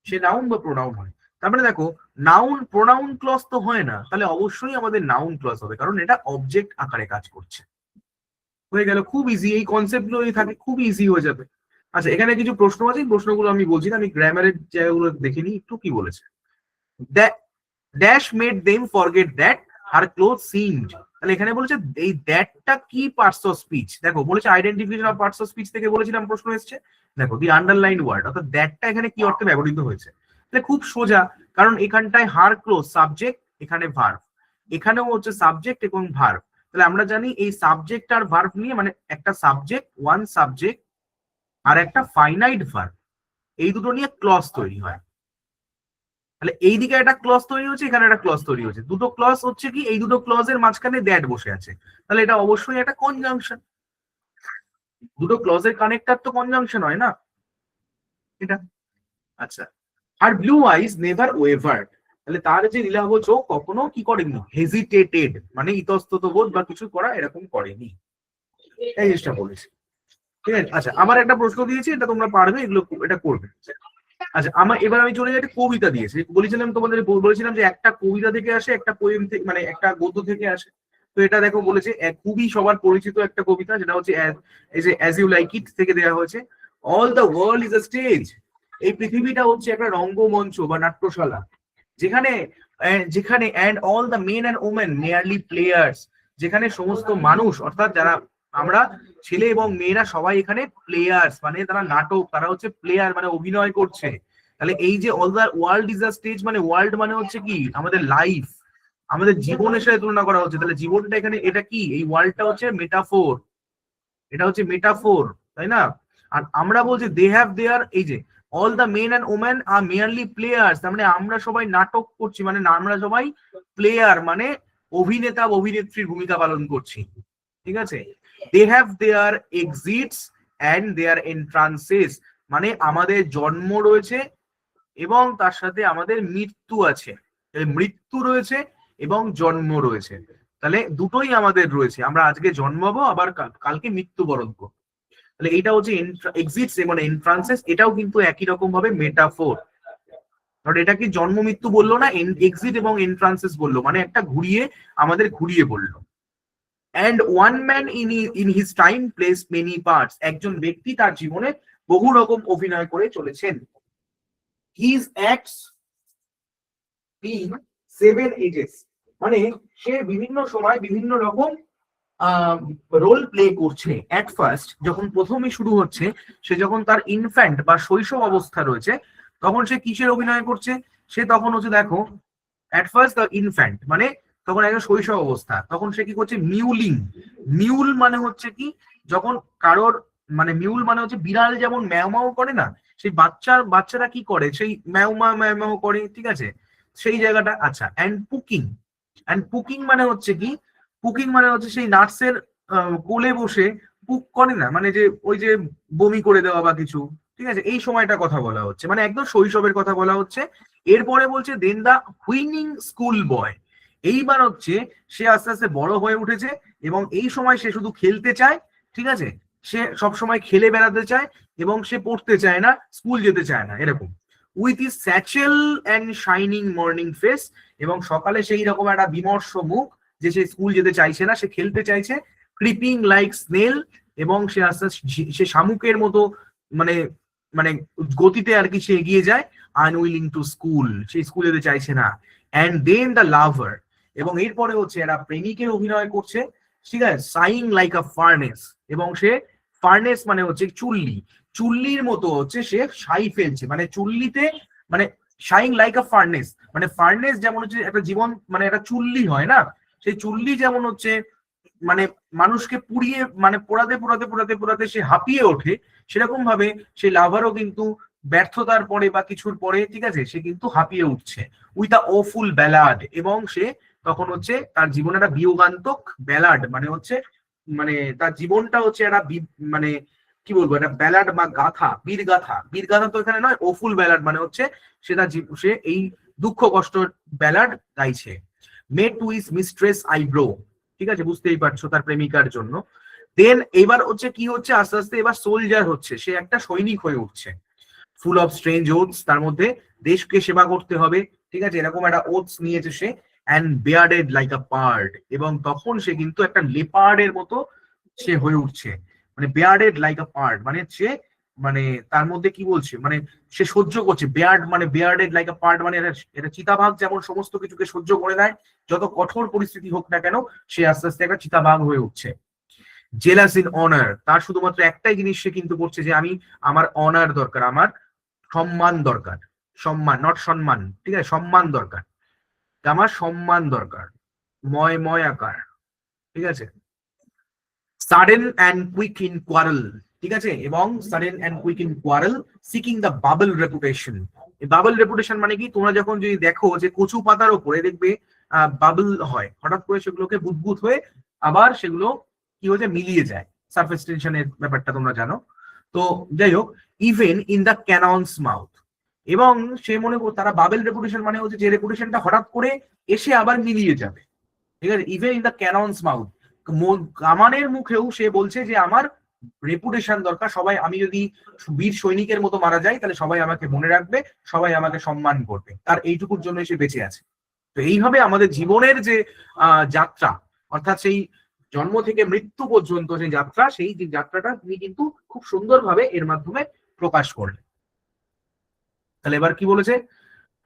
সে নাউন বা প্রোনাউন হয়। তারপরে দেখো, নাউন প্রোনাউন ক্লজ তো হয় না, তাহলে অবশ্যই আমাদের নাউন ক্লজ হবে, কারণ এটা অবজেক্ট আকারে কাজ করছে। হয়ে গেল, খুব ইজি, এই কনসেপ্ট গুলো থাকে, খুব ইজি হয়ে যাবে। আচ্ছা, এখানে কিছু প্রশ্ন আছে, প্রশ্নগুলো আমি বলছি না, আমি গ্রামারের জায়গাগুলো দেখে নিই একটু। কি বলেছে, dash made them forget that her cloth seemed. তাহলে এখানে বলেছে এই দ্যাটটা কি পার্টস অফ স্পিচ। দেখো বলেছে identification of parts of speech থেকে বলেছিলাম প্রশ্ন এসেছে। দেখো দি আন্ডারলাইন ওয়ার্ড, অর্থাৎ দ্যাটটা এখানে কি অর্থে ব্যবহৃত হয়েছে। তাহলে খুব সোজা, কারণ এখানটায় হার ক্লোথ সাবজেক্ট, এখানে ভার্ব, এখানেও হচ্ছে সাবজেক্ট এবং ভার্ব। তাহলে আমরা জানি এই সাবজেক্ট আর ভার্ব নিয়ে, মানে একটা সাবজেক্ট, ওয়ান সাবজেক্ট আর একটা ফাইনাইট ভার্ব, এই দুটো নিয়ে ক্লজ তৈরি হয়। তাহলে এইদিকে একটা ক্লজ তৈরি হচ্ছে, এখানে একটা ক্লজ তৈরি হচ্ছে, দুটো ক্লজ হচ্ছে কি, এই দুটো ক্লজের মাঝখানে দ্যাট বসে আছে, তাহলে এটা অবশ্যই একটা কনজাংশন। দুটো ক্লজের কানেক্টার তো কনজাংশন হয় না এটা। আচ্ছা, আর ব্লু আইজ নেভার ওয়েভার্ড, তাহলে তার যে নীলাভ চোখ কখনো কি করেনি, হেজিটেটেড, মানে ইতস্তত বোধ বা কিছু করা এরকম করেনি, এই জিনিসটা বলেছে। ঠিক আছে, আচ্ছা আমার একটা প্রশ্ন দিয়েছি, এটা তোমরা পারবে, এগুলো এটা করবে। আচ্ছা, এবার আমি চলে যাই, একটা কবিতা দিয়েছি, বলেছিলাম তোমাদের, বলেছিলাম যে একটা কবিতা থেকে আসে, একটা পোয়েম থেকে, মানে একটা গদ্য থেকে আসে। তো এটা দেখো বলেছে খুবই সবার পরিচিত একটা কবিতা, যেটা হচ্ছে অ্যাজ ইউ লাইক ইট থেকে দেওয়া হয়েছে। All the world is a stage, এই পৃথিবীটা হচ্ছে একটা রঙ্গমঞ্চ বা নাট্যশালা, যেখানে যেখানে and all the men and women merely players, যেখানে সমস্ত মানুষ, অর্থাৎ যারা আমরা ছেলে এবং মেয়েরা সবাই এখানে প্লেয়ার্স, মানে তারা নাটক, তারা হচ্ছে প্লেয়ার, মানে অভিনয় করছে। তাহলে এই যে all the world is a stage, মানে ওয়ার্ল্ড মানে হচ্ছে কি আমাদের লাইফ, আমাদের জীবনের সাথে তুলনা করা হচ্ছে। তাহলে জীবনটা এখানে এটা কি, এই ওয়ার্ল্ডটা হচ্ছে মেটাফোর, এটা হচ্ছে মেটাফোর, তাই না? আর আমরা বলছি দে হ্যাভ দেয়ার, এই যে all the men and women are merely players, তার মানে আমরা সবাই নাটক করছি, মানে আমরা সবাই প্লেয়ার, মানে অভিনেতা অভিনেত্রীর ভূমিকা পালন করছি। ঠিক আছে, they have their exits and their entrances, মানে আমাদের জন্ম রয়েছে এবং তার সাথে আমাদের মৃত্যু আছে, মৃত্যু রয়েছে এবং জন্ম রয়েছে, তাহলে দুটোই আমাদের রয়েছে, আমরা আজকে জন্মাবো আবার কালকে মৃত্যুবরণ করবো। তাহলে এটা হচ্ছে এক্সিটস এবং এন্ট্রান্সেস, এটাও কিন্তু একই রকম ভাবে মেটাফোর। এটা কি জন্ম মৃত্যু বললো না, এক্সিট এবং এন্ট্রান্সেস বললো, মানে একটা ঘুরিয়ে আমাদের ঘুরিয়ে বললো। And one man in his time plays many parts, একজন ব্যক্তি তার জীবনে বহু রকম অভিনয় করে চলেছেন। His acts being 7 ages, মানে সে বিভিন্ন সময় বিভিন্ন রকম রোল প্লে করছে। এট ফার্স্ট, যখন প্রথমে শুরু হচ্ছে, সে যখন তার ইনফ্যান্ট বা শৈশব অবস্থা রয়েছে, তখন সে কিসের অভিনয় করছে, সে তখন হচ্ছে দেখো অ্যাট ফার্স্ট দ্য ইনফ্যান্ট মানে তখন একদম শৈশব অবস্থা, তখন সে কি করছে মিউলিং। মিউল মানে হচ্ছে কি যখন কারোর মানে মিউল মানে হচ্ছে বিড়াল যেমন ম্যাও ম্যাও করে না, সেই বাচ্চারা কি করে সেই ম্যাও ম্যাও করে, ঠিক আছে সেই জায়গাটা। আচ্ছা অ্যান্ড পুকিং মানে হচ্ছে কি, পুকিং মানে হচ্ছে সেই নার্সের কোলে বসে পুক করে না, মানে যে ওই যে বমি করে দেওয়া বা কিছু, ঠিক আছে এই সময়টা কথা বলা হচ্ছে, মানে একদম শৈশবের কথা বলা হচ্ছে। এরপরে বলছে দেন দা হুইনিং স্কুল বয়, এইবার হচ্ছে সে আস্তে আস্তে বড় হয়ে উঠেছে এবং এই সময় সে শুধু খেলতে চায়, ঠিক আছে সে সব সময় খেলে বেড়াতে চায় এবং সে পড়তে চায় না, স্কুল যেতে চায় না এরকম। With his satchel and shining morning face, এবং সকালে সেই রকম একটা বিমর্ষ মুখ যে সে স্কুল যেতে চাইছে না, সে খেলতে চাইছে। ক্রিপিং লাইক স্নেল, এবং সে আস্তে আস্তে সে শামুকের মতো মানে মানে গতিতে আর কি সে এগিয়ে যায়। Unwilling to school, say school যেতে চাইছে না। অ্যান্ড দেন দ্য লাভার, এবং এরপরে হচ্ছে এরা প্রেমিকের অভিনয় করছে, ঠিক আছে সাইং লাইক আ ফার্নেস, এবং সে ফার্নেস মানে হচ্ছে চুল্লি, চুল্লির মতো হচ্ছে সে ছাই ফেলছে, মানে চুল্লিতে মানে শাইং লাইক আ ফার্নেস, মানে ফার্নেস যেমন হচ্ছে একটা জীবন মানে একটা চুল্লি হয় না, সেই চুল্লি যেমন হচ্ছে মানে মানুষকে পুড়িয়ে মানে পোড়াতে পোড়াতে পোড়াতে পোড়াতে সে হাঁপিয়ে ওঠে, সেরকম ভাবে সেই লাভারও কিন্তু ব্যর্থতার পরে বা কিছুর পরে, ঠিক আছে সে কিন্তু হাঁপিয়ে উঠছে। উইথ আ ওফুল ব্যালাড, এবং সে তখন হচ্ছে তার জীবনে একটা বিয়োগান্তক ব্যালাড মানে হচ্ছে মানে তার জীবনটা হচ্ছে একটা মানে কি বলবো একটা ব্যালাড বা গাথা, বীর গাথা তো এখানে নয়, ওফুল ব্যালাড মানে হচ্ছে সে তার সে এই দুঃখ কষ্ট ব্যালাড গাইছে। Made to is mistress eyebrow, ঠিক আছে বুঝতেই পারছো তার প্রেমিকার জন্য। দেন এবার হচ্ছে কি হচ্ছে আস্তে আস্তে এবার সোলজার হচ্ছে, সে একটা সৈনিক হয়ে উঠছে। ফুল অফ স্ট্রেঞ্জ ওথস, তার মধ্যে দেশকে সেবা করতে হবে, ঠিক আছে এরকম একটা ওথস নিয়েছে সে। অ্যান্ড বেয়ার্ডেড লাইক আ পার্ড, এবং তখন সে কিন্তু একটা লেপার্ডের মতো সে হয়ে উঠছে। মানে বেয়ার্ডেড লাইক আ পার্ড মানে সে মানে তার মধ্যে কি বলছে মানে সে সহ্য করছে, বেয়ার্ড মানে বেয়ার্ডেড লাইক আ পার্ড মানে এটা চিতাবাঘ যেমন সমস্ত কিছুকে সহ্য করে নেয়, যত কঠোর পরিস্থিতি হোক না কেন সে আস্তে আস্তে একটা চিতাবাঘ হয়ে উঠছে। জেলাস ইন অনার, তার শুধুমাত্র একটাই জিনিস সে কিন্তু করছে যে আমি আমার অনার দরকার, আমার সম্মান দরকার, সম্মান নট সম্মান, ঠিক আছে সম্মান দরকার, আমার সম্মান দরকার, ময় আকার, ঠিক আছে। Sudden and quick in quarrel, ঠিক আছে এবং sudden and quick in quarrel, seeking the bubble reputation. Bubble reputation মানে কি, তোমরা যখন যদি দেখো যে কচু পাতার উপরে দেখবে বাবল হয়, হঠাৎ করে সেগুলোকে বুদবুদ হয়ে আবার সেগুলো কি হচ্ছে মিলিয়ে যায়, সারফেস টেনশনের ব্যাপারটা তোমরা জানো। তো যাই হোক, ইভেন ইন দ্য ক্যাননস মাউথ, এবং সে মনে করো তারা বাবেল রেপুটেশন মানে হচ্ছে যে রেপুটেশনটা হঠাৎ করে এসে আবার মিলিয়ে যাবে, ঠিক আছে ইভেন ইন দ্য ক্যাননস মাউথ, কামানের মুখেও সে বলছে যে আমার রেপুটেশন দরকার, সবাই আমি যদি বীর সৈনিকের মতো মারা যাই তাহলে সবাই আমাকে মনে রাখবে, সবাই আমাকে সম্মান করবে, তার এইটুকুর জন্য সে বেঁচে আছে। তো এইভাবে আমাদের জীবনের যে যাত্রা, অর্থাৎ সেই জন্ম থেকে মৃত্যু পর্যন্ত যে যাত্রা, সেই যে যাত্রাটা তিনি কিন্তু খুব সুন্দরভাবে এর মাধ্যমে প্রকাশ করলেন। তাহলে এবার কি বলেছে,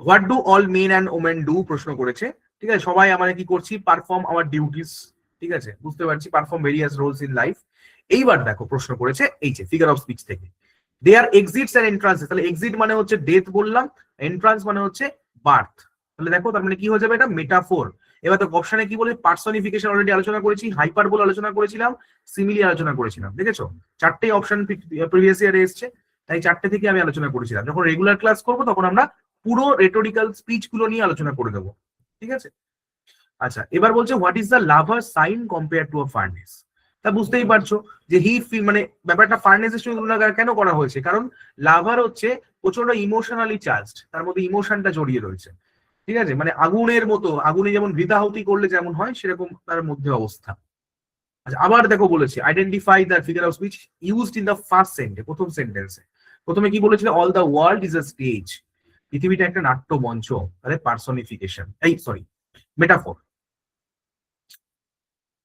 what do all men and women do, প্রশ্ন করেছে, ঠিক আছে সবাই আমরা কি করছি, পারফর্ম আওয়ার ডিউটিস, ঠিক আছে বুঝতে পারছি, perform various roles in life. এইবার দেখো প্রশ্ন করেছে এই যে ফিগার অফ স্পিচ থেকে, দে আর এক্সিটস এন্ড এন্ট্রান্সেস, তাহলে এক্সিট মানে হচ্ছে ডেথ বললাম, এন্ট্রান্স মানে হচ্ছে বার্থ, তাহলে দেখো তার মানে কি হয়ে যাবে এটা মেটাফোর। এবার তো অপশনে কি বলে, পার্সনিফিকেশন অলরেডি আলোচনা করেছি, হাইপারবোল আলোচনা করেছিলাম, সিমিলি আলোচনা করেছিলাম, দেখেছো চারটেই অপশন প্রিভিয়াস ইয়ারে এসছে, তাই চারটে থেকে আমি আলোচনা করেছিলাম। যখন রেগুলার ক্লাস করবো তখন আমরা পুরো রেটোরিক্যাল স্পিচ গুলো নিয়ে আলোচনা করে দেবো, ঠিক আছে। আচ্ছা এবার বলছে what is the lover sign compare to a furnace, তা বুঝতেই পারছো যে মানে ব্যাপারটা ফার্নেসের সঙ্গে তুলনা কেন করা হয়েছে, কারণ লাভার হচ্ছে প্রচন্ড ইমোশনালি চার্জড, তার মধ্যে ইমোশনটা জড়িয়ে রয়েছে, ঠিক আছে মানে আগুনের মতো, আগুনে যেমন বৃতাহুতি করলে যেমন হয় সেরকম তার মধ্যে অবস্থা। আচ্ছা আবার দেখো বলেছে identify the figure of speech used in the first sentence, প্রথম সেন্টেন্সে প্রথমে কি বলেছিল, all the world is a stage, পৃথিবীটা একটা নাট্য মঞ্চ, তাহলে পার্সনিফিকেশন এই সরি মেটাফোর,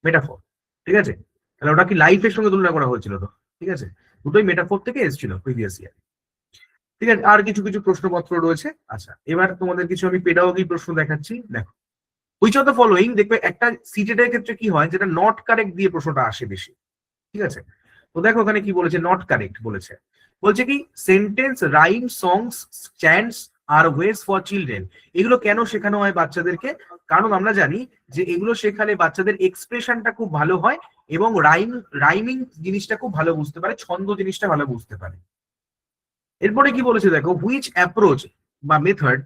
মেটাফোর, ঠিক আছে তাহলে ওটা কি লাইফের সঙ্গে তুলনা করা হয়েছিল তো, ঠিক আছে দুটোই মেটাফোর থেকে এসেছিল প্রিভিয়াস ইয়ার, ঠিক আছে। আর কিছু কিছু প্রশ্নপত্র রয়েছে। আচ্ছা এবার তোমাদের কিছু আমি পেডাগোগি প্রশ্ন দেখাচ্ছি, দেখো হুইচ অফ দ্য ফলোইং, দেখবে একটা সিটেড এর ক্ষেত্রে কি হয় যেটা নট কারেক্ট দিয়ে প্রশ্নটা আসে বেশি, ঠিক আছে তো দেখো ওখানে কি বলেছে, নট কারেক্ট বলেছে, বলছে কি সেন্টেন্স রাইম সংস চ্যান্টস আর ওয়েস ফর চিলড্রেন। এগুলো কেন শেখানো হয় বাচ্চাদেরকে? কারণ আমরা জানি যে এগুলো শেখালে বাচ্চাদের এক্সপ্রেশনটা খুব ভালো হয় এবং রাইমিং জিনিসটা খুব ভালো বুঝতে পারে, ছন্দ জিনিসটা ভালো বুঝতে পারে। এরপরে কি বলেছে দেখো, হুইচ অ্যাপ্রোচ বা method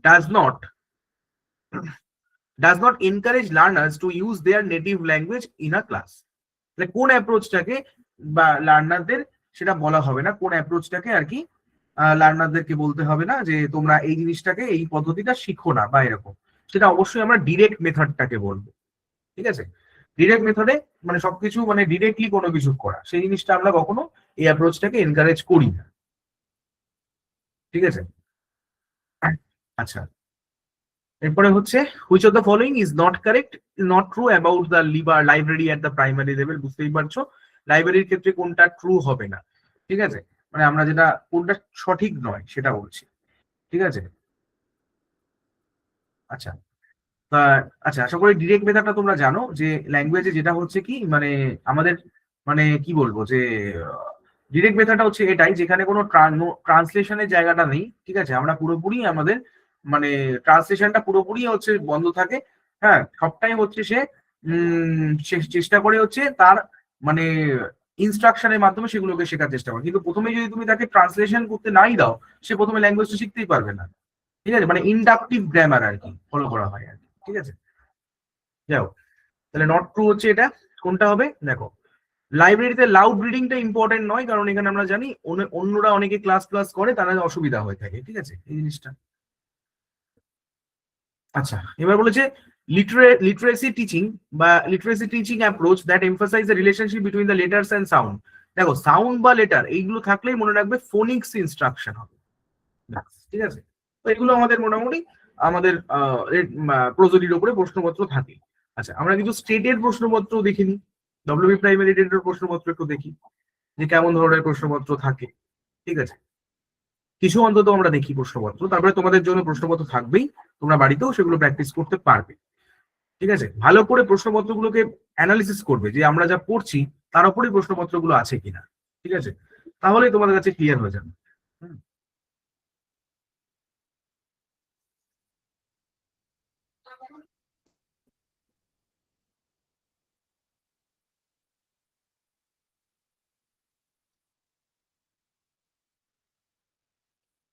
does not encourage learners to use their native language in a class. কোন অ্যাপ্রোচটাকে বা লার্নারদের সেটা বলা হবে না, কোন অ্যাপ্রোচটাকে আর কি লার্নারদেরকে বলতে হবে না যে তোমরা এই জিনিসটাকে এই পদ্ধতিটা শিখো না বা এরকম, সেটা অবশ্যই আমরা ডিরেক্ট মেথডটাকে বলবো। ঠিক আছে, ডিরেক্ট মেথডে মানে সবকিছু মানে ডিরেক্টলি কোনো কিছু করা, সেই জিনিসটা আমরা কখনো এই অ্যাপ্রোচটাকে এনকারেজ করি না। ঠিক আছে, আচ্ছা এরপরে হচ্ছে which of the following is not correct, not true about the library at the primary level. বুঝতেই পারছো লাইব্রেরির ক্ষেত্রে কোনটা ট্রু হবে না। ঠিক আছে, মানে আমরা যেটা কোনটা সঠিক নয় সেটা বলছি। ঠিক আছে, আচ্ছা আচ্ছা আশা করি ডিরেক্ট মেথডটা তোমরা জানো যে ল্যাঙ্গুয়েজে যেটা হচ্ছে কি মানে আমাদের মানে কি বলবো যে ডিরেক্ট মেথডটা হচ্ছে এটাই যেখানে কোনো ট্রান্সলেশনের জায়গাটা নেই। ঠিক আছে, আমরা পুরোপুরি আমাদের মানে ট্রান্সলেশনটা পুরোপুরি হচ্ছে বন্ধ থাকে। হ্যাঁ, সবটাই হচ্ছে সে চেষ্টা করে হচ্ছে তার মানে ইনস্ট্রাকশনের মাধ্যমে সেগুলোকে শেখার চেষ্টা করে, কিন্তু প্রথমে যদি তুমি তাকে ট্রান্সলেশন করতে নাই দাও সে প্রথমে ল্যাঙ্গুয়েজটা শিখতেই পারবে না। ঠিক আছে, মানে ইন্ডাকটিভ গ্রামার আর কি ফলো করা হয় আর কি। ঠিক আছে, যাও তাহলে নট ট্রু হচ্ছে এটা, কোনটা হবে দেখো। লাইব্রেরিতে লাউড রিডিংটা ইম্পর্টেন্ট নয়, কারণ এখানে আমরা জানি অন্যরা অনেকে ক্লাস করে তারা অসুবিধা হয়ে থাকে। ঠিক আছে, এই জিনিসটা। আচ্ছা এবার বলেছে লিটারেসি টিচিং বা literacy teaching approach that emphasize the relationship between the letters and sound. দেখো সাউন্ড বা লেটার এইগুলো থাকলেই মনে রাখবে ফোনিক্স ইনস্ট্রাকশন হবে। ঠিক আছে, তো এগুলো আমাদের মোটামুটি আমাদের প্রজোডির উপরে প্রশ্নপত্র থাকে। আচ্ছা আমরা কিন্তু স্টেটের প্রশ্নপত্র দেখিনি, ডব্লিউবি প্রাইমারি টেটের প্রশ্নপত্র একটু দেখি যে কেমন ধরনের প্রশ্নপত্র থাকে। ঠিক আছে, কিছু অন্তত আমরা দেখি প্রশ্নপত্র, তারপরে তোমাদের জন্য প্রশ্নপত্র থাকবেই, তোমরা বাড়িতেও সেগুলো প্র্যাকটিস করতে পারবে। ঠিক আছে, ভালো করে প্রশ্নপত্রগুলোকে অ্যানালিসিস করবে যে আমরা যা পড়ছি তার উপরেই প্রশ্নপত্রগুলো আছে কিনা। ঠিক আছে, তাহলেই তোমাদের কাছে ক্লিয়ার হয়ে যাবে।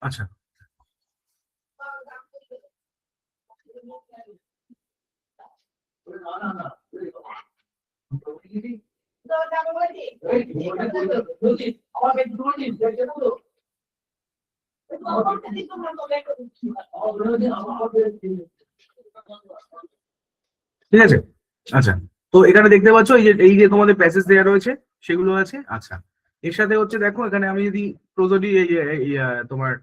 আচ্ছা ঠিক আছে, আচ্ছা তো এখানে দেখতে পাচ্ছ এই যে তোমাদের প্যাসেজ দেওয়া রয়েছে সেগুলো আছে। আচ্ছা এর সাথে হচ্ছে দেখো এখানে আমি যদি প্রজোডি তোমার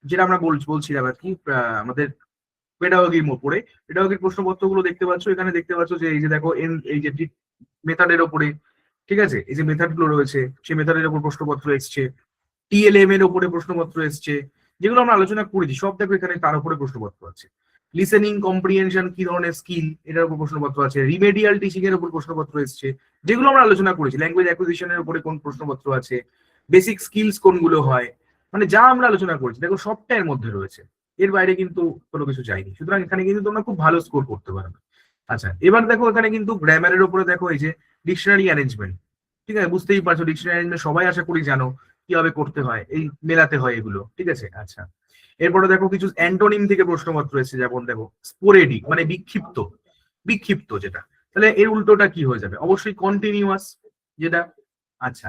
যেটা আমরা বলছিলাম আর কি আমাদের পেডাগোগির উপরে, পেডাগোগির প্রশ্নপত্রগুলো দেখতে পাচ্ছ। এখানে দেখতে পাচ্ছ যে এই যে দেখো এই যে মেথডের ওপরে, ঠিক আছে, এই যে মেথড গুলো রয়েছে সেই মেথডের উপর প্রশ্নপত্র এসছে, টিএলএম এর উপরে প্রশ্নপত্র এসছে, যেগুলো আমরা আলোচনা করেছি সব দেখো এখানে তার উপরে প্রশ্নপত্র আছে। লিসেনিং কম্প্রিহেনশন কি ধরনের স্কিল এটার উপর প্রশ্নপত্র আছে, রিমেডিয়াল টিচিং এর উপর প্রশ্নপত্র এসছে যেগুলো আমরা আলোচনা করেছি, ল্যাঙ্গুয়েজ অ্যাকুইজিশনের উপরে কোন প্রশ্নপত্র আছে, বেসিক স্কিলস কোনগুলো হয়, মানে যা আমরা আলোচনা করেছি দেখো সবটা এর মধ্যে রয়েছে, এর বাইরে কিন্তু কোনো কিছু চাইনি। সুতরাং এখানে কিন্তু তোমরা খুব ভালো স্কোর করতে পারবে। আচ্ছা এবার দেখো এখানে কিন্তু গ্রামারের উপরে দেখো এই যে ডিকশনারি অ্যারেঞ্জমেন্ট। ঠিক আছে, বুঝতেই পারছো ডিকশনারি অ্যারেঞ্জমেন্ট সবাই আশা করি জানো কিভাবে করতে হয়, এই মেলাতে হয় এগুলো। ঠিক আছে, আচ্ছা এরপরে দেখো কিছু অ্যান্টোনিম থেকে প্রশ্নপত্র এসেছে, যেমন দেখো স্পোরেডিক মানে বিক্ষিপ্ত, বিক্ষিপ্ত যেটা, তাহলে এর উল্টোটা কি হয়ে যাবে? অবশ্যই কন্টিনিউয়াস যেটা। আচ্ছা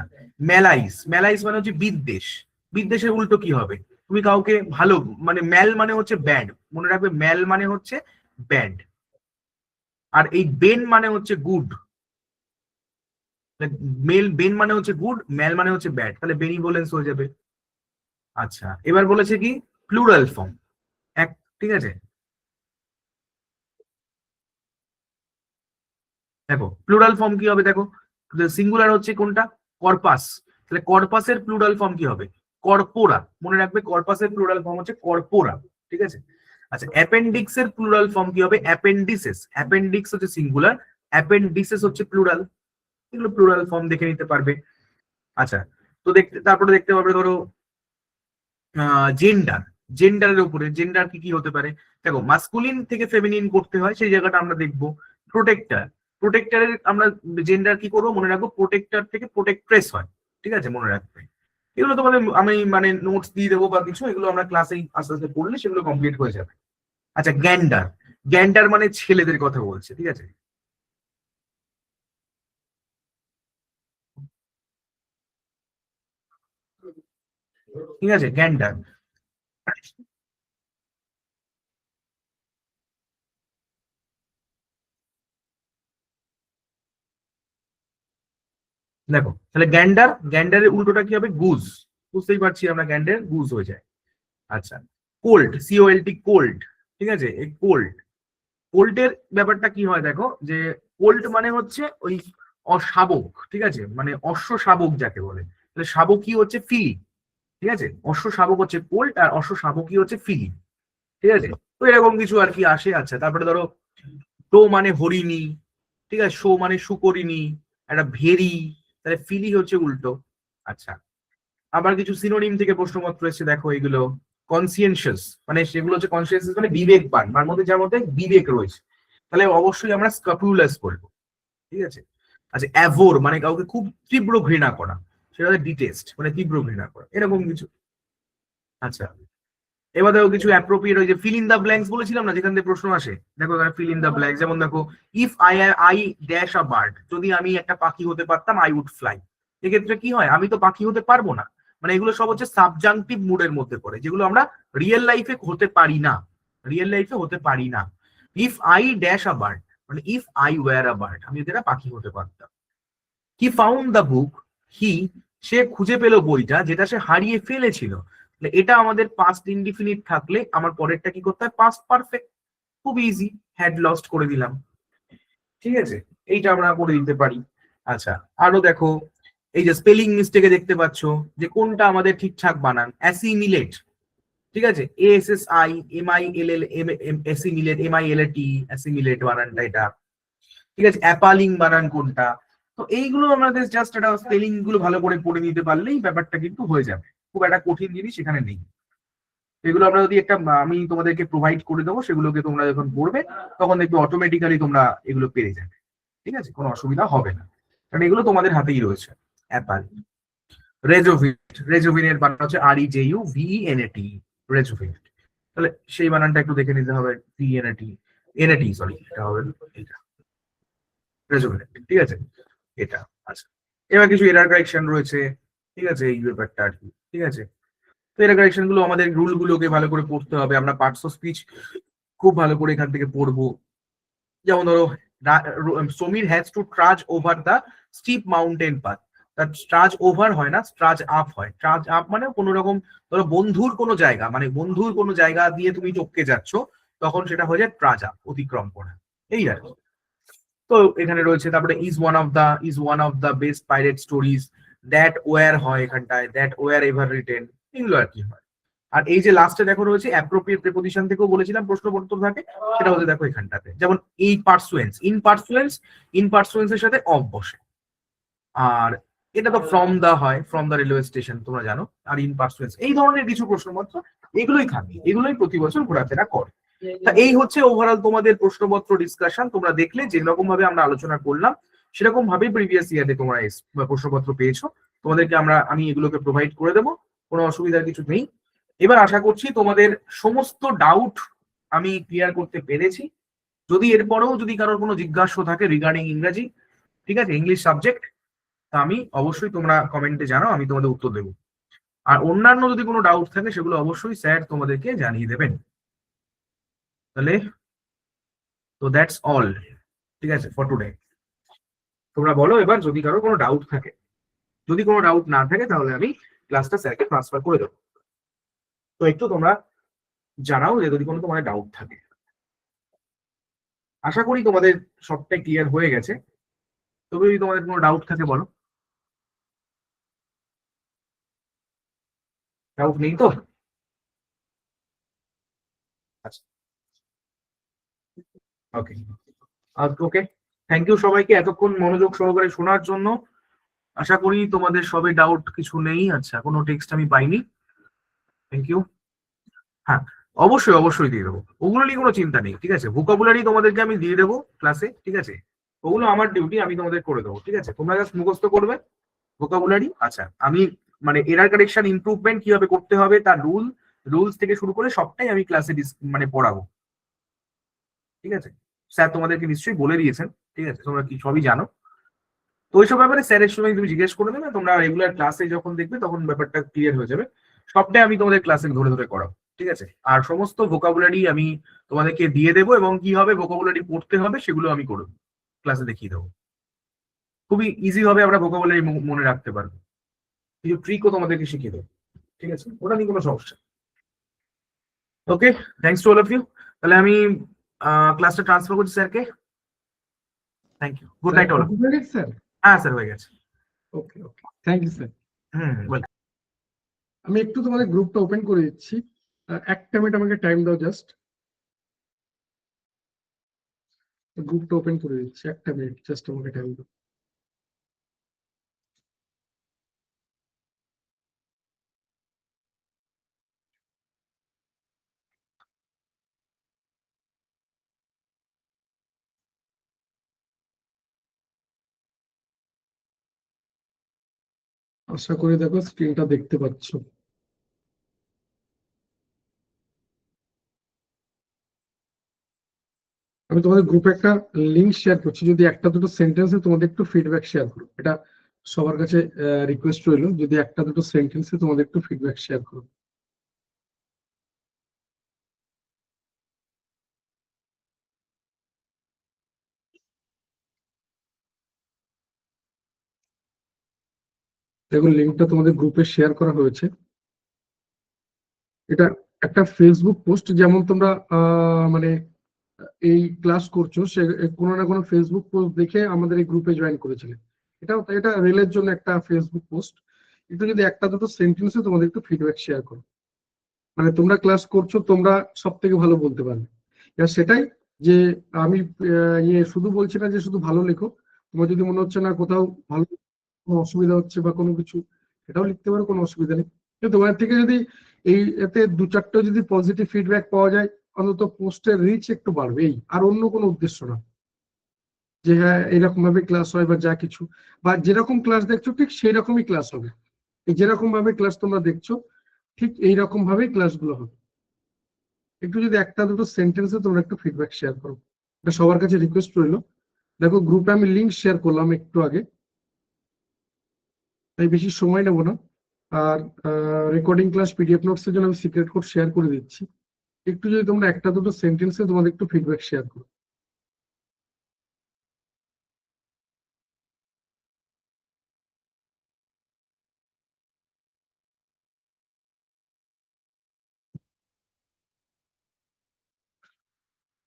মেলাইস, মেলাইস মানে হচ্ছে বিদ্বেষ, বিদ্বেষের উল্টো কি হবে? তুমি কাউকে ভালো মানে ম্যাল মানে হচ্ছে ব্যাড, মনে রাখবে ম্যাল মানে হচ্ছে ব্যাড, আর এই বেন মানে হচ্ছে গুড। বেন মানে হচ্ছে গুড, ম্যাল মানে হচ্ছে ব্যাড, তাহলে বেনিভোলেন্স হয়ে যাবে। আচ্ছা এবার বলেছে কি প্লুরাল ফর্ম এক, ঠিক আছে দেখো প্লুরাল ফর্ম কি হবে, দেখো সিঙ্গুলার হচ্ছে কোনটা কর্পাস, তাহলে কর্পাসের প্লুরাল ফর্ম কি হবে? কর্পোরা, মনে রাখবে কর্পাসের প্লুরাল ফর্ম হচ্ছে কর্পোরা। ঠিক আছে, আচ্ছা অ্যাপেন্ডিক্স এর প্লুরাল ফর্ম কি হবে? অ্যাপেন্ডিসেস, অ্যাপেন্ডিক্স হচ্ছে সিঙ্গুলার, অ্যাপেন্ডিসেস হচ্ছে প্লুরাল, এগুলো প্লুরাল ফর্ম দেখে নিতে পারবে। আচ্ছা তো তারপরে দেখতে পাবে ধরো জেন্ডার, জেন্ডারের উপরে, জেন্ডার কি কি হতে পারে। দেখো মাস্কুলিন থেকে ফেমিনিন করতে হয়, সেই জায়গাটা আমরা দেখবো। প্রোটেক্টর, প্রোটেক্টরের আমরা জেন্ডার কি করবো মনে রাখবো, প্রোটেক্টর থেকে প্রোটেক্ট্রেস হয়, ঠিক আছে, মনে রাখবে। এগুলো তোমাদের আমি মানে নোটস দিয়ে দেবো বা কিছু, এগুলো আমরা ক্লাসেই আস্তে আস্তে পড়লে সেগুলো কমপ্লিট হয়ে যাবে। আচ্ছা গ্যান্ডার, গ্যান্ডার মানে ছেলেদের কথা বলছে, ঠিক আছে। ঠিক আছে গ্যান্ডার, দেখো তাহলে গ্যান্ডার, গ্যান্ডারের উল্টোটা কি হবে, গুজ, বুঝতেই পারছি আমরা গ্যান্ডার গুজ হয়ে যায়। আচ্ছা কোল্ড, সিওএলটি কোল্ড, ঠিক আছে, এই কোল্ড, কোল্টের ব্যাপারটা কি হয় দেখো, যে কোল্ট মানে হচ্ছে ওই অশাবক, ঠিক আছে, মানে অশ্ব শাবক যাকে বলে, তাহলে শাবকই হচ্ছে ফিলি, ঠিক আছে, অশ্ব শাবক হচ্ছে কোল্ট আর অশ্ব শাবকই হচ্ছে ফিলি, ঠিক আছে। তো এরকম কিছু আর কি আসে। আচ্ছা তারপরে ধরো টো মানে হরিণী, ঠিক আছে, শো মানে সুকরিণী, একটা ভেরি, তাহলে ফিলি হচ্ছে উল্টো। আচ্ছা আবার কিছু সিনোনিম থেকে প্রশ্নপত্র এসেছে, দেখো এগুলো কনসিয়েন্সিয়াস, মানে সেগুলো হচ্ছে কনসিয়েন্সিয়াস মানে বিবেকবান, তার মধ্যে যার মধ্যে বিবেক রয়েছে, তাহলে অবশ্যই আমরা স্ক্রুপুলাস বলবো, ঠিক আছে। আচ্ছা অ্যাভোর মানে কাউকে খুব তীব্র ঘৃণা করা, সেটা হচ্ছে ডিটেস্ট, মানে তীব্র ঘৃণা করা, এরকম কিছু। আচ্ছা এবার দেখো কিছু অ্যাপ্রোপ্রিয়েট, ওই যে ফিল ইন দা ব্ল্যাঙ্কস বলেছিলাম না, যেখান থেকে প্রশ্ন আসে, দেখো ফিল ইন দা ব্ল্যাঙ্কস, যেমন দেখো if I dash a bird, যদি আমি একটা পাখি হতে পারতাম আই উড ফ্লাই, এক্ষেত্রে কি হয়, আমি তো পাখি হতে পারবো না, মানে এগুলো সব হচ্ছে সাবজাংটিভ মুডের মধ্যে পড়ে, যেগুলো আমরা রিয়েল লাইফে হতে পারি না, রিয়েল লাইফে হতে পারি না। If I dash a bird মানে if I were a bird, আমি যদি একটা পাখি হতে পারতাম। হি ফাউন্ড দ্য বুক, হি সে খুঁজে পেল বইটা যেটা সে হারিয়ে ফেলেছিল, এটা আমাদের পাস্ট ইনডিফিনিট থাকলে আমার পরেরটা কি করতে হয়, পাস্ট পারফেক্ট, খুব ইজি, হ্যাড লস্ট করে দিলাম, ঠিক আছে, এইটা আমরা করে দিতে পারি। আচ্ছা আরো দেখো এই যে স্পেলিং মিস্টেকে দেখতে পাচ্ছ যে কোনটা আমাদের ঠিকঠাক বানান, অ্যাসিমিলেট, ঠিক আছে, ASSIMILL অ্যাসিমিলেট, MILAT অ্যাসিমিলেট বানানটা এটা, ঠিক আছে, অ্যাপালিং বানান কোনটা। তো এইগুলো আমাদের জাস্ট একটা স্পেলিং গুলো ভালো করে পড়ে নিতে পারলেই ব্যাপারটা কিন্তু হয়ে যাবে, খুব একটা কঠিন জিনিস এখানে নেই। এগুলো আমরা যদি একটা আমি তোমাদেরকে প্রোভাইড করে দেবো, সেগুলোকে তোমরা যখন পড়বে তখন দেখবে অটোমেটিক্যালি তোমরা এগুলো পেরে যাবে, ঠিক আছে, কোনো অসুবিধা হবে না, কারণ এগুলো তোমাদের হাতেই রয়েছে। অ্যাপাল, রেজোভিনেট, রেজোভিনেট বানান হচ্ছে REJUVENAT, রেজোভিনেট, তাহলে সেই বানানটা একটু দেখে নিতে হবে, VNAT, সরি এটা হবে এটা রেজোভিনেট, ঠিক আছে এটা। আচ্ছা এবার কিছু এরার কারেকশন রয়েছে, ঠিক আছে, এই ব্যাপারটা আর কি, ঠিক আছে। তো এরার কারেকশন গুলো আমাদের রুল গুলোকে ভালো করে পড়তে হবে, আমরা পার্টস অফ স্পিচ খুব ভালো করে এখান থেকে পড়বো। যেমন ধরো Samir has to trudge over the steep mountain path, তার ট্রাজ ওভার হয় না, ট্রাজ আপ হয়, ট্রাজ আপ মানে কোনো রকম ধরো বন্ধুর কোনো জায়গা, মানে বন্ধুর কোনো জায়গা দিয়ে তুমি টপকে যাচ্ছ, তখন সেটা হয়ে যায় ট্রাজ আপ, অতিক্রম করা, এই আর কি। তো এখানে রয়েছে তারপরে is one of the best pirate stories, that were হয় এখানটায়, দ্যাট ওয়ার এভার রিটেন, এগুলো আর কি হয়। আর এই যে লাস্টে দেখো রয়েছে অ্যাপ্রোপ্রিয়েট প্রিপোজিশন থেকেও বলেছিলাম প্রশ্নপত্র থাকে, সেটা হচ্ছে দেখো এখানটাতে, যেমন এই পার্সুয়েন্স, ইন পার্সুয়েন্স এর সাথে অফ বসে, আর এটা তো ফ্রম দা হয়, ফ্রম দা রেলওয়ে স্টেশন তোমরা জানো, আর ইন পার্সুয়েন্স, এই ধরনের কিছু প্রশ্নপত্র এগুলোই থাকে, এগুলোই প্রতি বছর ঘোরাফেরা করে। তা এই হচ্ছে ওভারঅল তোমাদের প্রশ্নপত্র ডিসকাশন, তোমরা দেখলে যেরকম ভাবে আমরা আলোচনা করলাম সেরকম ভাবে প্রিভিয়াস ইয়ারে তোমরা প্রশ্নপত্র পেয়েছো, তোমাদেরকে আমি এগুলোকে প্রোভাইড করে দেবো, কোনো অসুবিধার কিছু নেই। এবার আশা করছি তোমাদের সমস্ত ডাউট আমি ক্লিয়ার করতে পেরেছি। যদি এরপরেও যদি কারোর কোনো জিজ্ঞাসা থাকে রিগার্ডিং ইংরাজি, ঠিক আছে, ইংলিশ সাবজেক্ট, তা আমি অবশ্যই তোমরা কমেন্টে জানাও, আমি তোমাদের উত্তর দেবো। আর অন্যান্য যদি কোনো ডাউট থাকে সেগুলো অবশ্যই স্যার তোমাদেরকে জানিয়ে দেবেন। তাহলে তো দ্যাটস অল, ঠিক আছে, ফর টুডে। তোমরা বলো এবার যদি কারোর কোনো ডাউট থাকে, যদি কোনো ডাউট না থাকে তাহলে আমি ক্লাসটা স্যারকে ট্রান্সফার করে দেবো। তো একটু তোমরা জানাও যে যদি কোনো তোমাদের ডাউট থাকে। আশা করি তোমাদের সবটাই ক্লিয়ার হয়ে গেছে, তবে যদি তোমাদের কোনো ডাউট থাকে বলো। ডাউট নেই তো? আচ্ছা ওকে, ওকে, থ্যাংক ইউ সবাইকে এতক্ষণ মনোযোগ সহকারে শোনার জন্য। আশা করি তোমাদের সবে ডাউট কিছু নেই। আচ্ছা কোনো টেক্সট আমি পাইনি, থ্যাংক ইউ। হ্যাঁ, অবশ্যই অবশ্যই দিয়ে দেবো, ওগুলো নিয়ে কোনো চিন্তা নেই, ঠিক আছে। ভোকাবুলারি তোমাদেরকে আমি দিয়ে দেবো ক্লাসে, ঠিক আছে। ওগুলো আমার ডিউটি, আমি তোমাদের করে দেবো, ঠিক আছে। তোমরা জাস্ট মুখস্থ করবে ভোকাবুলারি। আচ্ছা, আমি মানে এরার কারেকশন ইমপ্রুভমেন্ট কিভাবে করতে হবে, তার রুলস থেকে শুরু করে সবটাই আমি ক্লাসে মানে পড়াবো, ঠিক আছে। স্যার তোমাদেরকে নিশ্চয়ই বলে দিয়েছেন, ঠিক আছে, তোমরা কি সবই জানো। তো ওইসব ব্যাপারে স্যারের সময় তুমি জিজ্ঞেস করে দেবে, তোমরা রেগুলার ক্লাসে যখন দেখবে তখন ব্যাপারটা ক্লিয়ার হয়ে যাবে। সবটাই আমি তোমাদের ক্লাসে ধরে ধরে করাবো, ঠিক আছে। আর সমস্ত ভোকাবুলারি আমি তোমাদেরকে দিয়ে দেবো, এবং কিভাবে ভোকাবুলারি পড়তে হবে সেগুলো আমি করবো, ক্লাসে দেখিয়ে দেবো। খুবই ইজি ভাবে আমরা ভোকাবুলারি মনে রাখতে পারবো, কিছু ট্রিকও তোমাদেরকে শিখিয়ে দেবো, ঠিক আছে। ওটা নিয়ে কোনো সমস্যা। Okay, thanks to all of you. তাহলে আমি ক্লাসটা ট্রান্সফার করছি স্যারকে। Thank you, good night all. Sir. হ্যাঁ স্যার, হয়ে গেছে। Okay okay, thank you sir. Hmm. আমি একটু তোমাদের গ্রুপটা ওপেন করে দিচ্ছি, একটা মিনিট আমাকে টাইম দাও, জাস্ট গ্রুপটা ওপেন করে দিচ্ছি, একটা মিনিট জাস্ট আমাকে টাইম দাও। আশা করি দেখো স্ক্রিনটা দেখতে পাচ্ছ। আমি তোমাদের গ্রুপে একটা লিংক শেয়ার করছি, যদি একটা দুটো সেন্টেন্সে তোমাদের একটু ফিডব্যাক শেয়ার করো, এটা সবার কাছে রিকোয়েস্ট রইলো, যদি একটা দুটো সেন্টেন্সে তোমাদের একটু ফিডব্যাক শেয়ার করো। দেখো লিঙ্কটা তোমাদের গ্রুপে শেয়ার করা হয়েছে। এটা একটা ফেসবুক পোস্ট, যেমন তোমরা মানে এই ক্লাস করছো, সে কোনো না কোনো ফেসবুক পোস্ট দেখে আমাদের এই গ্রুপে জয়েন করেছিলে। এটা রেলের জন্য একটা ফেসবুক পোস্ট। একটু যদি একটা দুটো সেন্টেন্সে তোমাদের একটু ফিডব্যাক শেয়ার করো, মানে তোমরা ক্লাস করছো, তোমরা সব থেকে ভালো বলতে পারবে। এবার সেটাই যে আমি ইয়ে শুধু বলছি না যে শুধু ভালো লেখো, তোমার যদি মনে হচ্ছে না কোথাও ভালো কোনো অসুবিধা হচ্ছে বা কোনো কিছু, সেটাও লিখতে পারো, কোনো অসুবিধা নেই। কিন্তু তোমার থেকে যদি এই এতে দু চারটে যদি পজিটিভ ফিডব্যাক পাওয়া যায়, অন্তত পোস্টের রিচ একটু বাড়বে, এই আর অন্য কোনো উদ্দেশ্য না। যে হ্যাঁ এরকম ভাবে ক্লাস হয় বা যা কিছু, বা যেরকম ক্লাস দেখছো ঠিক সেই রকমই ক্লাস হবে। এই যেরকম ভাবে ক্লাস তোমরা দেখছো ঠিক এইরকম ভাবেই ক্লাসগুলো হবে। একটু যদি একটা দুটো সেন্টেন্সে তোমরা একটু ফিডব্যাক শেয়ার করো, এটা সবার কাছে রিকোয়েস্ট রইলো। দেখো গ্রুপে আমি লিঙ্ক শেয়ার করলাম একটু আগে, তাই বেশি সময় নেবো না। আর রেকর্ডিং ক্লাস পিডিএফ নোটস এর জন্য আমি সিক্রেট কোড শেয়ার করে দিচ্ছি। একটু যদি তোমরা একটা দুটো সেন্টেন্সে তোমাদের একটু ফিডব্যাক শেয়ার করো।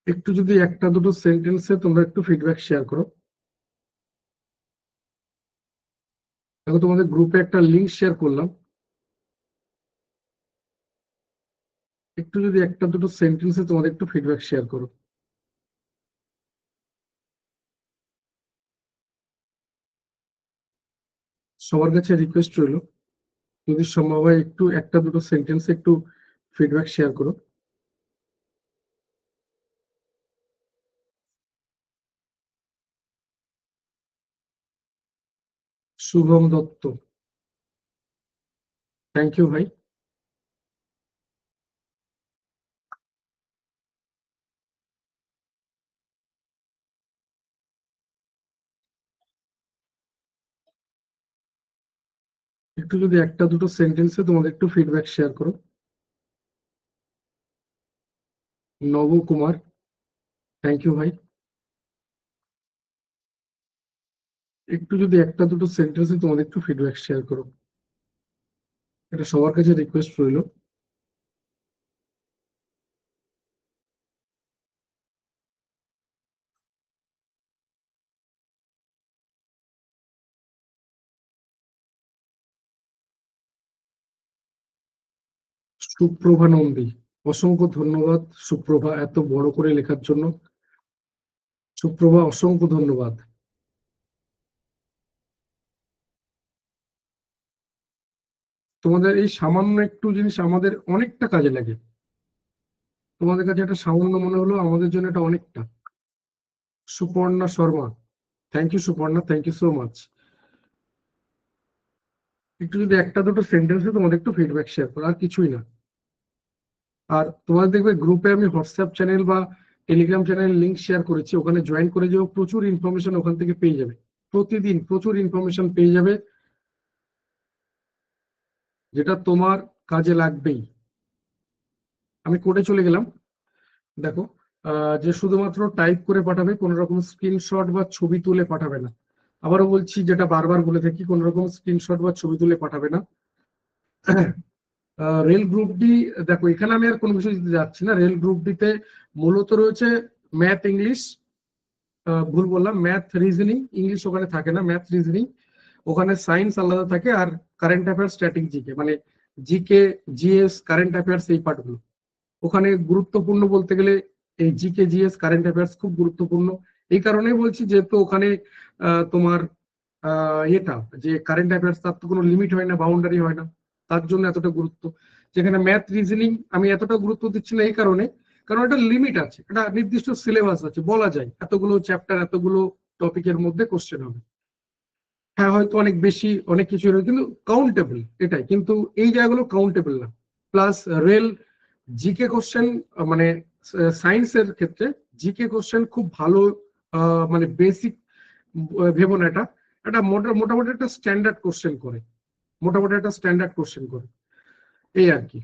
একটু যদি একটা দুটো সেন্টেন্সে তোমরা একটু ফিডব্যাক শেয়ার করো। দেখো তোমাদের গ্রুপে একটা লিঙ্ক শেয়ার করলাম, একটু যদি একটা দুটো সেন্টেন্সে তোমাদের একটু ফিডব্যাক শেয়ার করো। সবার কাছে রিকোয়েস্ট রইলো, যদি সম্ভব হয় একটু একটা দুটো সেন্টেন্সে একটু ফিডব্যাক শেয়ার করো। শুভম দত্ত, থ্যাংক ইউ ভাই। একটু যদি একটা দুটো সেন্টেন্সে তোমাদের একটু ফিডব্যাক শেয়ার করো। নব কুমার, থ্যাংক ইউ ভাই। একটু যদি একটা দুটো সেন্টেন্সে তোমাদের একটু ফিডব্যাক শেয়ার করো, এটা সবার কাছে রিকোয়েস্ট রইলো। সুপ্রভা নন্দী, অসংখ্য ধন্যবাদ সুপ্রভা এত বড় করে লেখার জন্য। সুপ্রভা অসংখ্য ধন্যবাদ। তোমাদের এই সামান্য একটু জিনিস আমাদের অনেকটা কাজে লাগে। তোমাদের কাছে এটা সামান্য মনে হলো, আমাদের জন্য এটা অনেকটা। Suparna Sharma, thank you Suparna, thank you so much. একটু যদি একটা দুটো সেন্টেন্সে তোমাদের একটু ফিডব্যাক শেয়ার করো, আর কিছুই না। আর তোমাদের দেখবে গ্রুপে আমি হোয়াটসঅ্যাপ চ্যানেল বা টেলিগ্রাম চ্যানেল লিংক শেয়ার করেছি, ওখানে জয়েন করে যাও, প্রচুর ইনফরমেশন ওখান থেকে পেয়ে যাবে। প্রতিদিন প্রচুর ইনফরমেশন পেয়ে যাবে, যেটা তোমার কাজে লাগবেই। আমি কোডে চলে গেলাম। দেখো, যে শুধুমাত্র টাইপ করে পাঠাবে, কোনো রকম স্ক্রিনশট বা ছবি তুলে পাঠাবে না। আবারও বলছি, যেটা বারবার বলে থাকি, কোনো রকম স্ক্রিনশট বা ছবি তুলে পাঠাবে না। রেল গ্রুপ ডি, দেখো এখানে আমি আর কোনো কিছু দিতে যাচ্ছি না। রেল গ্রুপ ডিতে মূলত রয়েছে ম্যাথ, ইংলিশ, ভুল বললাম, ম্যাথ রিজনিং, ইংলিশ ওখানে থাকে না, ম্যাথ রিজনিং ওখানে, সায়েন্স আলাদা থাকে, আর কারেন্ট অ্যাফেয়ার্স, স্ট্যাটিক জিকে, মানে জিকে, জিএস, কারেন্ট অ্যাফেয়ার্স, এই পার্টগুলো ওখানে গুরুত্বপূর্ণ বলতে গেলে এই জিকে, জিএস, কারেন্ট অ্যাফেয়ার্স খুব গুরুত্বপূর্ণ। এই কারণেই বলছি, যেহেতু ওখানে তোমার এটা যে কারেন্ট অ্যাফেয়ার্স, তার তো কোনো লিমিট হয় না, বাউন্ডারি হয় না, তার জন্য এতটা গুরুত্ব। যেখানে ম্যাথ রিজনিং আমি এতটা গুরুত্ব দিচ্ছি না এই কারণে, কারণ একটা লিমিট আছে, একটা নির্দিষ্ট সিলেবাস আছে, বলা যায় এতগুলো চ্যাপ্টার, এতগুলো টপিকের মধ্যে কোশ্চেন হবে। হ্যাঁ, হয়তো অনেক বেশি অনেক কিছু রয়েছে, কিন্তু কাউন্টেবল এটাই, কিন্তু এই জায়গাগুলো কাউন্টেবল না। প্লাস রেল জিকে কোশ্চেন, মানে সায়েন্সের ক্ষেত্রে জিকে কোশ্চেন খুব ভালো, মানে বেসিক ভেবো না, এটা একটা মোটামুটি একটা স্ট্যান্ডার্ড কোশ্চেন করে, মোটামুটি একটা স্ট্যান্ডার্ড কোশ্চেন করে, এই আর কি।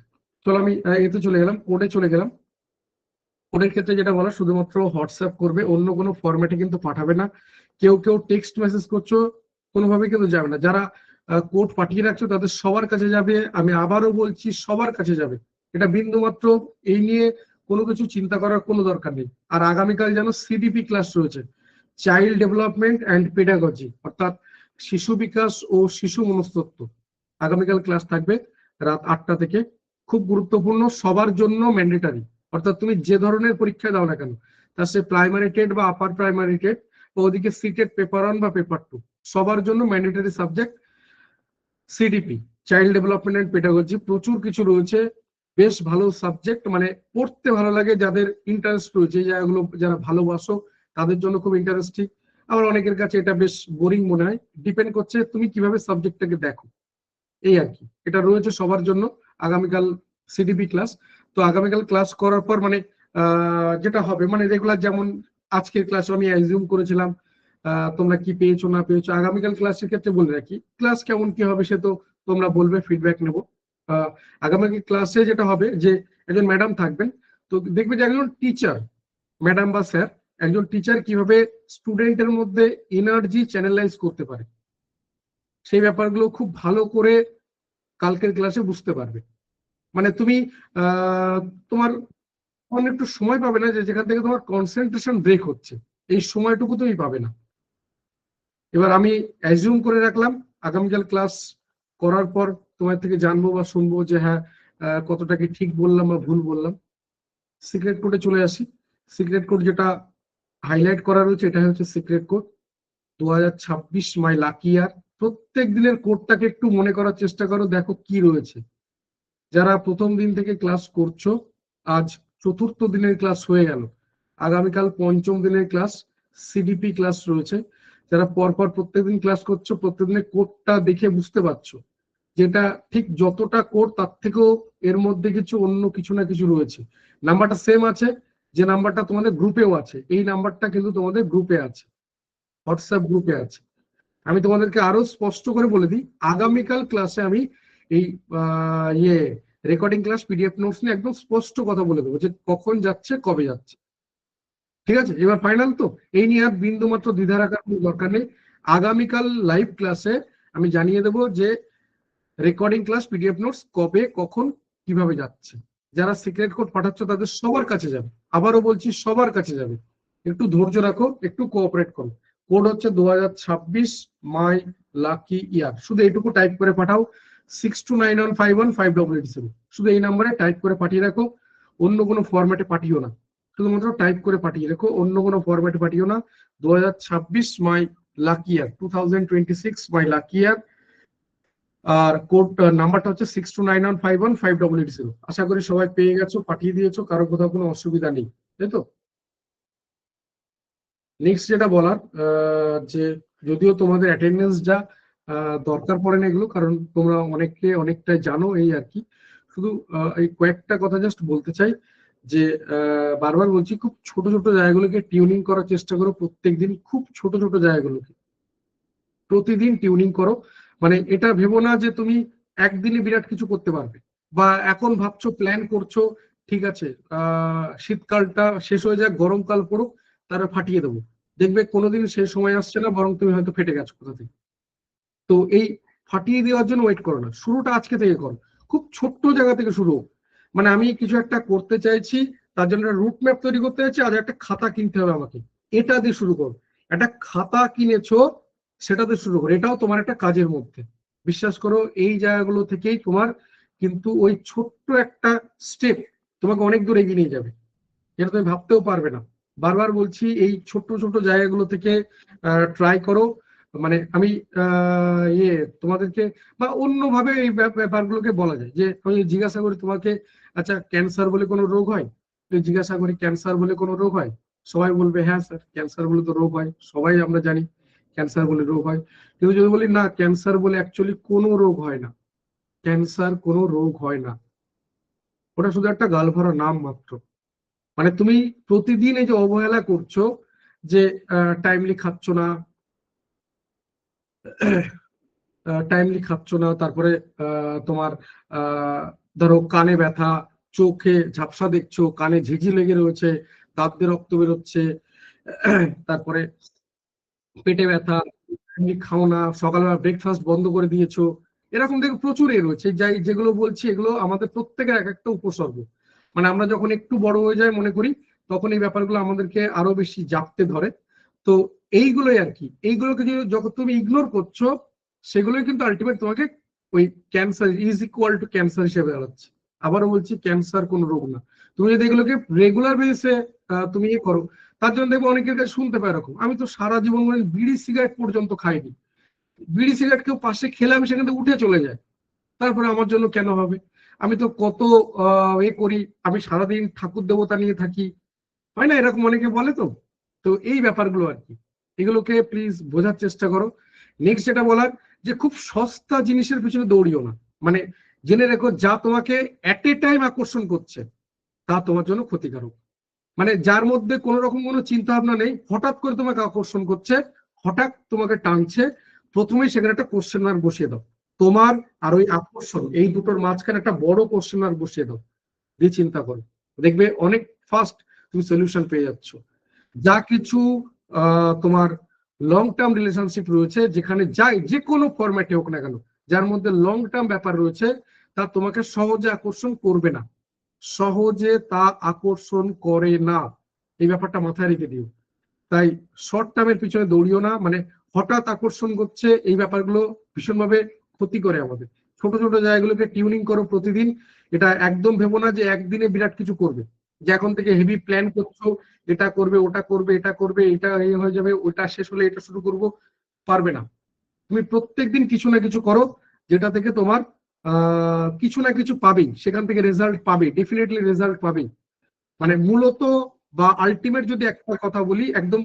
চলো আমি এতে চলে গেলাম, কোডে চলে গেলাম। কোডের ক্ষেত্রে যেটা বলা, শুধুমাত্র হোয়াটসঅ্যাপ করবে, অন্য কোনো ফরম্যাটে কিন্তু পাঠাবে না। কেউ কেউ টেক্সট মেসেজ করছো, কোনোভাবে কিন্তু যাবে না। যারা কোড পাঠিয়ে রাখছো তাদের সবার কাছে যাবে, আমি আবারও বলছি সবার কাছে যাবে, এটা বিন্দুমাত্র এই নিয়ে কোনো কিছু চিন্তা করার কোনো দরকার নেই। আর আগামীকাল যেন সিডিপি ক্লাস রয়েছে, চাইল্ড ডেভেলপমেন্ট অ্যান্ড পেডাগজি, অর্থাৎ শিশু বিকাশ ও শিশু মনস্তত্ত্ব, আগামীকাল ক্লাস থাকবে রাত 8টা থেকে। খুব গুরুত্বপূর্ণ, সবার জন্য ম্যান্ডেটারি, অর্থাৎ তুমি যে ধরনের পরীক্ষা দাও না কেন, তা সে প্রাইমারি টেট বা আপার প্রাইমারি টেট, বা ওদিকে সিটেট পেপার 1 বা পেপার 2, সবার জন্য mandatory subject CDP, child development and pedagogy. প্রচুর কিছু রয়েছে, বেশ ভালো সাবজেক্ট, মানে পড়তে ভালো লাগে, যাদের ইন্টারেস্ট রয়েছে এই জায়গাগুলো, যারা ভালোবাসো তাদের জন্য খুব ইন্টারেস্টিং। আবার অনেকের কাছে এটা বেশ বোরিং মনে হয়, ডিপেন্ড করছে তুমি কিভাবে সাবজেক্টটাকে দেখো, এই আর কি। এটা রয়েছে সবার জন্য আগামীকাল সিডিপি ক্লাস। তো আগামীকাল ক্লাস করার পর মানে যেটা হবে, মানে রেগুলার যেমন আজকের ক্লাস আমি অ্যাজিউম করেছিলাম, তোমরা কি পেয়েছো না পেয়েছো, আগামীকাল ক্লাসের ক্ষেত্রে বলে রাখি, ক্লাস কেমন কি হবে সে তো তোমরা বলবে, ফিডব্যাক নেবো। আগামীকাল ক্লাসে যেটা হবে যে একজন ম্যাডাম থাকবেন, তো দেখবে যে একজন টিচার, ম্যাডাম বা স্যার, একজন টিচার কিভাবে স্টুডেন্টের মধ্যে এনার্জি চ্যানেলাইজ করতে পারে, সেই ব্যাপারগুলো খুব ভালো করে কালকের ক্লাসে বুঝতে পারবে। মানে তুমি আহ তোমার অনেক একটু সময় পাবে না, যে যেখান থেকে তোমার কনসেন্ট্রেশন ব্রেক হচ্ছে, এই সময়টুকু তুমি পাবে না। এবার আমি অ্যাজিউম করে রাখলাম, আগামীকাল ক্লাস করার পর তোমার থেকে জানবো বা শুনবো যে হ্যাঁ, কতটা কি ঠিক বললাম বা ভুল বললাম। সিক্রেট কোডে চলে আসি। সিক্রেট কোড যেটা হাইলাইট করা রয়েছে, এটা হচ্ছে সিক্রেট কোড 2026 মাই লাকি ইয়ার। প্রত্যেক দিনের কোডটাকে একটু মনে করার চেষ্টা করো, দেখো কি রয়েছে। যারা প্রথম দিন থেকে ক্লাস করছো, আজ চতুর্থ দিনের ক্লাস হয়ে গেল, আগামীকাল পঞ্চম দিনের ক্লাস, সিডিপি ক্লাস রয়েছে। যারা পরপর প্রত্যেকদিন ক্লাস করছো, প্রত্যেকদিনের কোডটা দেখে বুঝতে পারছো যেটা ঠিক যতটা কোড, তার থেকেও এর মধ্যে কিছু অন্য কিছু না কিছু রয়েছে। নাম্বারটা সেম আছে, যে নাম্বারটা তোমাদের গ্রুপেও আছে, এই নাম্বারটা কিন্তু তোমাদের গ্রুপে আছে, হোয়াটসঅ্যাপ গ্রুপে আছে। আমি তোমাদেরকে আরো স্পষ্ট করে বলে দিই, আগামীকাল ক্লাসে আমি এই রেকর্ডিং ক্লাস পিডিএফ নোটস নিয়ে একদম স্পষ্ট কথা বলে দেবো, যে কখন যাচ্ছে, কবে যাচ্ছে। ঠিক আছে, এবার ফাইনাল তো, এই নিয়ে আর বিন্দু মাত্র দ্বিধা রাখার কোনো দরকার নেই। আগামীকাল লাইভ ক্লাসে আমি জানিয়ে দেবো যে রেকর্ডিং ক্লাস পিডিএফ নোটস কবে, কখন, কিভাবে যাচ্ছে। যারা সিক্রেট কোড পাঠাচ্ছ তাদের সবার কাছে যাবে, আবারও বলছি সবার কাছে যাবে। একটু ধৈর্য রাখো, একটু কোঅপারেট করো। কোড হচ্ছে 2026 মাই লাকি ইয়ার, শুধু এইটুকু টাইপ করে পাঠাও, 6291515887, শুধু এই নাম্বারে টাইপ করে পাঠিয়ে রাখো, অন্য কোনো ফরম্যাটে পাঠিও না, শুধুমাত্র টাইপ করে পাঠিয়ে রাখো, অন্য কোনো ফরম্যাটে পাঠিও না। 2026 মাই লাকি ইয়ার, 2026 মাই লাকি ইয়ার। আর কোড নাম্বারটা হচ্ছে 6291515880। আশা করি সবাই পেয়ে গেছো, পাঠিয়ে দিয়েছো, কারো কোথাও কোনো অসুবিধা নেই, তাই তো? নেক্সট যেটা বলার যে যদিও তোমাদের অ্যাটেন্ডেন্স যা দরকার পড়ে না এগুলো, কারণ তোমরা অনেকটাই জানো এই আর কি। শুধু এই কয়েকটা কথা জাস্ট বলতে চাই যে বারবার বলছি, খুব ছোট ছোট জায়গাগুলোকে টিউনিং করার চেষ্টা করো প্রত্যেকদিন। খুব ছোট ছোট জায়গাগুলোকে প্রতিদিন টিউনিং করো। মানে এটা ভেবো না যে তুমি একদিনে বিরাট কিছু করতে পারবে, বা এখন ভাবছো প্ল্যান করছো ঠিক আছে শীতকালটা শেষ হয়ে যাক, গরমকাল পড়ুক, তারা ফাটিয়ে দেবো। দেখবে কোনোদিন সে সময় আসছে না, বরং তুমি হয়তো ফেটে গেছো কোথা থেকে। তো এই ফাটিয়ে দেওয়ার জন্য ওয়েট করো না, শুরুটা আজকে থেকে করো। খুব ছোট্ট জায়গা থেকে শুরু হোক। মানে আমি কিছু একটা করতে চাইছি, তার জন্য একটা রুট ম্যাপ তৈরি করতে চাইছি, আজ একটা খাতা কিনতে হবে আমাকে, এটা দিয়ে শুরু করো। একটা খাতা কিনেছো, সেটাতে শুরু করো, এটাও তোমার একটা কাজের মধ্যে। বিশ্বাস করো এই জায়গাগুলো থেকেই তোমার কিন্তু ওই ছোট্ট একটা স্টেপ তোমাকে অনেক দূর এগিয়ে নিয়ে যাবে, যেটা তুমি ভাবতেও পারবে না। বারবার বলছি এই ছোট্ট ছোট্ট জায়গাগুলো থেকে ট্রাই করো। মানে আমি তোমাদেরকে বা অন্যভাবে এই ব্যাপারগুলোকে বলা যায় যে আমি জিজ্ঞাসা করি তোমাকে, আচ্ছা ক্যান্সার বলে কোনো রোগ হয়? জিজ্ঞাসা করি ক্যান্সার বলে কোনো রোগ হয়? সবাই বলবে হ্যাঁ স্যার ক্যান্সার বলে তো রোগ হয়, সবাই আমরা জানি ক্যান্সার বলে রোগ হয়। কিন্তু যদি বলি না ক্যান্সার বলে অ্যাকচুয়ালি কোনো রোগ হয় না, ক্যান্সার কোনো রোগ হয় না, ওটা শুধু একটা গালভরা নাম মাত্র। মানে তুমি প্রতিদিন এই যে অবহেলা করছো, যে টাইমলি খাচ্ছ না, তারপরে তোমার ধরো কানে ব্যথা, চোখে ঝাপসা দেখছো, কানে ঝিঝি লেগে রয়েছে, দাঁত দিয়ে রক্ত বেরোচ্ছে, তারপরে পেটে ব্যথা, এমনি খাও না, সকালবেলা ব্রেকফাস্ট বন্ধ করে দিয়েছো, এরকম দেখো প্রচুর রয়েছে। যাই যেগুলো বলছি এগুলো আমাদের প্রত্যেকের এক একটা উপসর্গ। মানে আমরা যখন একটু বড় হয়ে যাই মনে করি, তখন এই ব্যাপারগুলো আমাদেরকে আরো বেশি জাপতে ধরে। তো এইগুলোই আর কি, এইগুলোকে যখন তুমি ইগনোর করছো, সেগুলোই কিন্তু আলটিমেট তোমাকে ওই cancer is equal to cancer হিসেবে দাঁড়াচ্ছে। আবারও বলছি ক্যান্সার কোনো রোগ না। তুমি যদি এগুলোকে রেগুলার বেসিসে তুমি করো, তার জন্য দেখবো অনেকের কাছে শুনতে পাই এরকম, আমি তো সারা জীবন মানে বিড়ি সিগারেট পর্যন্ত খাইনি, বিড়ি সিগারেট কেউ পাশে খেলে আমি সেখান থেকে উঠে চলে যাই, তারপরে আমার জন্য কেন হবে? আমি তো কত করি, আমি সারাদিন ঠাকুর দেবতা নিয়ে থাকি, হয় না এরকম অনেকে বলে। তো তো এই ব্যাপারগুলো আর কি, এগুলোকে প্লিজ বোঝার চেষ্টা করো। নেক্সট যেটা বলার, যে খুব সস্তা জিনিসের পিছনে দৌড়িও না। মানে জেনে রেখো যা তোমাকে এট এ টাইম আকর্ষণ করছে, তা তোমার জন্য ক্ষতিকারক। মানে যার মধ্যে কোনো রকম কোনো চিন্তা ভাবনা নেই, হঠাৎ করে তোমাকে আকর্ষণ করছে, হঠাৎ তোমাকে টানছে, প্রথমেই সেখানে একটা কোশ্চেন মার্ক বসিয়ে দাও। তোমার আর ওই আকর্ষণ এই দুটোর মাঝখানে একটা বড় কোশ্চেন মার্ক বসিয়ে দাও, দিয়ে চিন্তা করো, দেখবে অনেক ফাস্ট তুমি সলিউশন পেয়ে যাচ্ছ। যা কিছু তোমার লং টার্ম রিলেশনশিপ রয়েছে, যেখানে যাই যে কোনো ফরম্যাটে হোক না কেন, যার মধ্যে লং টার্ম ব্যাপার রয়েছে, তা তোমাকে সহজে আকর্ষণ করবে না, সহজে তা আকর্ষণ করে না। এই ব্যাপারটা মাথায় রেখে দিও। তাই শর্ট টার্মের পিছনে দৌড়িও না। মানে হঠাৎ আকর্ষণ করছে, এই ব্যাপারগুলো ভীষণভাবে ক্ষতি করে আমাদের। ছোট ছোট জায়গাগুলোকে টিউনিং করো প্রতিদিন। এটা একদম ভেবো না যে একদিনে বিরাট কিছু করবে, যে এখন থেকে হেভি প্ল্যান করছো, এটা করবে ওটা করবে এটা করবে, এটা এই হয়ে যাবে, ওটা শেষ হলে এটা শুরু করব, পারবে না। তুমি প্রত্যেকদিন কিছু না কিছু করো, যেটা থেকে তোমার কিছু না কিছু পাবেই, সেখান থেকে রেজাল্ট পাবে, ডেফিনেটলি রেজাল্ট পাবে। মানে মূলত বা আলটিমেট যদি একটা কথা বলি, একদম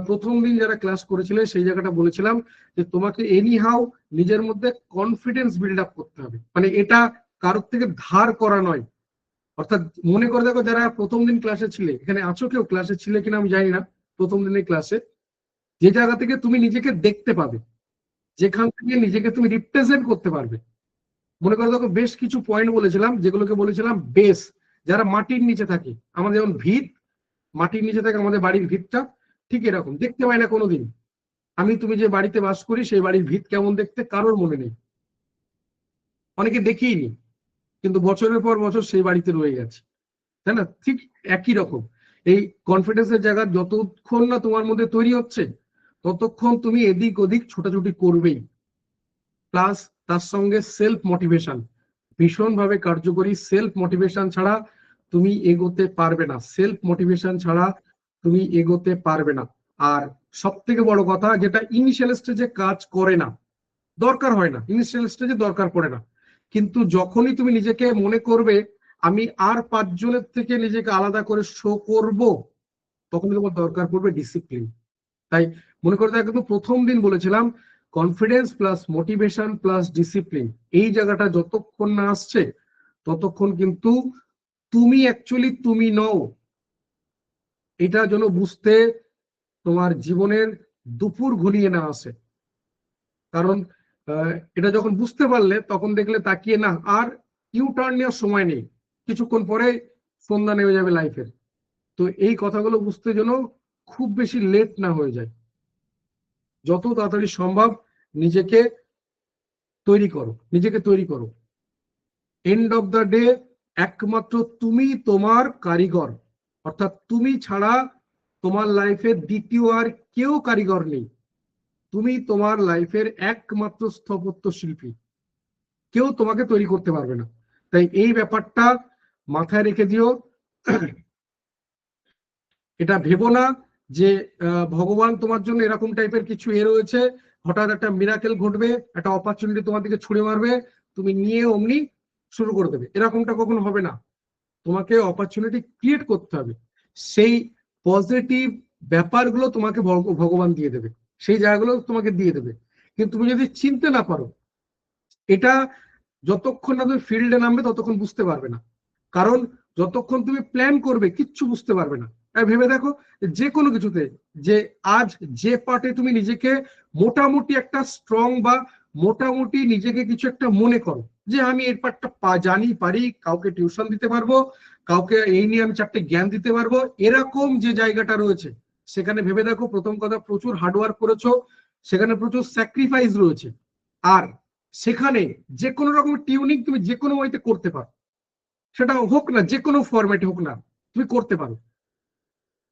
প্রথম দিন যারা ক্লাস করেছিল সেই জায়গাটা বলেছিলাম যে তোমাকে এনি হাউ নিজের মধ্যে কনফিডেন্স বিল্ড আপ করতে হবে। মানে এটা কারোর থেকে ধার করা নয়। অর্থাৎ মনে করে দেখো, যারা প্রথম দিন ক্লাসে ছিলে, এখানে আছো কেউ ক্লাসে ছিলে কিনা আমি জানি না, প্রথম দিনের ক্লাসে যে জায়গা থেকে তুমি নিজেকে দেখতে পাবে, যেখান থেকে নিজেকে তুমি রিপ্রেজেন্ট করতে পারবে। মনে করে দেখো বেশ কিছু পয়েন্ট বলেছিলাম, যেগুলোকে বলেছিলাম বেস। যারা মাটির নিচে থাকে, আমাদের যেমন ভিত মাটির নিচে থাকে, আমাদের বাড়ির ভিতটা ঠিক এরকম দেখতে পাই না কোনোদিন। আমি তুমি যে বাড়িতে বাস করি সেই বাড়ির ভিত কেমন দেখতে কারোর মনে নেই, অনেকে দেখিনি, কিন্তু বছরের পর বছর সেই বাড়িতে রয়ে গেছে, তাই না? ঠিক একই রকম এই কনফিডেন্সের জায়গা যতক্ষণ না তোমার মধ্যে তৈরি হচ্ছে, ততক্ষণ তুমি এদিক ওদিক ছোটাছুটি করবেই। প্লাস তার সঙ্গে সেলফ মোটিভেশন ভীষণভাবে কার্যকরী। সেলফ মোটিভেশন ছাড়া তুমি এগোতে পারবে না, সেলফ মোটিভেশন ছাড়া তুমি এগোতে পারবে না। আর সব থেকে বড় কথা, যেটা ইনিশিয়াল স্টেজে কাজ করে না, দরকার হয় না, ইনিশিয়াল স্টেজে দরকার পড়ে না। কিন্তু যখনই তুমি নিজেকে মনে করবে আমি আর 5 জনের থেকে নিজেকে আলাদা করে শো করব, তখন তোমার দরকার পড়বে ডিসিপ্লিন। তাই মনে করতে কিন্তু প্রথম দিন বলেছিলাম confidence plus motivation plus discipline, এই জায়গাটা যতক্ষণ না আসছে ততক্ষণ কিন্তু তুমি অ্যাকচুয়ালি তুমি নও, এটা যেন বুঝতে তোমার জীবনের দুপুর ঘনিয়ে না আসে। কারণ এটা যখন বুঝতে পারলে তখন দেখলে তাকিয়ে না আর ইউ টার্ন নেওয়ার সময় নেই, কিছুক্ষণ পরে সন্ধ্যা নেমে যাবে লাইফের। তো এই কথাগুলো বুঝতে যেন খুব বেশি লেট না হয়ে যায়, যত তাড়াতাড়ি সম্ভব নিজেকে তৈরি করো, নিজেকে তৈরি করো। এন্ড অফ দ্য ডে একমাত্র তুমি তোমার কারিগর, অর্থাৎ তুমি ছাড়া তোমার লাইফে দ্বিতীয় আর কেউ কারিগর নেই। তুমি তোমার লাইফের একমাত্র স্থপত্য শিল্পী, কেউ তোমাকে তৈরি করতে পারবে না। তাই এই ব্যাপারটা মাথায় রেখে দিও। এটা ভেবো না যে ভগবান তোমার জন্য এরকম টাইপের কিছু রয়েছে, হঠাৎ একটা মিরাকেল ঘটবে, একটা অপরচুনিটি তোমার দিকে ছুড়ে মারবে, তুমি নিয়ে অমনি শুরু করে দেবে, এরকমটা কখনো হবে না। তোমাকে অপরচুনিটি ক্রিয়েট করতে হবে, সেই পজিটিভ ব্যাপারগুলো তোমাকে ভগবান দিয়ে দেবে, সেই জায়গাগুলো তোমাকে দিয়ে দেবে। কিন্তু তুমি যদি চিনতে না পারো, এটা যতক্ষণ না তুমি ফিল্ডে নামবে ততক্ষণ বুঝতে পারবে না। কারণ যতক্ষণ তুমি প্ল্যান করবে কিচ্ছু বুঝতে পারবে না। ভেবে দেখো যে কোনো কিছুতে, যে আজ যে পার্টে তুমি নিজেকে মোটামুটি একটা স্ট্রং বা মোটামুটি নিজেকে কিছু একটা মনে করো যে আমি এই পার্টটা জানি, পারি, কাউকে টিউশন দিতে পারবো, কাউকে এই নিয়ে আমি 4টে জ্ঞান দিতে পারবো, এরকম যে জায়গাটা রয়েছে সেখানে ভেবে দেখো প্রথম কথা প্রচুর হার্ডওয়ার্ক করেছো, সেখানে প্রচুর স্যাক্রিফাইস রয়েছে। আর সেখানে যে কোনো রকম টিউনিং তুমি যে কোনো ওয়েতে করতে পারো, সেটা হোক না যে কোনো ফরম্যাটে হোক না, তুমি করতে পারো।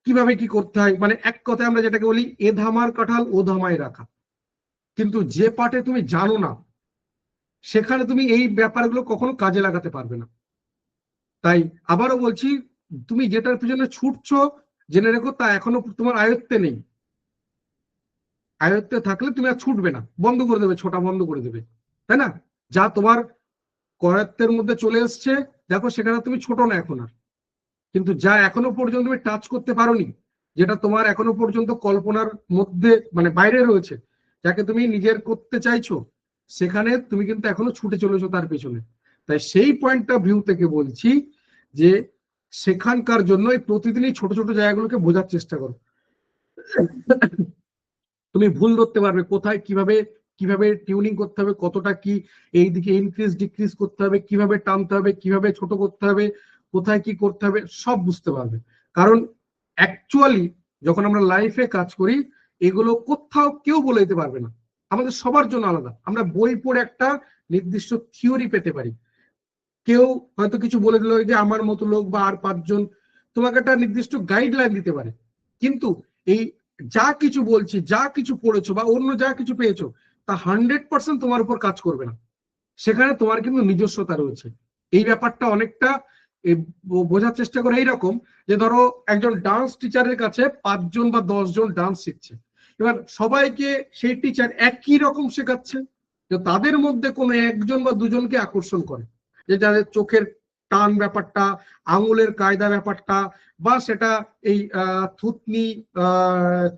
কিভাবে কি করতে হয়, মানে এক কথায় আমরা যেটাকে বলি এ ধামার কাঁঠাল ও ধামায় রাখা। কিন্তু যে পার্টে তুমি জানো না সেখানে তুমি এই ব্যাপারগুলো কখনো কাজে লাগাতে পারবে না। তাই আবারও বলছি, তুমি যেটার পিছনে ছুটছো জেনে রেখো তা এখনো তোমার আয়ত্তে নেই। আয়ত্তে থাকলে তুমি আর ছুটবে না, বন্ধ করে দেবে, ছোটা বন্ধ করে দেবে, তাই না? যা তোমার করায়ত্তের মধ্যে চলে এসছে দেখো সেখানে তুমি ছোট না এখন আর। কিন্তু যা এখনো পর্যন্ত তুমি টাচ করতে পারোনি, যেটা তোমার এখনো পর্যন্ত কল্পনার মধ্যে মানে বাইরে রয়েছে, যাকে তুমি নিজের করতে চাইছো, সেখানে তুমি কিন্তু এখনো ছুটে চলেছো তার পেছনে। তাই সেই পয়েন্টটা ভিউ থেকে বলছি যে সেখানকার জন্য প্রতিদিনই ছোট ছোট জায়গাগুলোকে বোঝার চেষ্টা করো। তুমি ভুল ধরতে পারবে কোথায় কিভাবে কিভাবে টিউনিং করতে হবে, কতটা কি এই দিকে ইনক্রিজ ডিক্রিজ করতে হবে, কিভাবে টানতে হবে, কিভাবে ছোট করতে হবে, কোথায় কি করতে হবে, সব বুঝতে পারবে। কারণ অ্যাকচুয়ালি যখন আমরা লাইফে কাজ করি এগুলো কোথাও কেউ বলে দিতে পারবে না, আমাদের সবার জন্য আলাদা। আমরা বই পড়ে একটা নির্দিষ্ট থিওরি পেতে পারি, কেউ হয়তো কিছু বলে দিল যে আমার মতো লোক বা আর 5 জন তোমাকে একটা নির্দিষ্ট গাইডলাইন দিতে পারে। কিন্তু এই যা কিছু বলছি, যা কিছু পড়েছো বা অন্য যা কিছু পেয়েছো, তা 100% তোমার উপর কাজ করবে না, সেখানে তোমার কিন্তু নিজস্বতা রয়েছে। এই ব্যাপারটা অনেকটা বোঝার চেষ্টা করে এইরকম যে ধরো একজন ডান্স টিচারের কাছে 5 জন বা 10 জন ডান্স শিখছে, এবার সবাইকে সেই টিচার একই রকম শেখাচ্ছে, যে তাদের মধ্যে কোনো একজন বা দুজনকে আকর্ষণ করে, যে যাদের চোখের টান ব্যাপারটা, আঙুলের কায়দা ব্যাপারটা, বা সেটা এই থুতনি,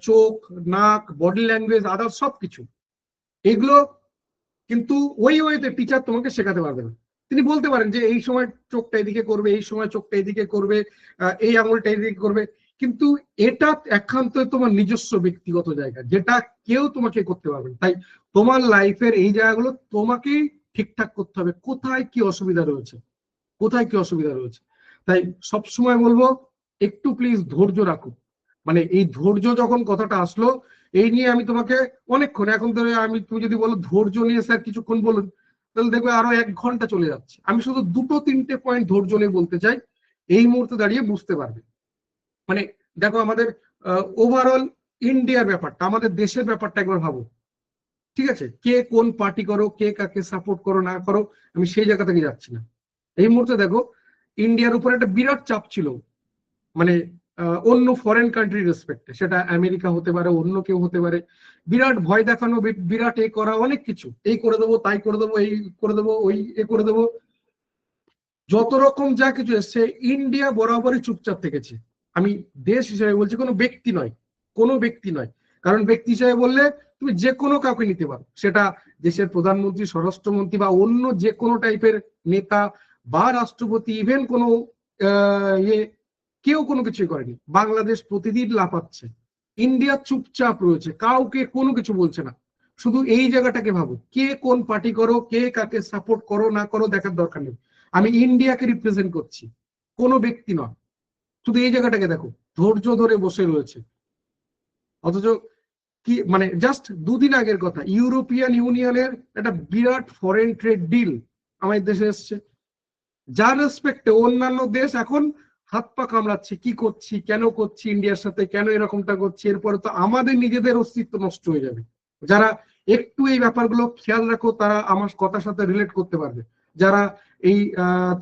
চোখ, নাক, বডি ল্যাঙ্গুয়েজ, আদার সবকিছু, এগুলো কিন্তু ওই ওয়েতে টিচার তোমাকে শেখাতে পারবে না। তিনি বলতে পারেন যে এই সময় চোখটা এদিকে করবে, এই সময় চোখটা এদিকে করবে, এই আঙুলটা এদিকে করবে, কিন্তু এটা একান্ত তোমার নিজস্ব ব্যক্তিগত জায়গা, যেটা কেউ তোমাকে করতে পারবে না। তাই তোমার লাইফের এই জায়গাগুলো তোমাকেই ঠিকঠাক করতে হবে, কোথায় কি অসুবিধা রয়েছে, কোথায় কি অসুবিধা রয়েছে। তাই সব সময় বলবো একটু প্লিজ ধৈর্য রাখো। মানে এই ধৈর্য যখন কথাটা আসলো, এই নিয়ে আমি তোমাকে অনেকক্ষণ, এখন ধরে আমি, তুমি যদি বলো ধৈর্য নিয়ে স্যার কিছুক্ষণ বলুন, তাহলে দেখবে আরো 1 ঘন্টা চলে যাচ্ছে। আমি শুধু 2-3টে পয়েন্ট ধৈর্য নিয়ে বলতে চাই, এই মুহূর্তে দাঁড়িয়ে বুঝতে পারবে। মানে দেখো আমাদের ওভারঅল ইন্ডিয়ার ব্যাপারটা, আমাদের দেশের ব্যাপারটা একবার ভাবো, ঠিক আছে? কে কোন পার্টি করো, কে কাকে সাপোর্ট করো না করো, আমি সেই জায়গা থেকে যাচ্ছি না। এই মুহূর্তে দেখো ইন্ডিয়ার উপর একটা বিরাট চাপ ছিল, মানে অন্য ফরেন কান্ট্রি রেসপেক্টে, সেটা আমেরিকা হতে পারে, অন্য কেউ হতে পারে, বিরাট ভয় দেখানো, বিরাট এ করা, অনেক কিছু, এই করে দেবো, তাই করে দেবো, এই করে দেবো, ওই এ করে দেবো, যত রকম যা কিছু এসছে, ইন্ডিয়া বরাবরই চুপচাপ থেকেছে। আমি দেশ হিসেবে বলছি, কোনো ব্যক্তি নয়, কোনো ব্যক্তি নয়। কারণ ব্যক্তি হিসেবে বললে তুমি যে কোনো কাউকে নিতে পারো, সেটা দেশের প্রধানমন্ত্রী, স্বরাষ্ট্রমন্ত্রী বা অন্য যে কোনো টাইপের নেতা বা রাষ্ট্রপতি, ইভেন কোনো ইয়ে, কেউ কোনো কিছুই করেনি। বাংলাদেশ প্রতিদিন লাফাচ্ছে, ইন্ডিয়া চুপচাপ রয়েছে, কাউকে কোনো কিছু বলছে না। শুধু এই জায়গাটাকে ভাবো, কে কোন পার্টি করো, কে কাকে সাপোর্ট করো না করো দেখার দরকার নেই। আমি ইন্ডিয়াকে রিপ্রেজেন্ট করছি, কোনো ব্যক্তি নয়। শুধু এই জায়গাটাকে দেখো, ধৈর্য ধরে বসে রয়েছে। অথচ কি মানে, জাস্ট দুদিন আগের কথা, ইউরোপিয়ান ইউনিয়নের একটা বিরাট ফরেন ট্রেড ডিল আমাদের দেশে এসছে, যার রেসপেক্টে অন্যান্য দেশ এখন হাত পা কামড়াচ্ছে, কি করছি, কেন করছি ইন্ডিয়ার সাথে, কেন এরকমটা করছি, এরপরে তো আমাদের নিজেদের অস্তিত্ব নষ্ট হয়ে যাবে। যারা একটু এই ব্যাপারগুলো খেয়াল রাখো, তারা আমার কথার সাথে রিলেট করতে পারবে। যারা এই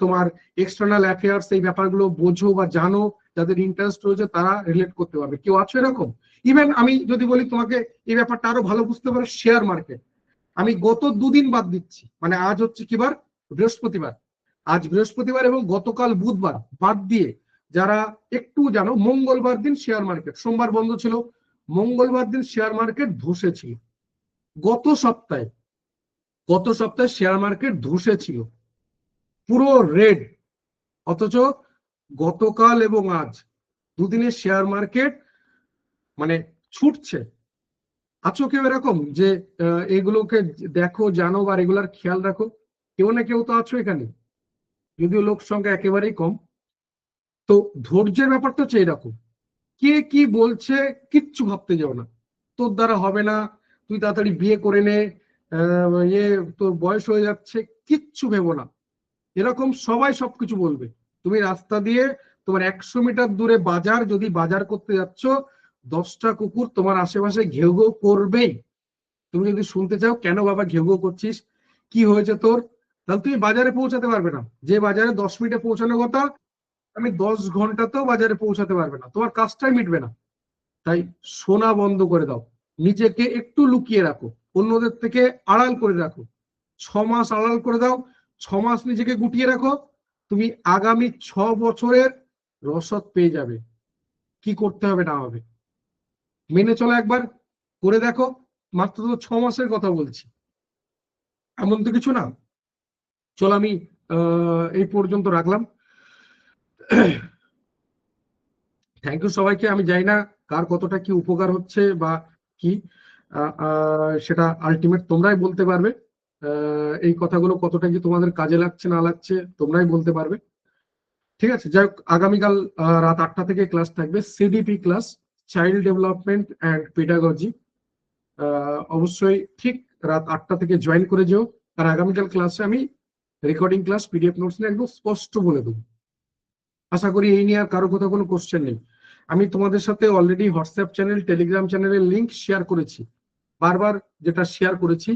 তোমার এক্সটার্নাল অ্যাফেয়ার্স এই ব্যাপারগুলো বোঝো বা জানো, যাদের ইন্টারেস্ট রয়েছে, তারা রিলেট করতে পারবে। কেউ আছো এরকম? ইভেন আমি যদি বলি তোমাকে এই ব্যাপারটা আরো ভালো বুঝতে পারো, শেয়ার মার্কেট। আমি গত দুদিন বাদ দিচ্ছি, মানে আজ হচ্ছে কি বার, বৃহস্পতিবার, আজ বৃহস্পতিবার এবং গতকাল বুধবার বাদ দিয়ে যারা একটু জানো, মঙ্গলবার দিন শেয়ার মার্কেট, সোমবার বন্ধ ছিল, মঙ্গলবার দিন শেয়ার মার্কেট ধসে ছিল। গত সপ্তাহে শেয়ার মার্কেট ধসে ছিল, পুরো রেড। অথচ গতকাল এবং আজ দুদিনের শেয়ার মার্কেট মানে ছুটছে। আছো কেউ এরকম যে এগুলোকে দেখো, জানো বা রেগুলার খেয়াল রাখো? কেউ না কেউ তো আছো এখানে, যদিও লোক সংখ্যা একেবারেই কম। তো ধৈর্যের ব্যাপারটা হচ্ছে এরকম, কে কি বলছে কিচ্ছু ভাবতে যাও না, তোর দ্বারা হবে না, তুই তাড়াতাড়ি বিয়ে করে নে, ইয়ে তোর বয়স হয়ে যাচ্ছে, কিচ্ছু ভেবো না। এরকম সবাই সবকিছু বলবে। তুমি রাস্তা দিয়ে তোমার 100 মিটার দূরে বাজার, যদি বাজার করতে যাচ্ছ, 10টা কুকুর তোমার আশেপাশে ঘেউ ঘেউ করবেই। তুমি যদি শুনতে চাও কেন বাবা ঘেউ ঘেউ করছিস, কি হয়েছে তোর, তাহলে তুমি বাজারে পৌঁছাতে পারবে না। যে বাজারে 10 মিনিটে পৌঁছানোর কথা, আমি 10 ঘন্টাতেও বাজারে পৌঁছাতে পারবে না, তোমার কাজটাই মিটবে না। তাই শোনা বন্ধ করে দাও, নিজেকে একটু লুকিয়ে রাখো, অন্যদের থেকে আড়াল করে রাখো। 6 মাস আড়াল করে দাও, 6 মাস নিজেকে গুটিয়ে রাখো, তুমি আগামী 6 বছরের রসদ পেয়ে যাবে, কি করতে হবে না হবে। মেনে চলো, একবার করে দেখো। মাত্র তো 6 মাসের কথা বলছি, এমন তো কিছু না। চলো আমি এই পর্যন্ত রাখলাম। থ্যাংক ইউ সবাইকে। আমি জানি না কার কতটা কি উপকার হচ্ছে বা কি, সেটা আলটিমেট তোমরাই বলতে পারবে। এই কথাগুলো কতটা কি তোমাদের কাজে লাগছে না লাগছে, তোমরাই বলতে পারবে। ঠিক আছে, যাই হোক, আগামীকাল রাত 8টা থেকে ক্লাস থাকবে, CDP class, child development and pedagogy. অবশ্যই ঠিক রাত 8টা থেকে জয়েন করে যেও। আর আগামীকাল ক্লাসে আমি রেকর্ডিং ক্লাস, পিডিএফ নোটস নিয়ে একদম স্পষ্ট বলে দেবো। আশা করি এই নিয়ে আর কারো কথা কোনো কোশ্চেন নেই। আমি তোমাদের সাথে অলরেডি হোয়াটসঅ্যাপ চ্যানেল, টেলিগ্রাম চ্যানেলের লিঙ্ক শেয়ার করেছি, বারবার যেটা শেয়ার করেছি।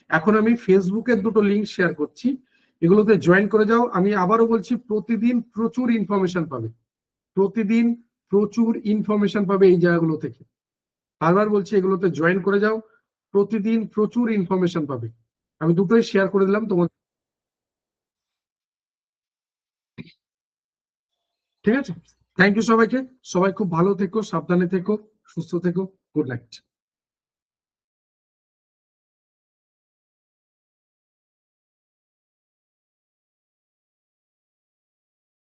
এখন আমি ফেসবুকের দুটো লিঙ্ক শেয়ার করছি, এগুলোতে জয়েন করে যাও। আমি আবারও বলছি, প্রতিদিন প্রচুর ইনফরমেশন পাবে, প্রতিদিন প্রচুর ইনফরমেশন পাবে এই জায়গাগুলো থেকে। বারবার বলছি, এগুলোতে জয়েন করে যাও, প্রতিদিন প্রচুর ইনফরমেশন পাবে। আমি দুটোই শেয়ার করে দিলাম তোমাদের। ঠিক আছে, থ্যাংক ইউ সবাইকে। সবাই খুব ভালো থেকো, সাবধানে থেকো, সুস্থ থেকো। Good night.